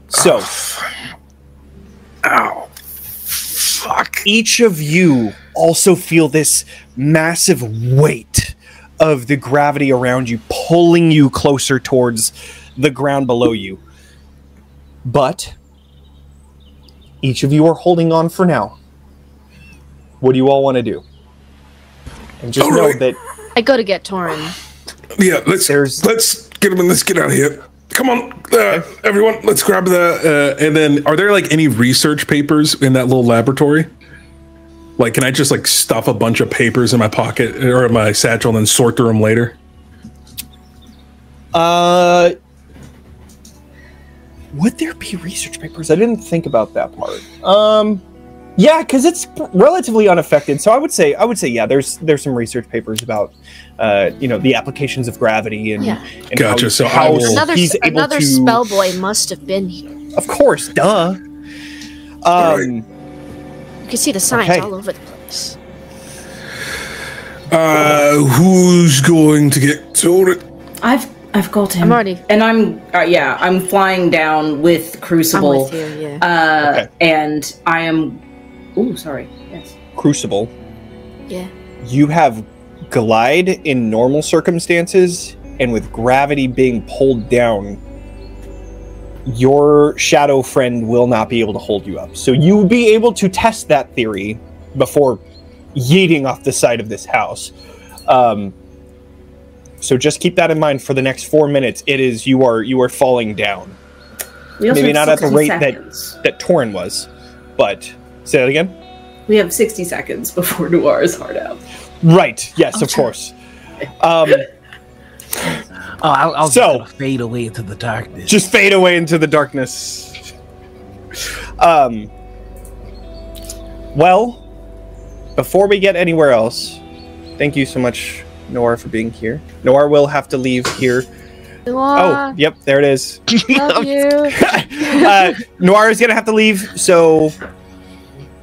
So,
Ow. Fuck.
each of you also feel this massive weight of the gravity around you pulling you closer towards the ground below you. But each of you are holding on for now. What do you all want to do? And just know that
I go to get Torin.
Yeah, let's get him and let's get out of here. Come on, everyone, let's grab the. And then, are there like any research papers in that little laboratory? Like, can I just like stuff a bunch of papers in my pocket or in my satchel and then sort through them later?
would there be research papers? I didn't think about that part. Yeah, because it's relatively unaffected. So I would say, yeah, there's some research papers about, the applications of gravity and, and
gotcha.
how
Another
he's able
another
to.
spell boy must have been here.
Of course, duh.
You can see the signs
Okay.
all over the place.
Who's going to get Torin?
I've got him.
I'm already-
and I'm flying down with Crucible.
I'm with you, yeah.
Okay.
And I am. Ooh, sorry. Yes.
Crucible.
Yeah.
You have glide in normal circumstances, and with gravity being pulled down, your shadow friend will not be able to hold you up. So you will be able to test that theory before yeeting off the side of this house. So just keep that in mind for the next 4 minutes. It is you are falling down. Maybe not at the rate that Torin was, but say that again.
We have 60 seconds before Noir is hard out.
Right. Yes, of course.
I'll just fade away into the darkness.
Just fade away into the darkness. Well, before we get anywhere else, thank you so much, Noir, for being here. Noir will have to leave here.
Noir.
Oh, yep, there it is.
Love you.
Noir is gonna have to leave, so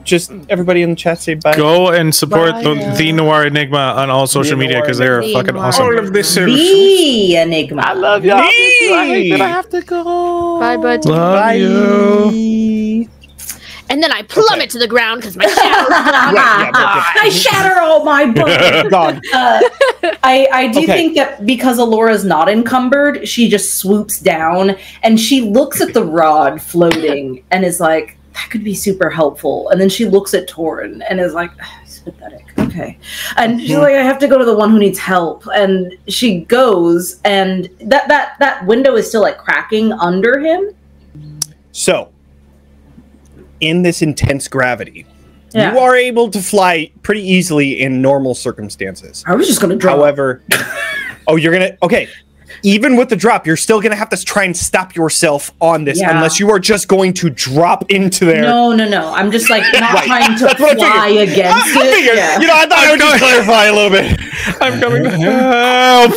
just everybody in the chat say bye.
Go and support the Noir Enigma on all social media because they're fucking awesome.
All of this
The Enigma.
I love y'all. I hate that I have to go.
Bye, bud.
Love you.
And then I plummet to the ground because my shadow.
I shatter all my bones.
Gone.
I do think that because Ilora's not encumbered, she just swoops down and she looks at the rod floating and is like, that could be super helpful. And then she looks at Torin and is like, it's pathetic. Okay. And she's like, I have to go to the one who needs help. And she goes, and that window is still like cracking under him.
So, in this intense gravity, you are able to fly pretty easily in normal circumstances.
I was just going to drop.
However, you're going to, okay. Even with the drop, you're still going to have to try and stop yourself on this unless you are just going to drop into there.
No. I'm just like not trying to fly against it. Yeah.
You know, I thought I would just clarify a little bit. I'm coming to help.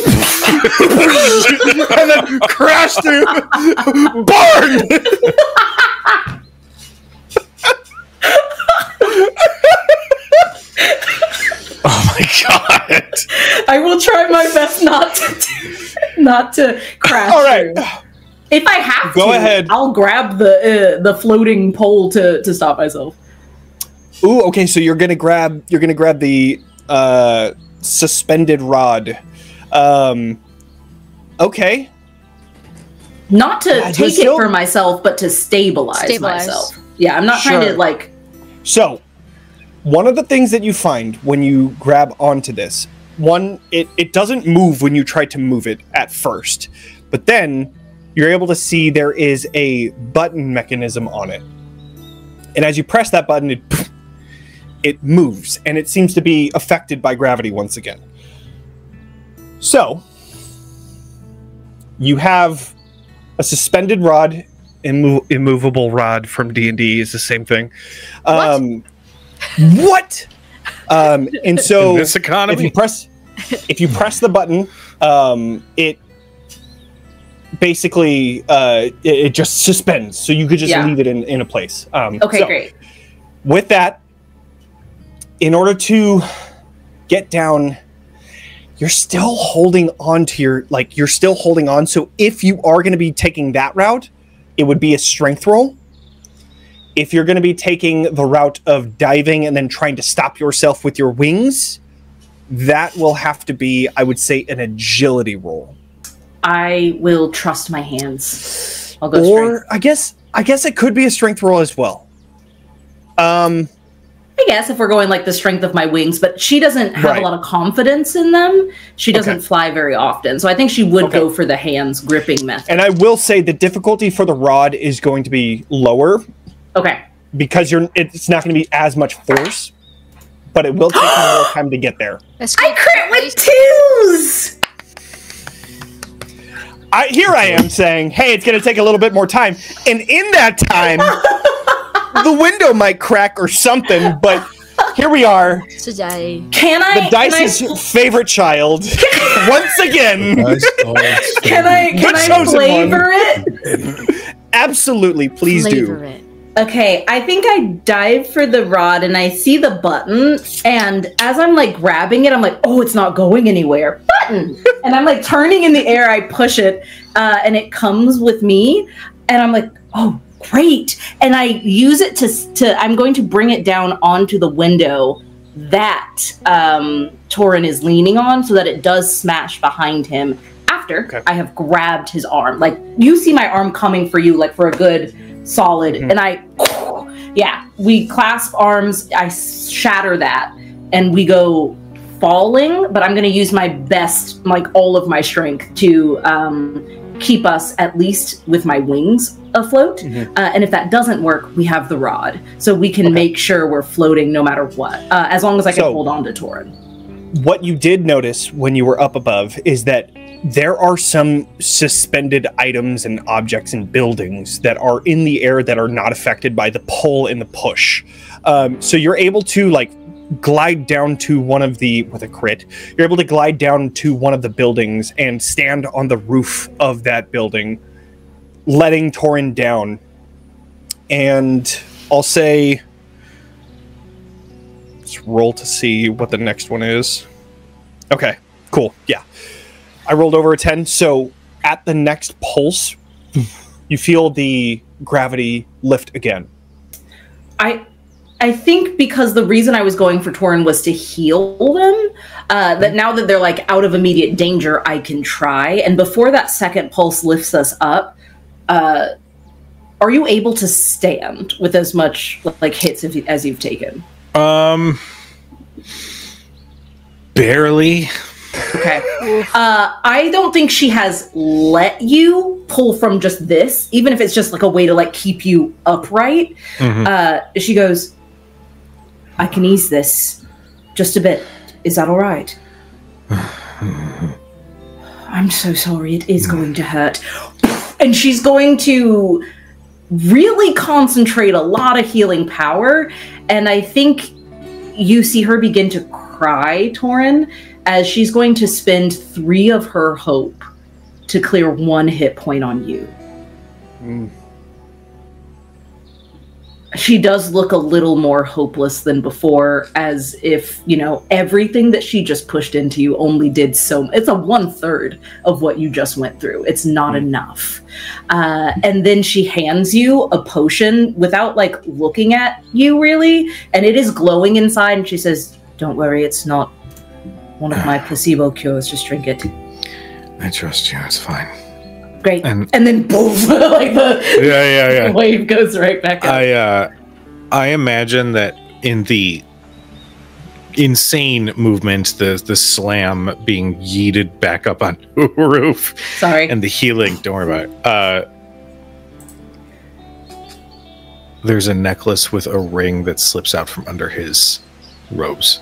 And then crash through. Burn!
Oh my god!
I will try my best not to crash.
All right.
If I have to,
go ahead.
I'll grab the floating pole to stop myself.
Ooh, okay. So you're gonna grab the suspended rod. Okay.
Not to take it for myself, but to stabilize myself. Yeah, I'm not trying to like.
So, one of the things that you find when you grab onto this, it doesn't move when you try to move it at first, but then you're able to see there is a button mechanism on it. And as you press that button, it moves, and it seems to be affected by gravity once again. So, you have a suspended rod, immovable rod from D&D is the same thing. What? And so
in this economy,
if you press the button, it basically it just suspends. So you could just leave it in a place.
Okay, great.
With that, in order to get down, you're still holding on to you're still holding on. So if you are going to be taking that route, it would be a strength roll. If you're going to be taking the route of diving and then trying to stop yourself with your wings, that will have to be, I would say, an agility roll.
I will trust my hands. I'll go
strength. I guess it could be a strength roll as well.
I guess if we're going like the strength of my wings, but she doesn't have a lot of confidence in them. She doesn't fly very often. So I think she would go for the hands gripping method.
And I will say the difficulty for the rod is going to be lower.
Okay.
Because it's not going to be as much force, but it will take more time to get there.
I crit with twos!
Here I am saying, hey, it's going to take a little bit more time. And in that time, the window might crack or something, but here we are.
Today.
The Dice's favorite child. Once again.
Can I flavor it?
Absolutely, please
flavor
do.
It.
Okay, I think I dive for the rod and I see the button, and as I'm like grabbing it, I'm like, oh, it's not going anywhere. Button! And I'm like turning in the air, I push it, and it comes with me, and I'm like, oh, great. And I use it to I'm going to bring it down onto the window that Torin is leaning on so that it does smash behind him after I have grabbed his arm. Like, you see my arm coming for you, like for a good solid, and we clasp arms, I shatter that, and we go falling, but I'm going to use my best, like all of my strength to keep us at least with my wings afloat. And if that doesn't work, we have the rod. So we can make sure we're floating no matter what, as long as I can hold on to Torin.
What you did notice when you were up above is that there are some suspended items and objects and buildings that are in the air that are not affected by the pull and the push. So you're able to like glide down to one of the, with a crit, you're able to glide down to one of the buildings and stand on the roof of that building, letting Torin down. And I'll say, let's roll to see what the next one is. Okay, cool. Yeah. I rolled over a 10. So at the next pulse, you feel the gravity lift again.
I think because the reason I was going for Torin was to heal them, that now that they're like out of immediate danger, I can try. And before that second pulse lifts us up, are you able to stand with as much like hits as you've taken?
Barely.
Okay. I don't think she has let you pull from just this, even if it's just like a way to like keep you upright. She goes, I can ease this just a bit. Is that all right? I'm so sorry. It is going to hurt. And she's going to really concentrate a lot of healing power. And I think you see her begin to cry, Torin, as she's going to spend 3 of her hope to clear 1 hit point on you. She does look a little more hopeless than before, as if, you know, everything that she just pushed into you only did so... It's a 1/3 of what you just went through. It's not enough. And then she hands you a potion without, like, looking at you, really. And it is glowing inside, and she says, don't worry, it's not one of my placebo cures. Just drink it.
I trust you. It's fine.
Great. And then boom, like the wave goes right back up.
I imagine that in the insane movement, the slam being yeeted back up on the roof.
Sorry.
And the healing, don't worry about it. There's a necklace with a ring that slips out from under his robes.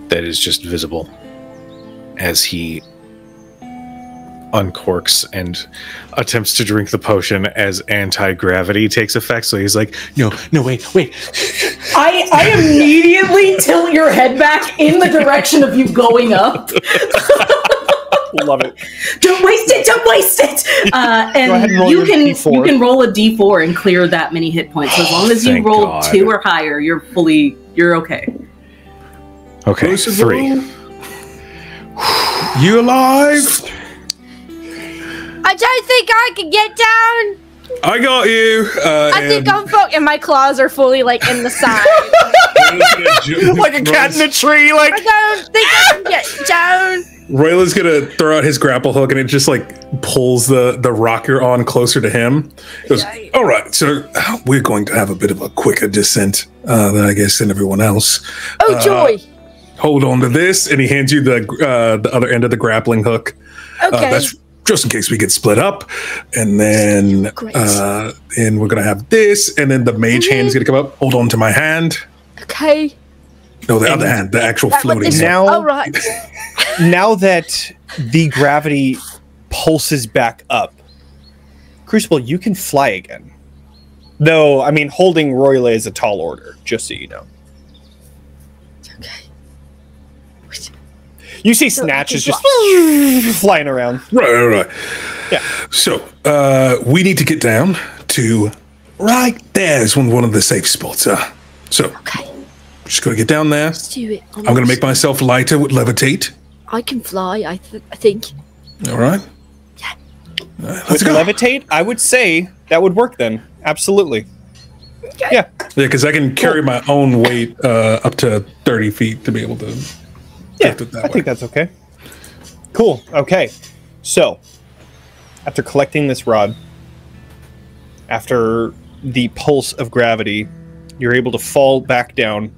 That is just visible as he uncorks and attempts to drink the potion as anti-gravity takes effect. So he's like, no, wait.
I immediately tilt your head back in the direction of you going up.
Love it.
Don't waste it. And you can roll a d4 and clear that many hit points. So as long as you roll God. 2 or higher, you're okay.
Okay, 3.
You alive?
I don't think I can get down.
I got you.
I think I'm fucked, and my claws are fully like in the side.
Like a cat in a tree. Like
I don't think I can get down.
Roila's gonna throw out his grapple hook, and it just like pulls the rock you're on closer to him. He goes, all right, so we're going to have a bit of a quicker descent than I guess than everyone else.
Oh joy!
Hold on to this, and he hands you the other end of the grappling hook.
Okay.
That's just in case we get split up, and then and we're gonna have this, and then the mage hand is gonna come up. Hold on to my hand.
Okay.
No, the other hand, the actual floating.
Now,
all right.
Now that the gravity pulses back up, Crucible, you can fly again. Though, I mean, holding Roila is a tall order, just so you know.
Okay.
You see Snatch is just flying around.
Right.
Yeah.
So, we need to get down to right there's one of the safe spots. So,
okay.
Just gotta get down there.
Let's do it.
I'm gonna make myself lighter with levitate.
I can fly, I think.
All right.
Yeah.
Let's go. Levitate, I would say that would work then. Absolutely.
Okay.
Yeah,
because I can carry my own weight up to 30 feet to be able to.
Yeah, I think that's okay. Cool. Okay. So, after collecting this rod, after the pulse of gravity, you're able to fall back down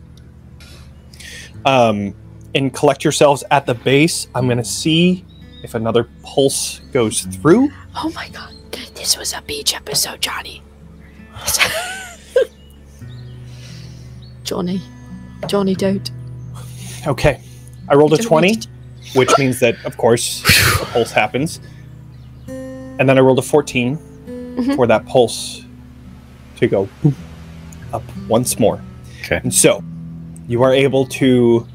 and collect yourselves at the base. I'm going to see if another pulse goes through.
Oh my god, this was a beach episode, Johnny. Johnny, don't.
Okay. I rolled a 20, which means that, of course, a pulse happens. And then I rolled a 14 for that pulse to go up once more.
Okay.
And so, you are able to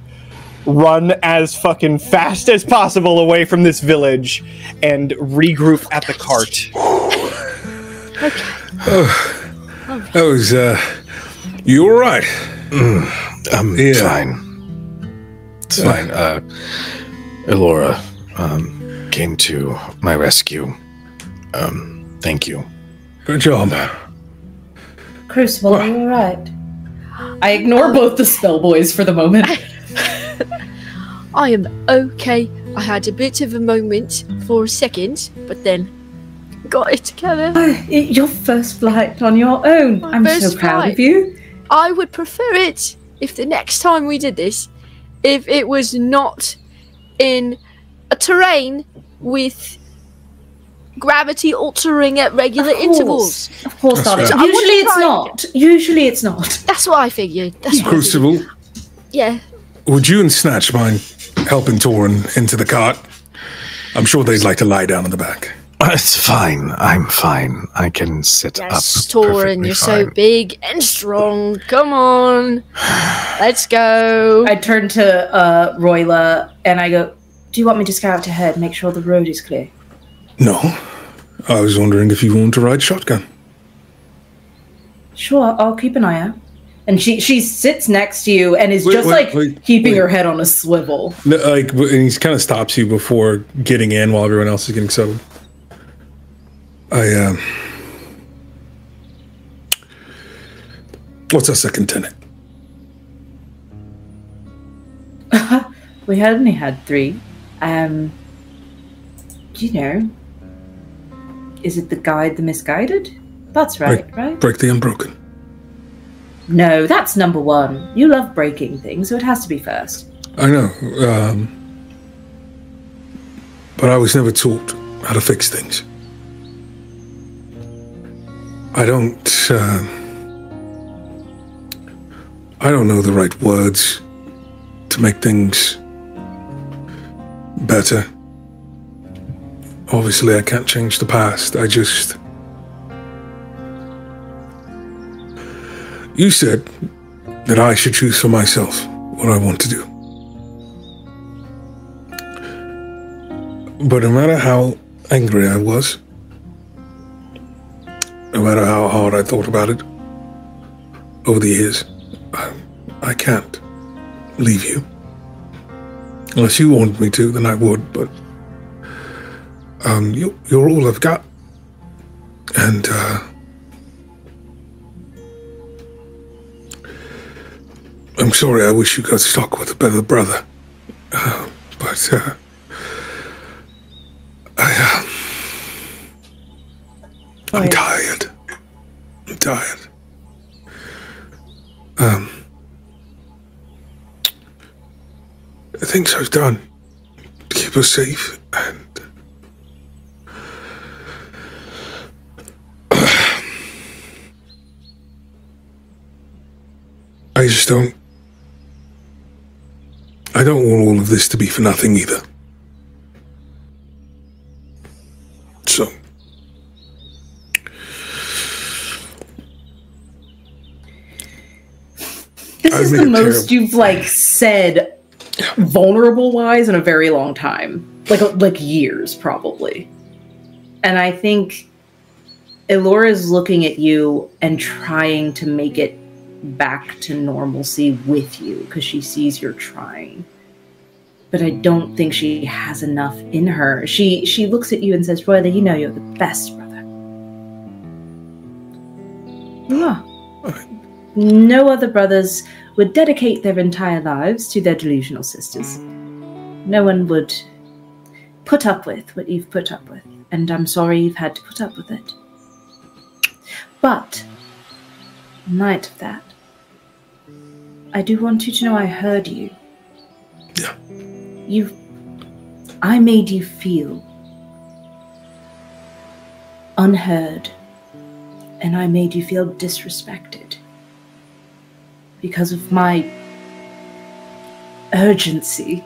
run as fucking fast as possible away from this village and regroup at the cart.
Oh, that was, you all right?
I'm fine. It's fine. Ilora came to my rescue. Thank you.
Good job.
Crucible, are you alright? I ignore both the spell boys for the moment.
I am okay. I had a bit of a moment for a second, but then got it together.
Your first flight on your own.
My
I'm so
first
proud
flight.
of you.
I would prefer it if the next time we did this, if it was not in a terrain with gravity altering at regular intervals.
Of course not.
That's
right.
Usually it's not.
That's what I figured. That's what I
Crucible,
figured. Yeah.
would you and Snatch mind helping Torin into the cart? I'm sure they'd like to lie down in the back.
It's fine. I'm fine. I can sit up.
Yes, Torin,
perfectly
you're so
fine.
big and strong. Come on. Let's go.
I turn to Roila and I go, do you want me to scout ahead, make sure the road is clear?
No. I was wondering if you wanted to ride shotgun.
Sure, I'll keep an eye out. And she sits next to you and is keeping her head on a swivel.
No, and he kind of stops you before getting in while everyone else is getting settled. What's our second tenant?
We only had 3. Do you know? Is it the guide the misguided? That's right?
Break the unbroken.
No, that's number 1. You love breaking things, so it has to be first.
I know, but I was never taught how to fix things. I don't know the right words to make things better. Obviously, I can't change the past. You said that I should choose for myself what I want to do. But no matter how angry I was, no matter how hard I thought about it over the years, I can't leave you. Unless you wanted me to, then I would, but you're all I've got. And I'm sorry, I wish you got stuck with a better brother. But I'm tired. I'm tired. The things I've done to keep us safe, and I just don't want all of this to be for nothing either. So
this is the most you've said vulnerable wise in a very long time, like years probably. And I think Ilora is looking at you and trying to make it back to normalcy with you because she sees you're trying. But I don't think she has enough in her. She looks at you and says, Roila, you know you're the best brother. You are. No other brothers would dedicate their entire lives to their delusional sisters. No one would put up with what you've put up with, and I'm sorry you've had to put up with it. But, in light of that, I do want you to know I heard you,
Yeah.
I made you feel unheard, and I made you feel disrespected because of my urgency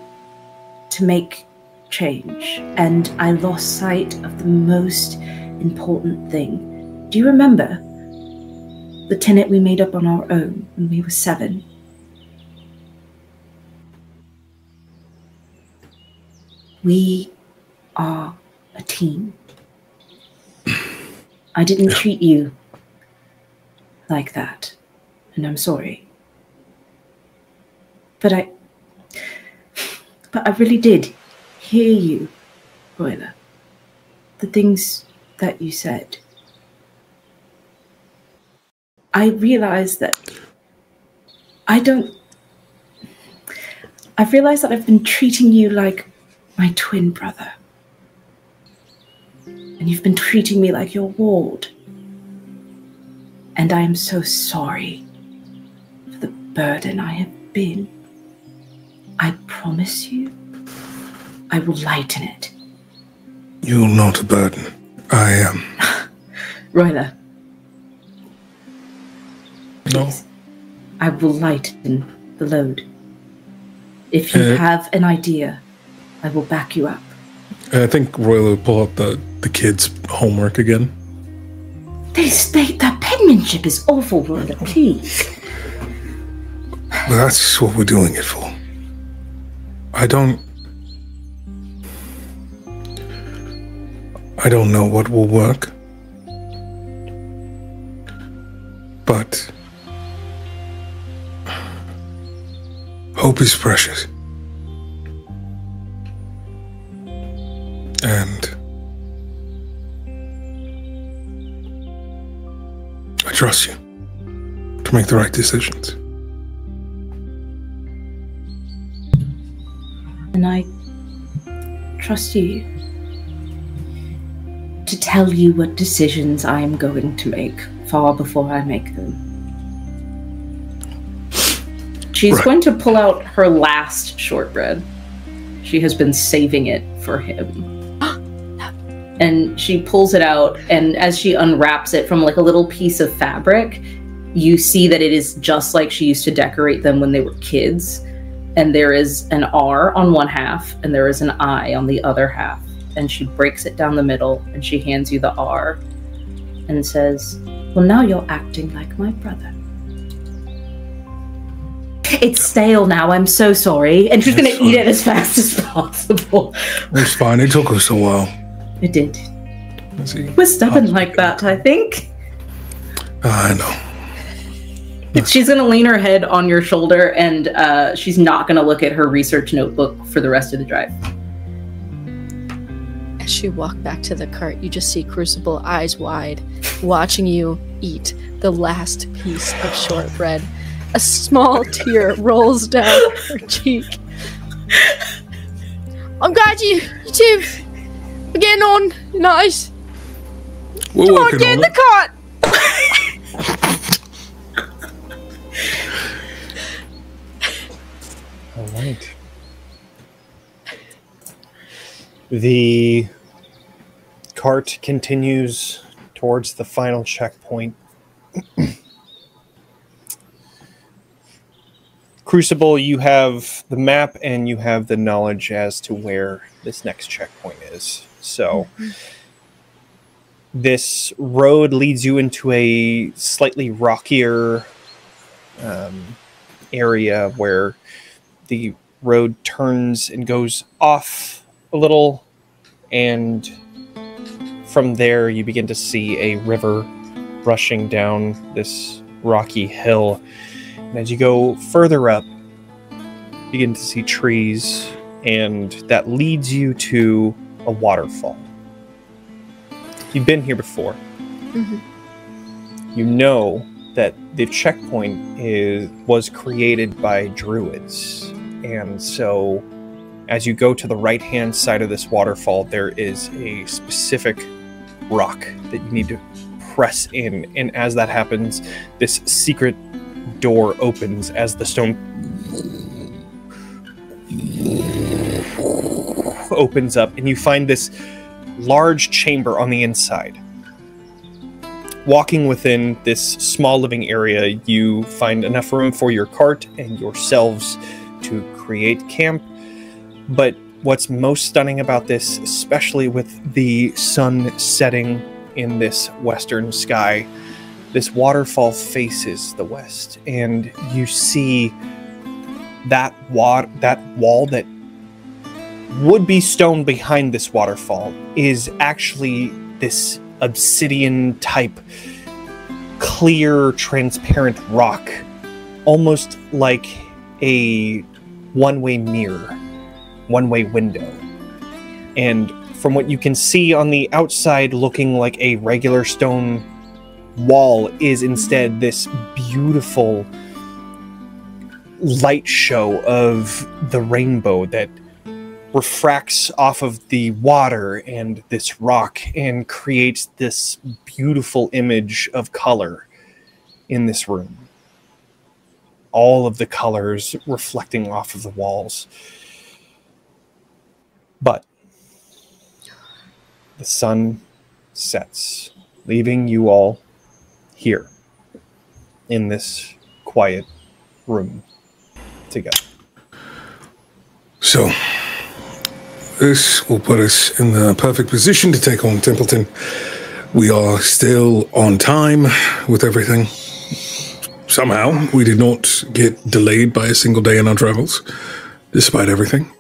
to make change, and I lost sight of the most important thing. Do you remember the tenet we made up on our own when we were 7? We are a team. I didn't treat you like that, and I'm sorry. But I really did hear you, Roila. The things that you said. I realized that I've realized that I've been treating you like my twin brother. And you've been treating me like your ward. And I am so sorry for the burden I have been. I promise you, I will lighten it.
You're not a burden. I am.
Roila.
No.
Please. I will lighten the load. If you have an idea, I will back you up.
I think Roila will pull up the kids' homework again.
That penmanship is awful, Roila, please.
Well, that's what we're doing it for. I don't know what will work. But hope is precious. And I trust you to make the right decisions.
And I trust you to tell you what decisions I am going to make far before I make them. She's going to pull out her last shortbread. She has been saving it for him. And she pulls it out, and as she unwraps it from like a little piece of fabric, you see that it is just like she used to decorate them when they were kids. And there is an R on one half, and there is an I on the other half. And she breaks it down the middle, and she hands you the R and says, well, now you're acting like my brother. It's stale now, I'm so sorry. And she's going to eat it as fast as possible.
It's fine, it took us a while.
It did. We're stubborn like that, I think.
I know.
She's going to lean her head on your shoulder, and she's not going to look at her research notebook for the rest of the drive.
As you walk back to the cart, you just see Crucible, eyes wide, watching you eat the last piece of shortbread. A small tear rolls down her cheek. I'm glad you two are getting on nice.
We're
Come on, get in the cart!
All right. The cart continues towards the final checkpoint. Crucible, you have the map and you have the knowledge as to where this next checkpoint is. So this road leads you into a slightly rockier area where the road turns and goes off a little, and from there you begin to see a river rushing down this rocky hill. And as you go further up, you begin to see trees, and that leads you to a waterfall. You've been here before. You know that the checkpoint was created by druids, and so as you go to the right-hand side of this waterfall, there is a specific rock that you need to press in, and as that happens, this secret door opens as the stone opens up and you find this large chamber on the inside. Walking within this small living area, you find enough room for your cart and yourselves to create camp. But what's most stunning about this, especially with the sun setting in this western sky, this waterfall faces the west, and you see that wall that would be stone behind this waterfall is actually this obsidian type clear transparent rock, almost like a one-way mirror, one-way window. And from what you can see on the outside, looking like a regular stone wall is instead this beautiful light show of the rainbow that refracts off of the water and this rock and creates this beautiful image of color in this room. All of the colors reflecting off of the walls. But the sun sets, leaving you all here in this quiet room together.
So, this will put us in the perfect position to take on Templeton. We are still on time with everything. Somehow, we did not get delayed by a single day in our travels, despite everything.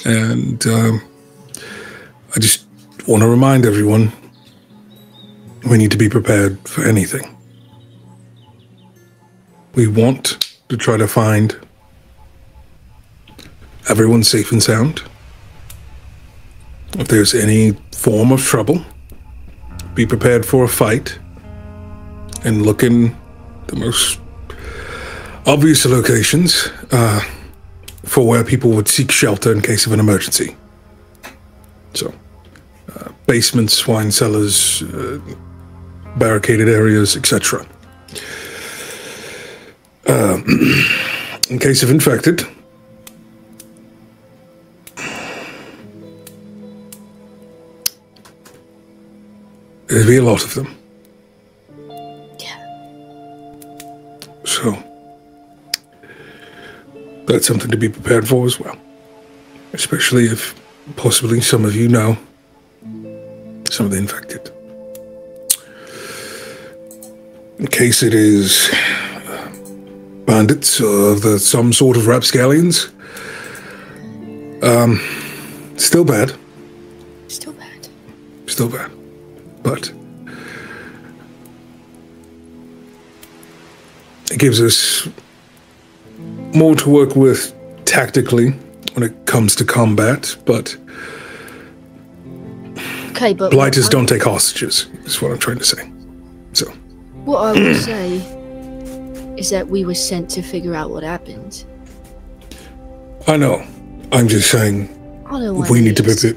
And I just want to remind everyone, we need to be prepared for anything. We want to try to find everyone safe and sound. If there's any form of trouble, be prepared for a fight and look in the most obvious locations for where people would seek shelter in case of an emergency. So, basements, wine cellars, barricaded areas, etc. In case of infected, there'll be a lot of them.
Yeah.
So, that's something to be prepared for as well. Especially if possibly some of you know some of the infected. In case it is bandits or some sort of rapscallions, still bad.
Still bad.
Still bad. But it gives us more to work with tactically when it comes to combat, but
okay, but
blighters don't take hostages, is what I'm trying to say. So
what I would say is that we were sent to figure out what happened.
I know. I'm just saying
I don't want
we need to be
this.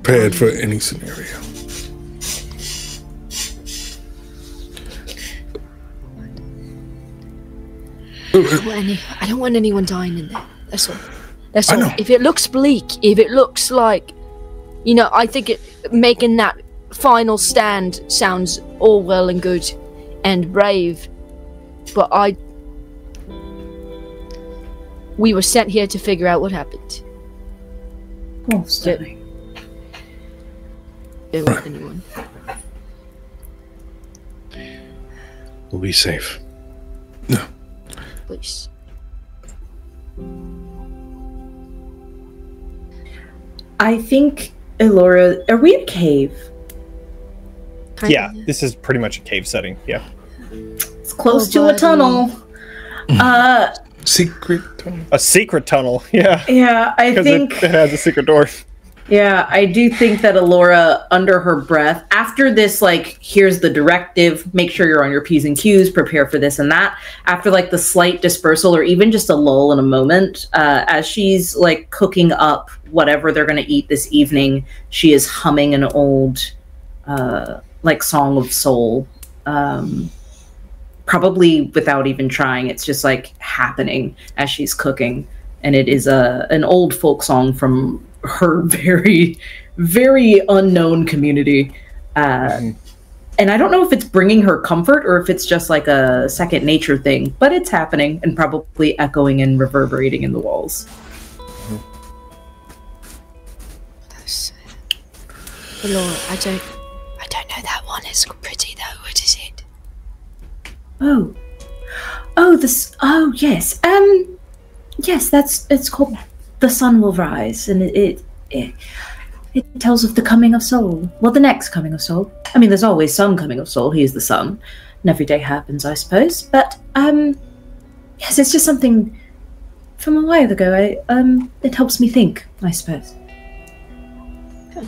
prepared for any scenario.
I don't want anyone dying in there. That's all. That's
I
all.
know.
If it looks bleak, if it looks like, I think making that final stand sounds all well and good and brave, but we were sent here to figure out what happened.
Oh, stunning.
Don't want anyone.
We'll be safe.
No.
Please.
I think, Ilora, are we in a cave?
Kinda.
Yeah, this is pretty much a cave setting. Yeah.
It's close
Oh,
to a
buddy.
tunnel.
Secret tunnel.
A secret tunnel. Yeah.
Yeah, I
Because
think...
it has a secret door.
Yeah, I do think that Ilora, under her breath, after this, here's the directive, make sure you're on your P's and Q's, prepare for this and that, after, the slight dispersal or even just a lull in a moment, as she's, cooking up whatever they're going to eat this evening, she is humming an old, Song of Soul, probably without even trying. It's just, happening as she's cooking. And it is an old folk song from her very, very unknown community. And I don't know if it's bringing her comfort or if it's just like a second nature thing, but it's happening and probably echoing and reverberating in the walls.
Ilora, I don't know that one is pretty though. What is it?
Oh, yes. Yes, it's called The Sun Will Rise, and it tells of the coming of Sol. Well, the next coming of Sol. I mean, there's always some coming of Sol. He is the sun, and every day happens, I suppose. But yes, it's just something from a while ago. It helps me think, I suppose.
Okay.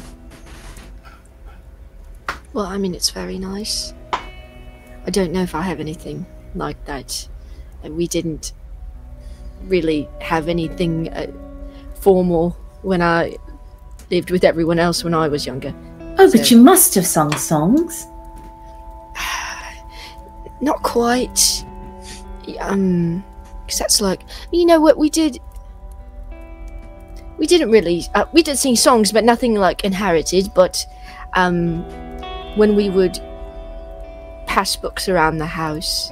Well, I mean, it's very nice. I don't know if I have anything like that. We didn't really have anything formal when I lived with everyone else when I was younger.
Oh, but you must have sung songs.
Not quite. 'Cause that's like, you know what we did? We didn't really. We did sing songs, but nothing like inherited. But when we would pass books around the house,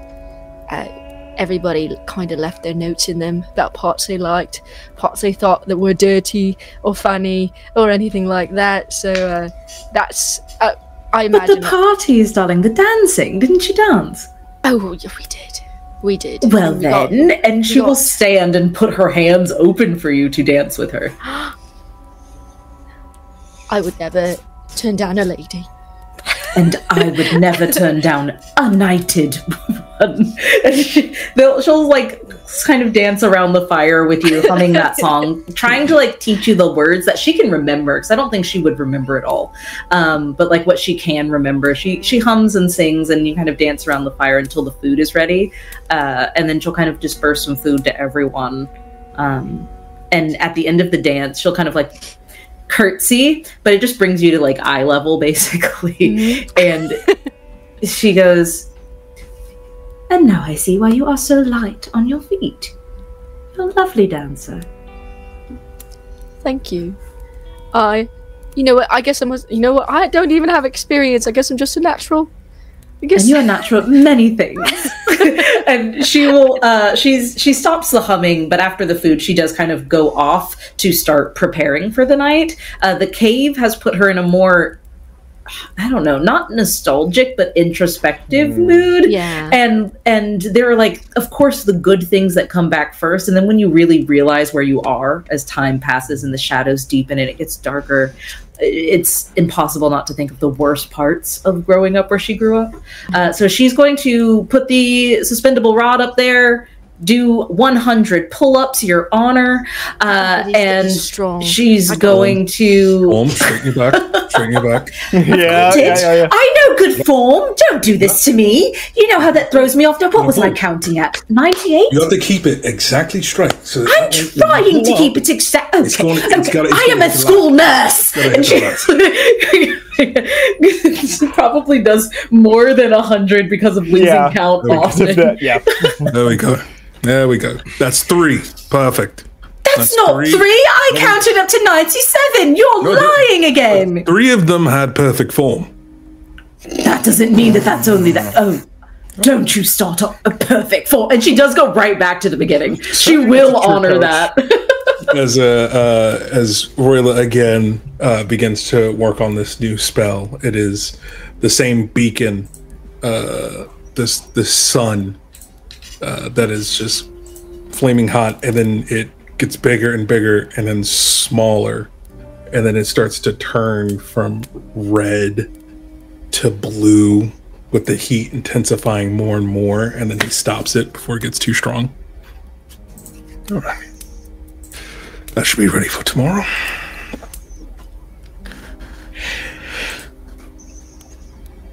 everybody kind of left their notes in them about parts they liked, parts they thought that were dirty or funny or anything like that. So that's, I imagine.
But the parties, darling, the dancing, didn't you dance?
Oh, yeah, we did.
Well and she will stand and put her hands open for you to dance with her.
I would never turn down a lady.
And I would never turn down a knighted one. She'll like kind of dance around the fire with you, humming that song, trying to like teach you the words that she can remember, because I don't think she would remember it all. But like what she can remember, she hums and sings, and you kind of dance around the fire until the food is ready, and then she'll kind of disperse some food to everyone. And at the end of the dance, she'll kind of like curtsy, but it just brings you to like eye level basically. And she goes, "And now I see why you are so light on your feet. You're a lovely dancer."
Thank you. You know what, I guess I don't even have experience. I guess I'm just a natural. I guess.
And you're natural at many things. And she will she stops the humming, but after the food she does kind of go off to start preparing for the night. The cave has put her in a more, I don't know, not nostalgic but introspective mood.
Yeah.
And there are like, of course, the good things that come back first, and then when you really realize where you are as time passes and the shadows deepen and it gets darker, it's impossible not to think of the worst parts of growing up where she grew up. So she's going to put the suspendable rod up there, do 100 pull-ups, Your Honor, and she's going to...
Form, straighten your back, straighten your back.
Yeah.
I know good form. Don't do this to me. You know how that throws me off. Now, what was I counting at? 98?
You have to keep it exactly straight. So
I'm trying to keep it exact. Okay, I am a school nurse. And she probably does more than 100 because of losing count often.
Yeah.
There we go. That's 3. Perfect.
That's not 3. I counted up to 97. You're lying again.
3 of them had perfect form.
That doesn't mean that that's only that. Oh, don't you start up a perfect form. And she does go right back to the beginning. She will honor that.
As Roila again begins to work on this new spell, it is the same beacon, this sun that is just flaming hot, and then it gets bigger and bigger, and then smaller, and then it starts to turn from red to blue, with the heat intensifying more and more, and then he stops it before it gets too strong. All right. That should be ready for tomorrow.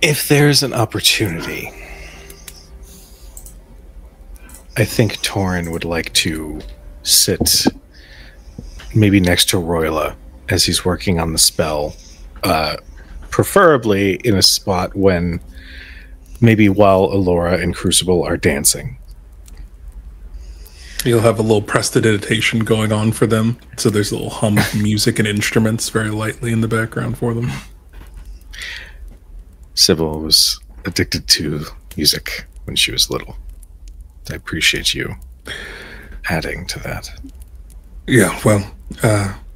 If there's an opportunity, I think Torin would like to sit maybe next to Roila as he's working on the spell, preferably in a spot when maybe while Ilora and Crucible are dancing.
You'll have a little prestidigitation going on for them. So there's a little hum of music and instruments very lightly in the background for them.
Sybil was addicted to music when she was little. I appreciate you adding to that.
Yeah, well,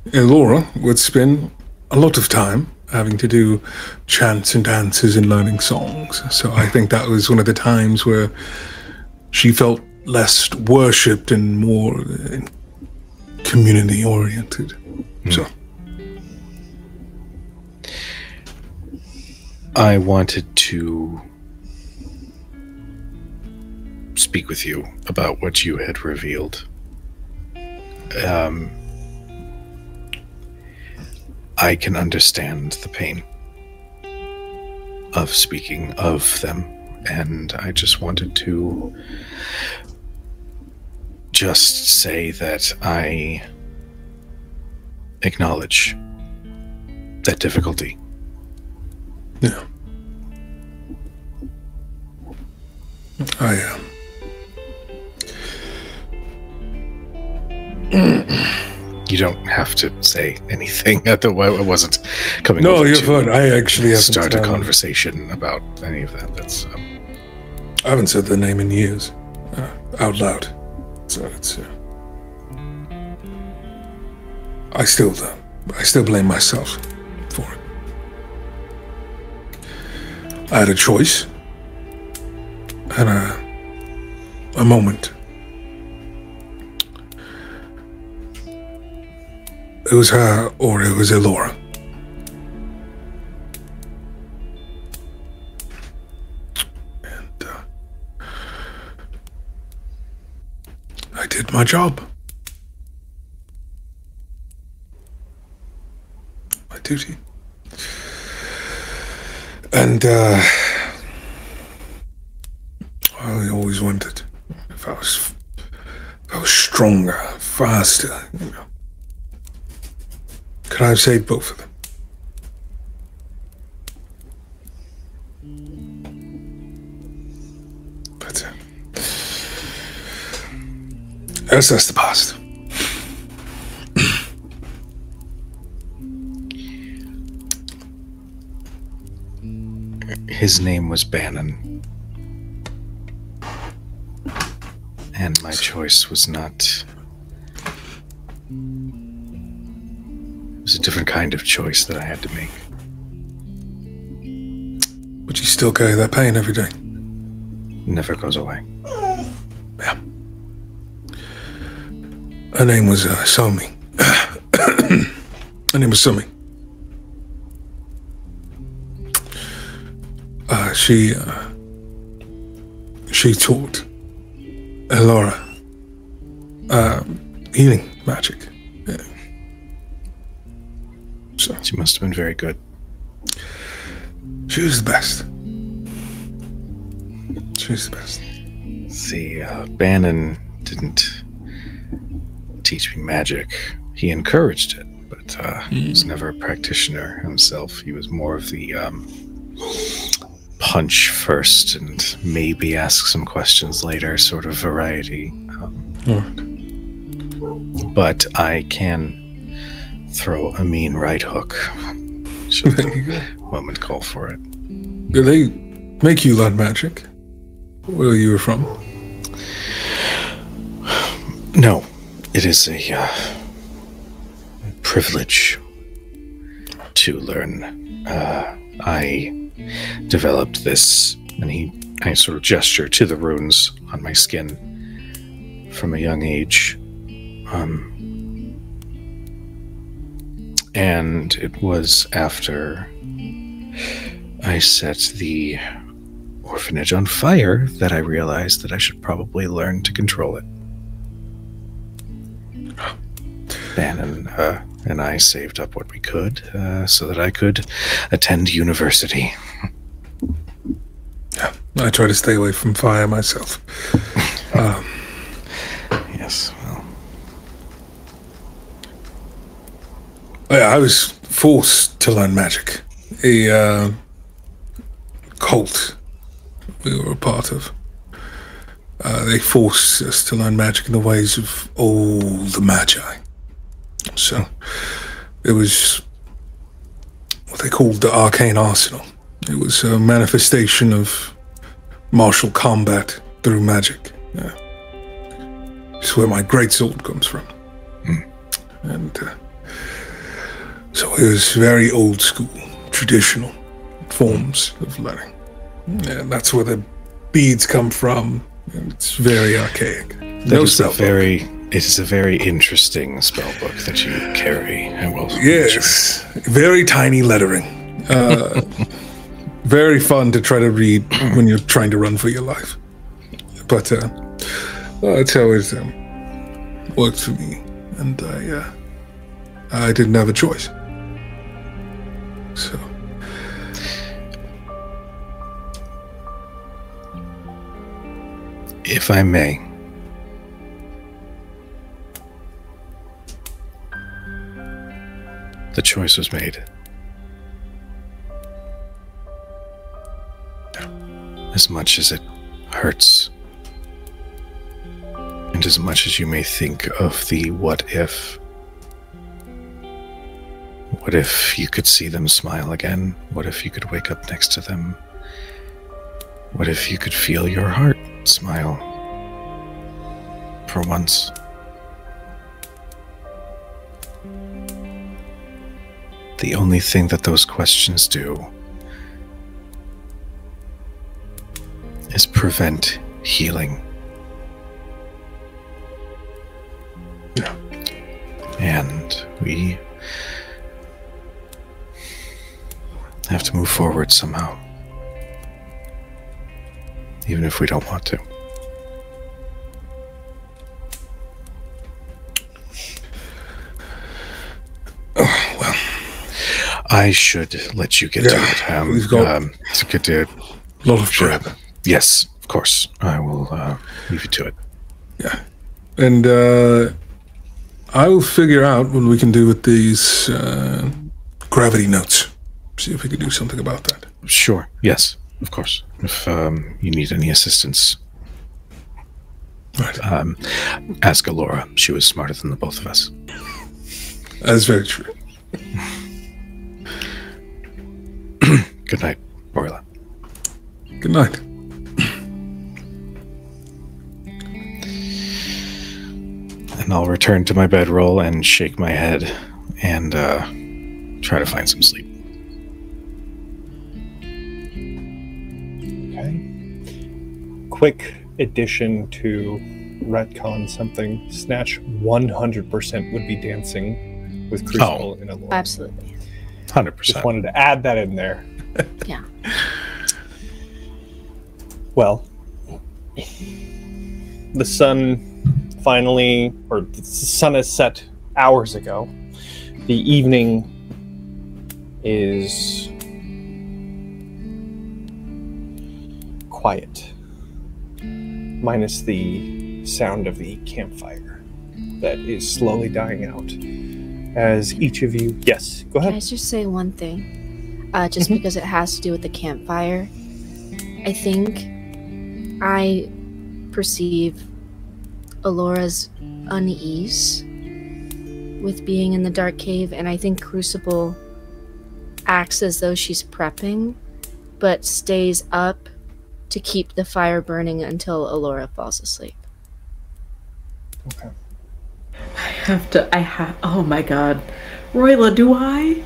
Ilora would spend a lot of time having to do chants and dances and learning songs. So I think that was one of the times where she felt less worshipped and more community oriented. So
I wanted to speak with you about what you had revealed. I can understand the pain of speaking of them, and I just wanted to say that I acknowledge that difficulty.
Yeah. I am.
You don't have to say anything. I wasn't coming
No,
over
you're
to
fine. I actually haven't
start a conversation about any of that. That's
I haven't said the name in years, out loud. So it's. I still blame myself for it. I had a choice and a moment. It was her or it was Ilora. And I did my job. My duty. And I always wondered if I was stronger, faster, you know. Could I have saved both of them? But that's the past.
his name was Bannon. And my choice was not... It was a different kind of choice that I had to make.
But you still carry that pain every day?
Never goes away.
Yeah. Her name was Somi. Her name was Somi. She taught Ilora healing magic. Yeah. So
she must have been very good.
She was the best. She was the best.
See, Bannon didn't teach me magic. He encouraged it, but he was never a practitioner himself. He was more of the punch first and maybe ask some questions later sort of variety. But I can throw a mean right hook should the moment call for it.
Did they make you learn magic? Where you were from?
No, it is a privilege to learn. I developed this, and I sort of gesture to the runes on my skin from a young age. And it was after I set the orphanage on fire that I realized that I should probably learn to control it. Bannon and I saved up what we could so that I could attend university.
Yeah, I try to stay away from fire myself.
Yes, well.
Yeah, I was forced to learn magic. A cult we were a part of. they forced us to learn magic in the ways of all the magi. So it was what they called the arcane arsenal. It was a manifestation of martial combat through magic. Yeah. It's where my greatsword comes from. And so it was very old school, traditional forms of learning. And that's where the beads come from. And it's very archaic.
It is a very interesting spellbook that you carry. I will.
Yes, very tiny lettering. Very fun to try to read when you're trying to run for your life. But that's how it worked for me, and I didn't have a choice. So.
If I may, the choice was made. As much as it hurts, and as much as you may think of the what if you could see them smile again? What if you could wake up next to them? What if you could feel your heart smile for once? The only thing that those questions do is prevent healing.
Yeah.
And we have to move forward somehow. Even if we don't want to.
Oh, well.
I should let you get to it.
We've got
to get to
a lot of prep.
Yes, of course. I will leave you to it.
Yeah. And I will figure out what we can do with these gravity notes. See if we can do something about that.
Sure. Yes, of course. If you need any assistance,
right.
Ask Ilora. She was smarter than the both of us.
That's very true.
Good night, Roila.
Good night.
And I'll return to my bedroll and shake my head and try to find some sleep.
Okay. Quick addition to retcon something. Snatch 100% would be dancing with Crucible in Ilora.
Absolutely.
100%.
Just wanted to add that in there.
Yeah.
Well, the sun finally, or the sun is set hours ago. The evening is quiet, minus the sound of the campfire that is slowly dying out. As each of you, yes, go ahead.
Can I just say one thing? Just because it has to do with the campfire. I think I perceive Ilora's unease with being in the dark cave, and I think Crucible acts as though she's prepping, but stays up to keep the fire burning until Ilora falls asleep.
Okay.
Oh my god. Roila, do I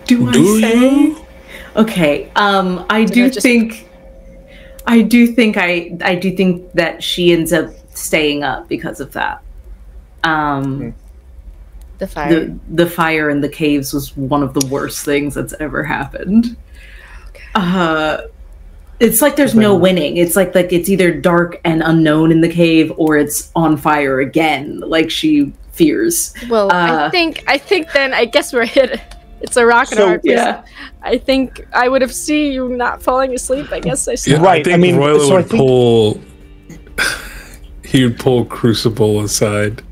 say?
You?
Okay, I do think that she ends up staying up because of that.
The fire.
The fire in the caves was one of the worst things that's ever happened. Okay. It's like there's no winning. It's like it's either dark and unknown in the cave, or it's on fire again, like she fears.
Well, I think then I guess we're hit. It's a rock and a hard place.
Yeah.
I think I would have seen you not falling asleep. I guess I
Yeah,
Right,
I think Roila would pull. He would pull Crucible aside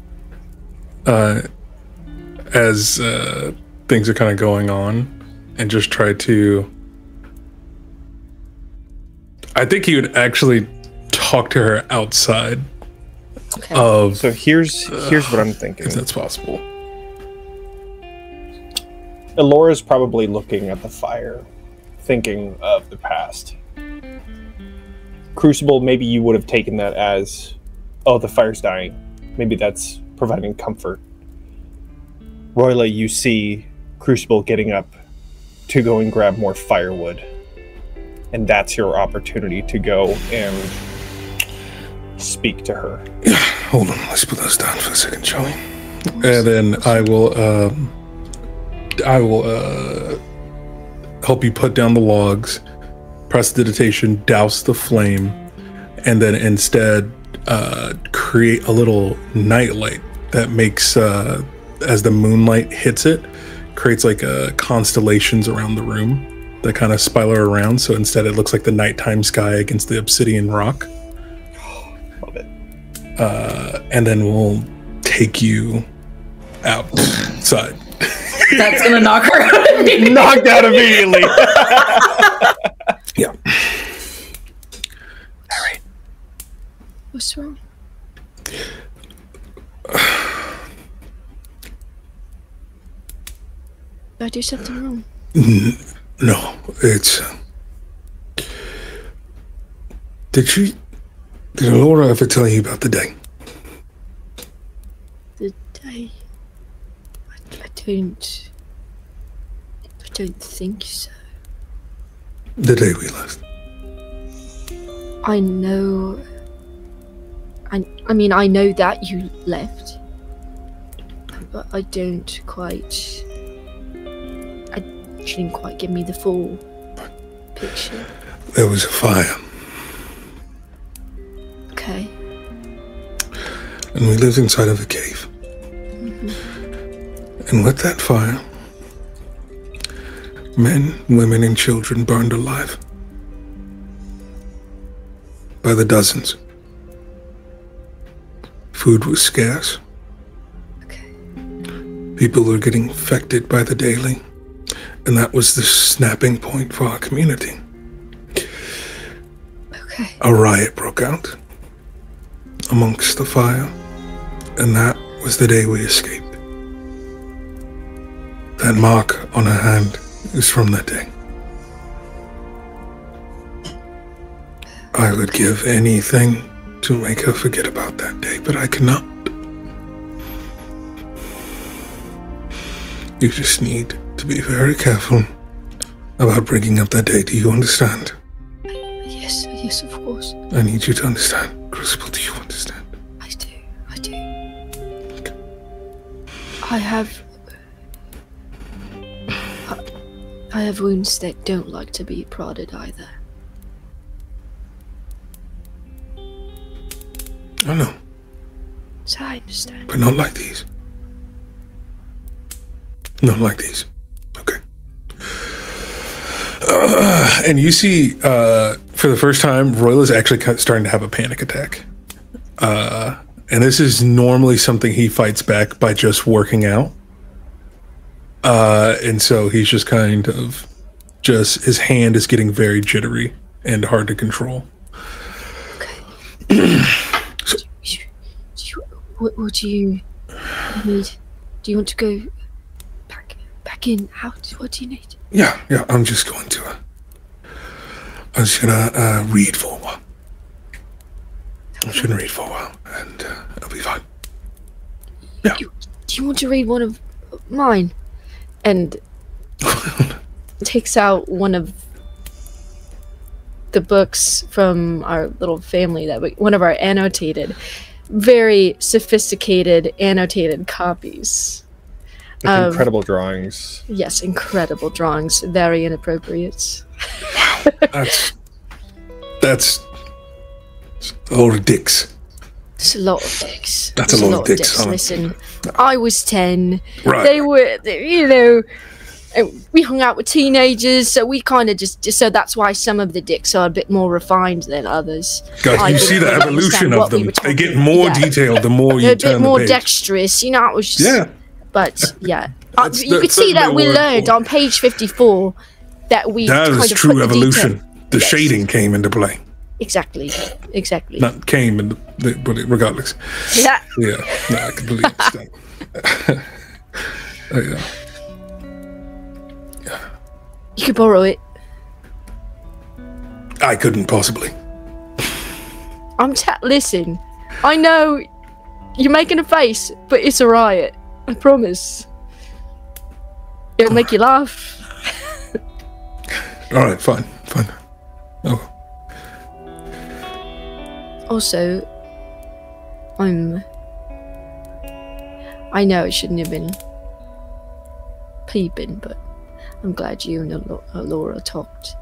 as things are kind of going on, and just try to. I think he would actually talk to her outside
Okay.
of.
So here's what I'm thinking.
If that's possible.
Ilora's probably looking at the fire, thinking of the past. Crucible, maybe you would have taken that as, oh, the fire's dying. Maybe that's providing comfort. Roila, you see Crucible getting up to go and grab more firewood. And that's your opportunity to go and speak to her.
Hold on, let's put those down for a second, shall we? And then I will help you put down the logs, prestidigitation, douse the flame, and then instead create a little nightlight that makes, as the moonlight hits it, creates like constellations around the room that kind of spiral around. So instead it looks like the nighttime sky against the obsidian rock.
Love it.
And then we'll take you outside.
That's gonna knock her out.
Knocked out immediately.
Yeah.
All right.
What's wrong? Did I do something wrong?
No, it's. Did Ilora ever tell you about the day?
The day? I don't think so.
The day we left.
I know. I mean, I know that you left, but I don't quite. She didn't quite give me the full picture.
There was a fire.
Okay.
And we lived inside of a cave. And with that fire, men, women, and children burned alive. By the dozens. Food was scarce.
Okay.
People were getting infected by the daily. And that was the snapping point for our community.
Okay.
A riot broke out amongst the fire, and that was the day we escaped. That mark on her hand is from that day. I would give anything to make her forget about that day, but I cannot. You just need to be very careful about bringing up that day. Do you understand?
Yes, of course.
I need you to understand. Crucible, do you understand?
I do.
Okay.
I have wounds that don't like to be prodded either.
I know,
So I understand.
but not like these. Not like these. Okay. And you see, for the first time, Roila's actually starting to have a panic attack. And this is normally something he fights back by just working out. And so he's just kind of his hand is getting very jittery and hard to control.
Okay. What do you need? Do you want to go back in, out? What do you need?
Yeah, I'm just going to. I'm just gonna read for a while. I'm just gonna read for a while, and I'll be fine. Yeah.
Do you want to read one of mine? And takes out one of the books from our little family one of our annotated, very sophisticated annotated copies.
With incredible drawings.
Yes, incredible drawings. Very inappropriate.
That's a lot of dicks.
It's a lot of dicks.
That's a lot of dicks.
Listen, I was 10.
Right.
They were, we hung out with teenagers, so we kind of just so that's why some of the dicks are a bit more refined than others.
Guys, you see the evolution of them. They get more detailed the more you turn the page.
They're a bit more dexterous, it was just...
Yeah.
But, yeah. You could see that we learned on page 54 that we
That is true evolution. The shading came into play.
Exactly.
Not came, but regardless.
Yeah.
Yeah, no, I completely understand. Yeah.
You could borrow it.
I couldn't possibly.
Listen, I know you're making a face, but it's a riot. I promise. It'll make you laugh.
All right, fine. Oh.
Also, I know it shouldn't have been peeping, but I'm glad you and Ilora talked.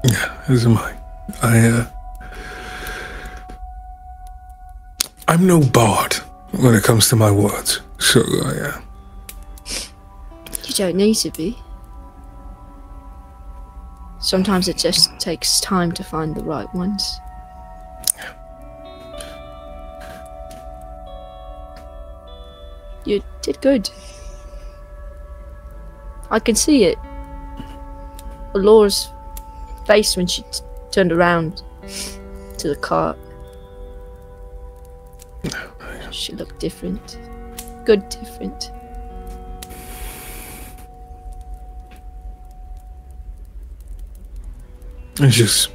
Yeah, as am I. I'm no bard when it comes to my words, so
You don't need to be. Sometimes it just takes time to find the right ones. You did good. I can see it. Ilora's face when she turned around to the cart. She looked different. Good different.
It's just...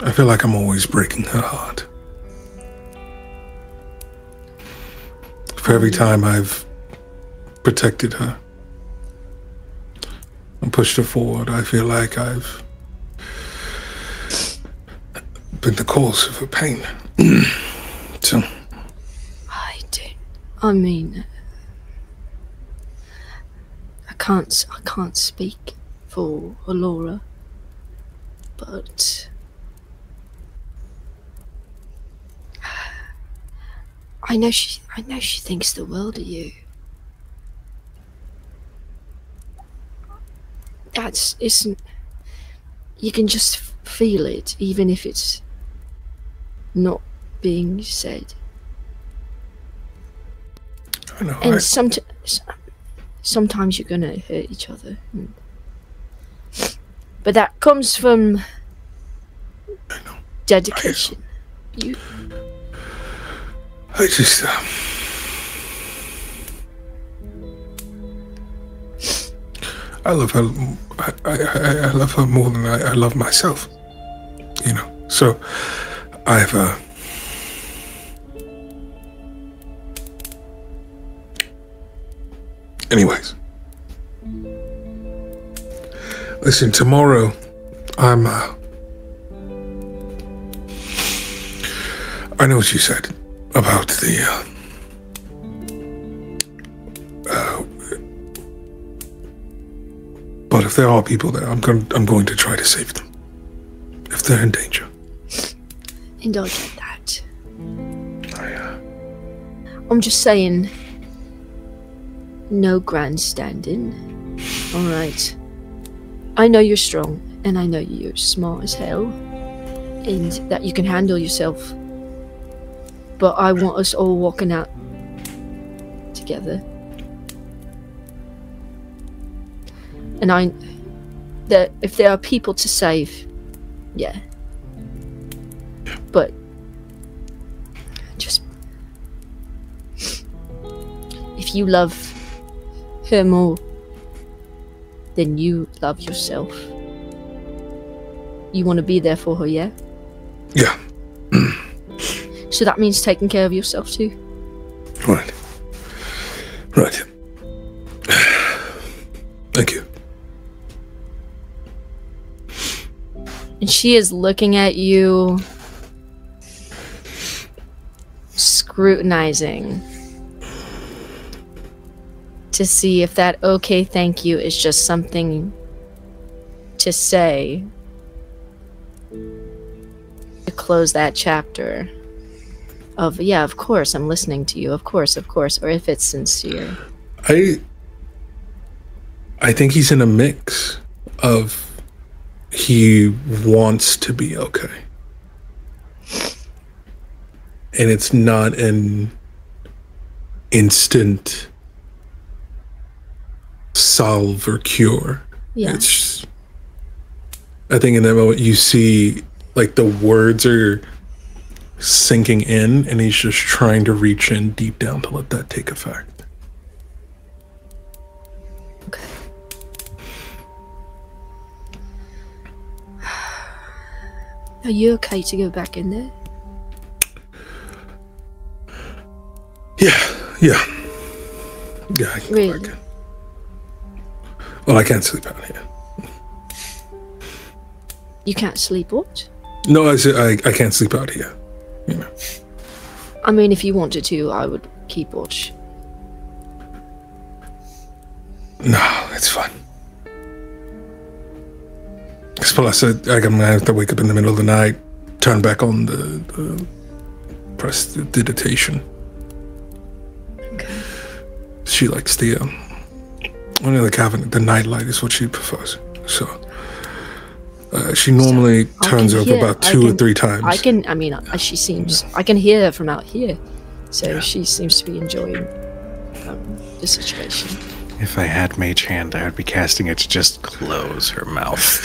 I feel like I'm always breaking her heart. For every time I've protected her and pushed her forward, I feel like I've been the cause of her pain. So...
I can't speak for Ilora, but I know she thinks the world of you. You can just feel it, even if it's not being said.
I know.
And sometimes you're gonna hurt each other, but that comes from dedication.
I just I love her. I love her more than I love myself. You know. So I've anyways. Listen, tomorrow I'm I know what you said about the but if there are people there, I'm going to try to save them if they're in danger.
And I get that. I'm just saying, no grandstanding. All right. I know you're strong, and I know you're smart as hell, and that you can handle yourself. But I want us all walking out together. And that if there are people to save, yeah. But just if you love her more than you love yourself, you want to be there for her, yeah?
Yeah.
So that means taking care of yourself too.
Right. Thank you.
And she is looking at you, scrutinizing to see if that okay, thank you is just something to say to close that chapter of, yeah, of course, I'm listening to you, of course, or if it's sincere.
I think he's in a mix of he wants to be okay. And it's not an instant solve or cure.
Yeah.
It's, I think in that moment you see like the words are sinking in, and he's just trying to reach in deep down to let that take effect.
Okay. Are you okay to go back in there?
Yeah. Yeah, I can
Really?
go back in. Well, I can't sleep out here.
You can't sleep, what?
No, I said I can't sleep out here. You know.
I mean, if you wanted to, I would keep watch.
No, it's fine. Plus, I'm gonna have to wake up in the middle of the night, turn back on the prestidigitation.
Okay.
She likes the only the cabinet, the nightlight is what she prefers. So she normally turns over about 2 or 3 times.
I can hear her from out here. So she seems to be enjoying the situation.
If I had Mage Hand, I would be casting it to just close her mouth.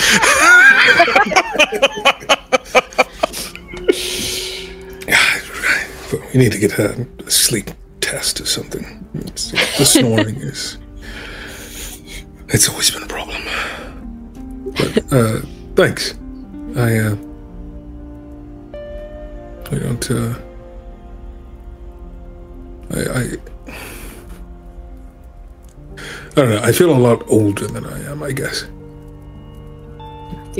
We need to get her a sleep test or something. The snoring is... It's always been a problem. But, thanks. I don't, I don't know. I feel a lot older than I am, I guess.
I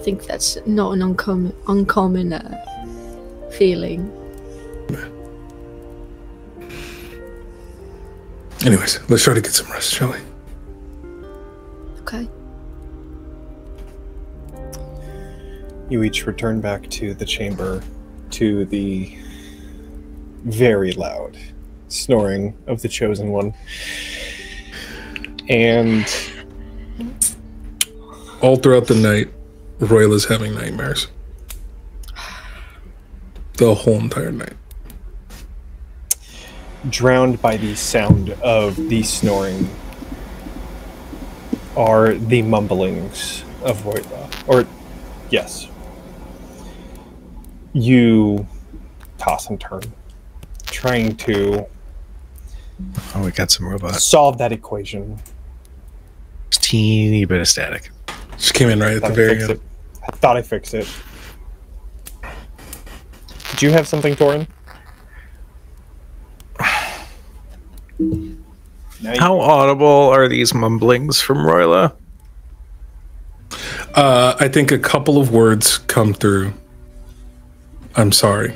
think that's not an uncommon feeling.
Anyways, let's try to get some rest, shall we?
Okay.
You each return back to the chamber, to the very loud snoring of the Chosen One. And
all throughout the night, Roila's having nightmares. The whole entire night.
drowned by the sound of the snoring are the mumblings of Roila. Or, yes. You toss and turn, trying to
Oh, we got some robots.
solve that equation.
Teeny bit of static.
Just came in right at the very end.
I thought I fixed it. Did you have something, Torin?
How audible are these mumblings from Roila?
I think a couple of words come through. I'm sorry.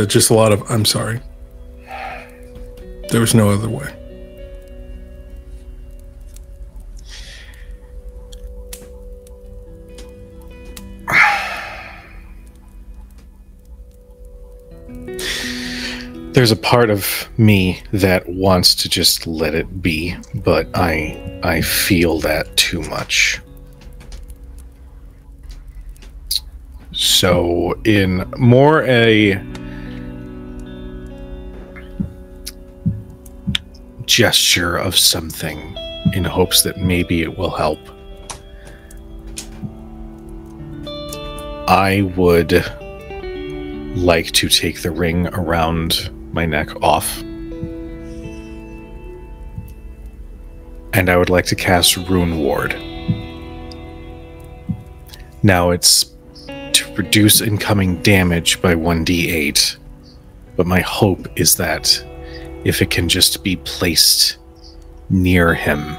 Just a lot of I'm sorry. There was no other way.
There's a part of me that wants to just let it be, but I feel that too much. So in more a gesture of something in hopes that maybe it will help, I would like to take the ring around my neck off. And I would like to cast Rune Ward. Now it's to reduce incoming damage by 1d8, but my hope is that if it can just be placed near him,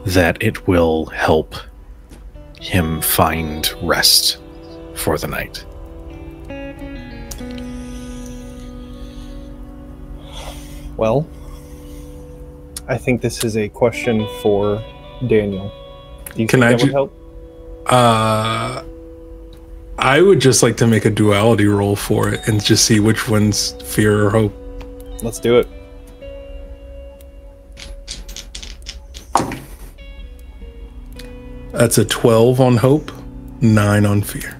that it will help him find rest for the night.
Well, I think this is a question for Daniel. Do you
Can
think
I
that would help?
I would just like to make a duality roll for it and just see which one's fear or hope.
Let's do it.
That's a 12 on hope, 9 on fear.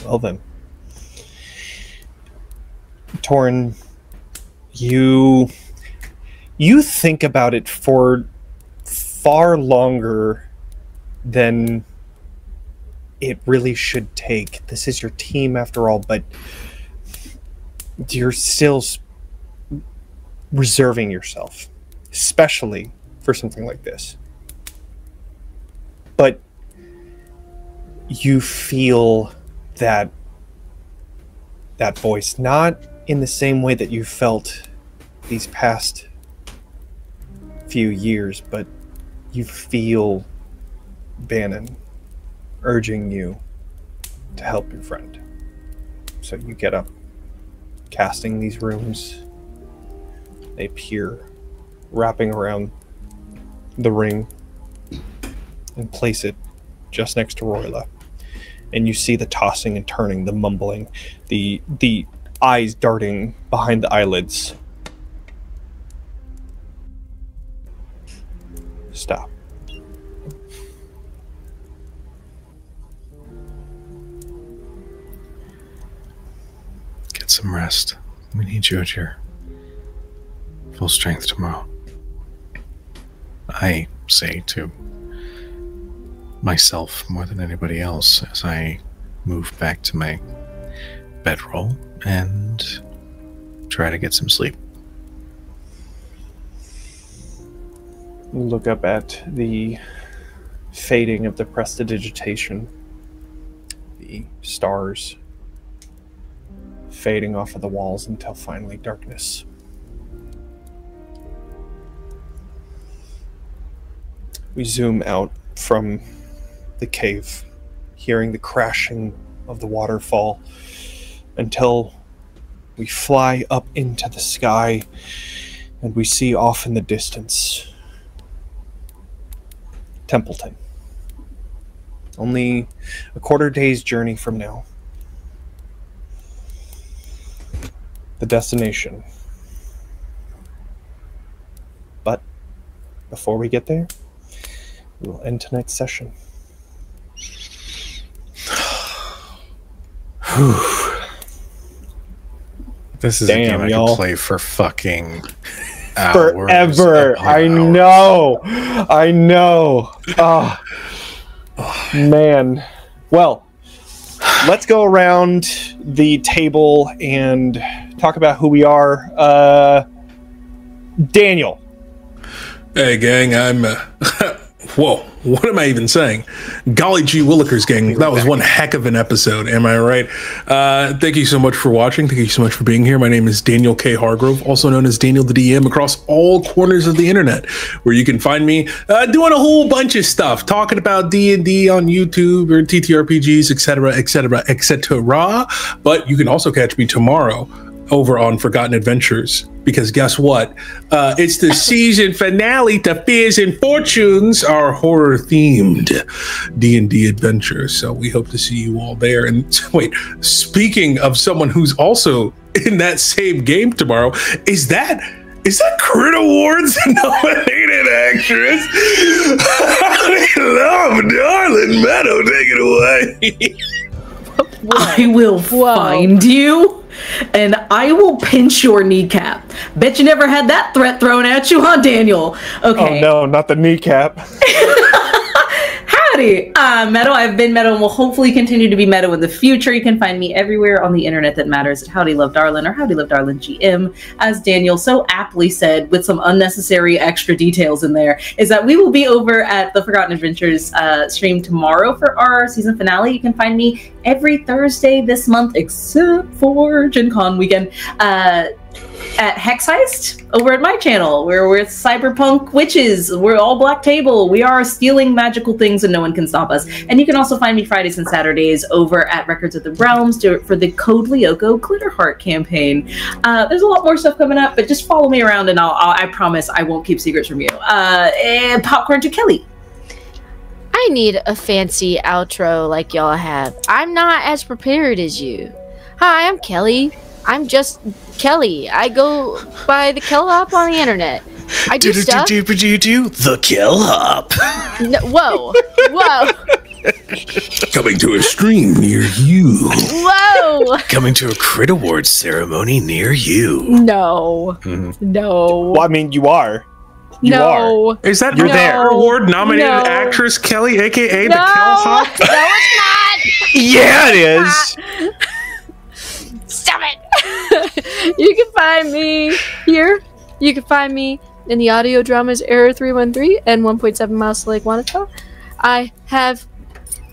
Well then. Torin, You think about it for far longer than it really should take. This is your team after all, but you're still reserving yourself, especially for something like this. But you feel that voice, not in the same way that you felt these past few years, but you feel Bannon urging you to help your friend. So you get up, casting these runes. They appear, wrapping around the ring, and place it just next to Roila. And you see the tossing and turning, the mumbling, the eyes darting behind the eyelids. Stop.
Get some rest. We need you at your full strength tomorrow. I say to myself more than anybody else as I move back to my bedroll and try to get some sleep.
Look up at the fading of the prestidigitation, the stars fading off of the walls until finally darkness. We zoom out from the cave, hearing the crashing of the waterfall until we fly up into the sky and we see off in the distance Templeton. Only a quarter day's journey from now. The destination. But before we get there, we will end tonight's session.
This is
Damn,
a game I could play for fucking hours.
Forever. I know. Oh, man. Well, let's go around the table and talk about who we are. Daniel.
Hey, gang, I'm... whoa, what am I even saying? Golly gee willikers, gang. That was one heck of an episode, am I right? Thank you so much for watching. Thank you so much for being here. My name is Daniel K. Hargrove, also known as Daniel the DM, across all corners of the internet, where you can find me doing a whole bunch of stuff, talking about D&D on YouTube or TTRPGs, etc., etc., etc. But you can also catch me tomorrow over on Forgotten Adventures, because guess what? It's the season finale to Fears and Fortunes, our horror-themed D&D adventure. So we hope to see you all there. And wait, speaking of someone who's also in that same game tomorrow, is that Crit Awards nominated actress? I love darling Meadow. Take it away.
I will find you. And I will pinch your kneecap. Bet you never had that threat thrown at you, huh, Daniel? Okay.
Oh no, not the kneecap.
Howdy. Meadow. I've been Meadow and will hopefully continue to be Meadow in the future. You can find me everywhere on the internet that matters at Howdy Love Darlin or Howdy Love Darlin GM. As Daniel so aptly said, with some unnecessary extra details in there, is that we will be over at the Forgotten Adventures stream tomorrow for our season finale. You can find me every Thursday this month, except for Gen Con weekend, at Hex Heist over at my channel, where we're cyberpunk witches. We're all black table. We are stealing magical things and no one can stop us. And you can also find me Fridays and Saturdays over at Records of the Realms for the Code Lyoko Glitterheart campaign. There's a lot more stuff coming up, but just follow me around and I promise I won't keep secrets from you. And popcorn to Kelly.
I need a fancy outro like y'all have. I'm not as prepared as you. Hi, I'm Kelly. I'm just Kelly. I go by the Kill Hop on the internet. I do stuff.
The Kill Hop.
No, whoa.
Coming to a stream near you.
Whoa!
Coming to a Crit Awards ceremony near you.
No. No.
Well, I mean, you are. You are.
Is that
You're
the
there.
award nominated
No.
actress Kelly, aka the
No.
Kellhop?
No, it's
Yeah, it is.
not. Stop it. You can find me here. You can find me in the audio dramas Error 313 and 1.7 Miles to Lake Wanata. I have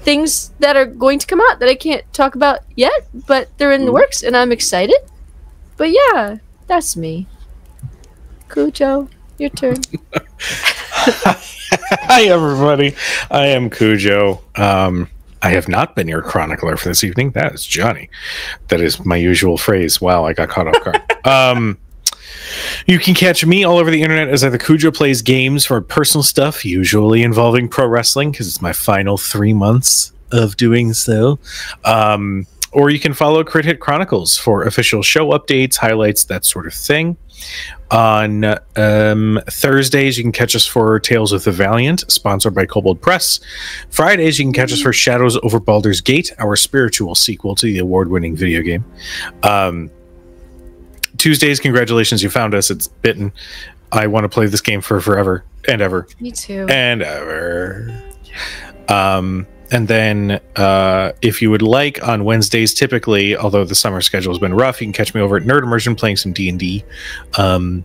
things that are going to come out that I can't talk about yet, but they're in the works and I'm excited. But yeah, that's me. Kujo, your turn.
Hi, everybody. I am Kujo. I have not been your chronicler for this evening. That is Jonny. That is my usual phrase. Wow, I got caught off guard. You can catch me all over the internet as either Kujo plays games for personal stuff, usually involving pro wrestling, because it's my final 3 months of doing so. Or you can follow Crit Hit Chronicles for official show updates, highlights, that sort of thing. On Thursdays, you can catch us for Tales of the Valiant, sponsored by Kobold Press. Fridays, you can catch us for Shadows over Baldur's Gate, our spiritual sequel to the award-winning video game. Tuesdays, congratulations, you found us. It's Bitten. I want to play this game for forever and ever.
Me too.
And ever. And then if you would like, on Wednesdays typically, although the summer schedule has been rough, you can catch me over at Nerd Immersion playing some D&D. Also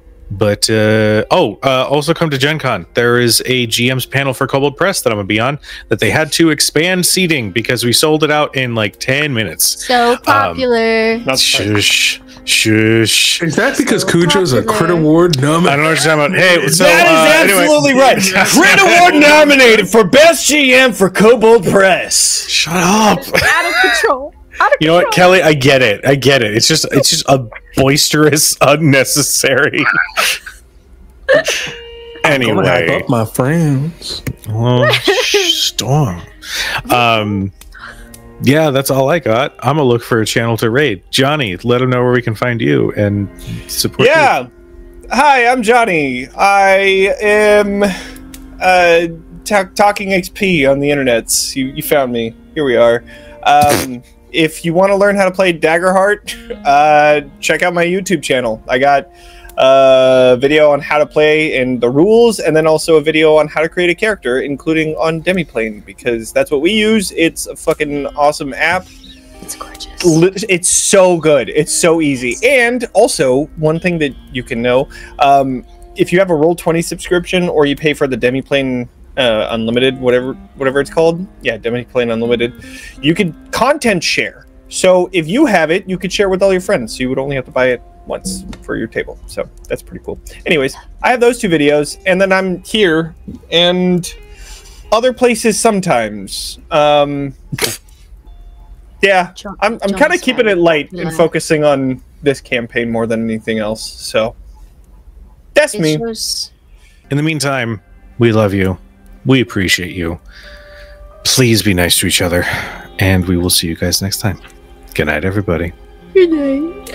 come to Gen Con. There is a GM's panel for Kobold Press that I'm going to be on, that they had to expand seating because we sold it out in like 10 minutes.
So popular.
Shush. Shush.
Is that because Kujo's a Crit Award nominee?
I don't know what you're talking about. Hey, so,
That is absolutely right. Crit Award nominated for Best GM for Kobold Press.
Shut up.
Out of control.
You know what, Kelly? I get it. It's just a boisterous, unnecessary.
I'm gonna hype
Anyway,
up my friends.
well, storm. Yeah, that's all I got. I'm gonna look for a channel to raid. Jonny, let them know where we can find you and support.
Yeah. Hi, I'm Jonny. I am talking XP on the internets. You found me. Here we are. If you want to learn how to play Daggerheart, check out my YouTube channel. I got a video on how to play and the rules, and then also a video on how to create a character, including on Demiplane, because that's what we use. It's a fucking awesome app.
It's gorgeous.
It's so good. It's so easy. And also, one thing that you can know, if you have a Roll20 subscription or you pay for the Demiplane Unlimited, whatever it's called, yeah, Demiplane Unlimited, you can content share. So if you have it, you could share with all your friends. So you would only have to buy it once for your table. So that's pretty cool. Anyways, I have those 2 videos, and then I'm here and other places sometimes. Yeah, I'm kind of keeping it light and focusing on this campaign more than anything else. So that's me.
In the meantime, we love you. We appreciate you. Please be nice to each other, and we will see you guys next time. Good night, everybody.
Good night.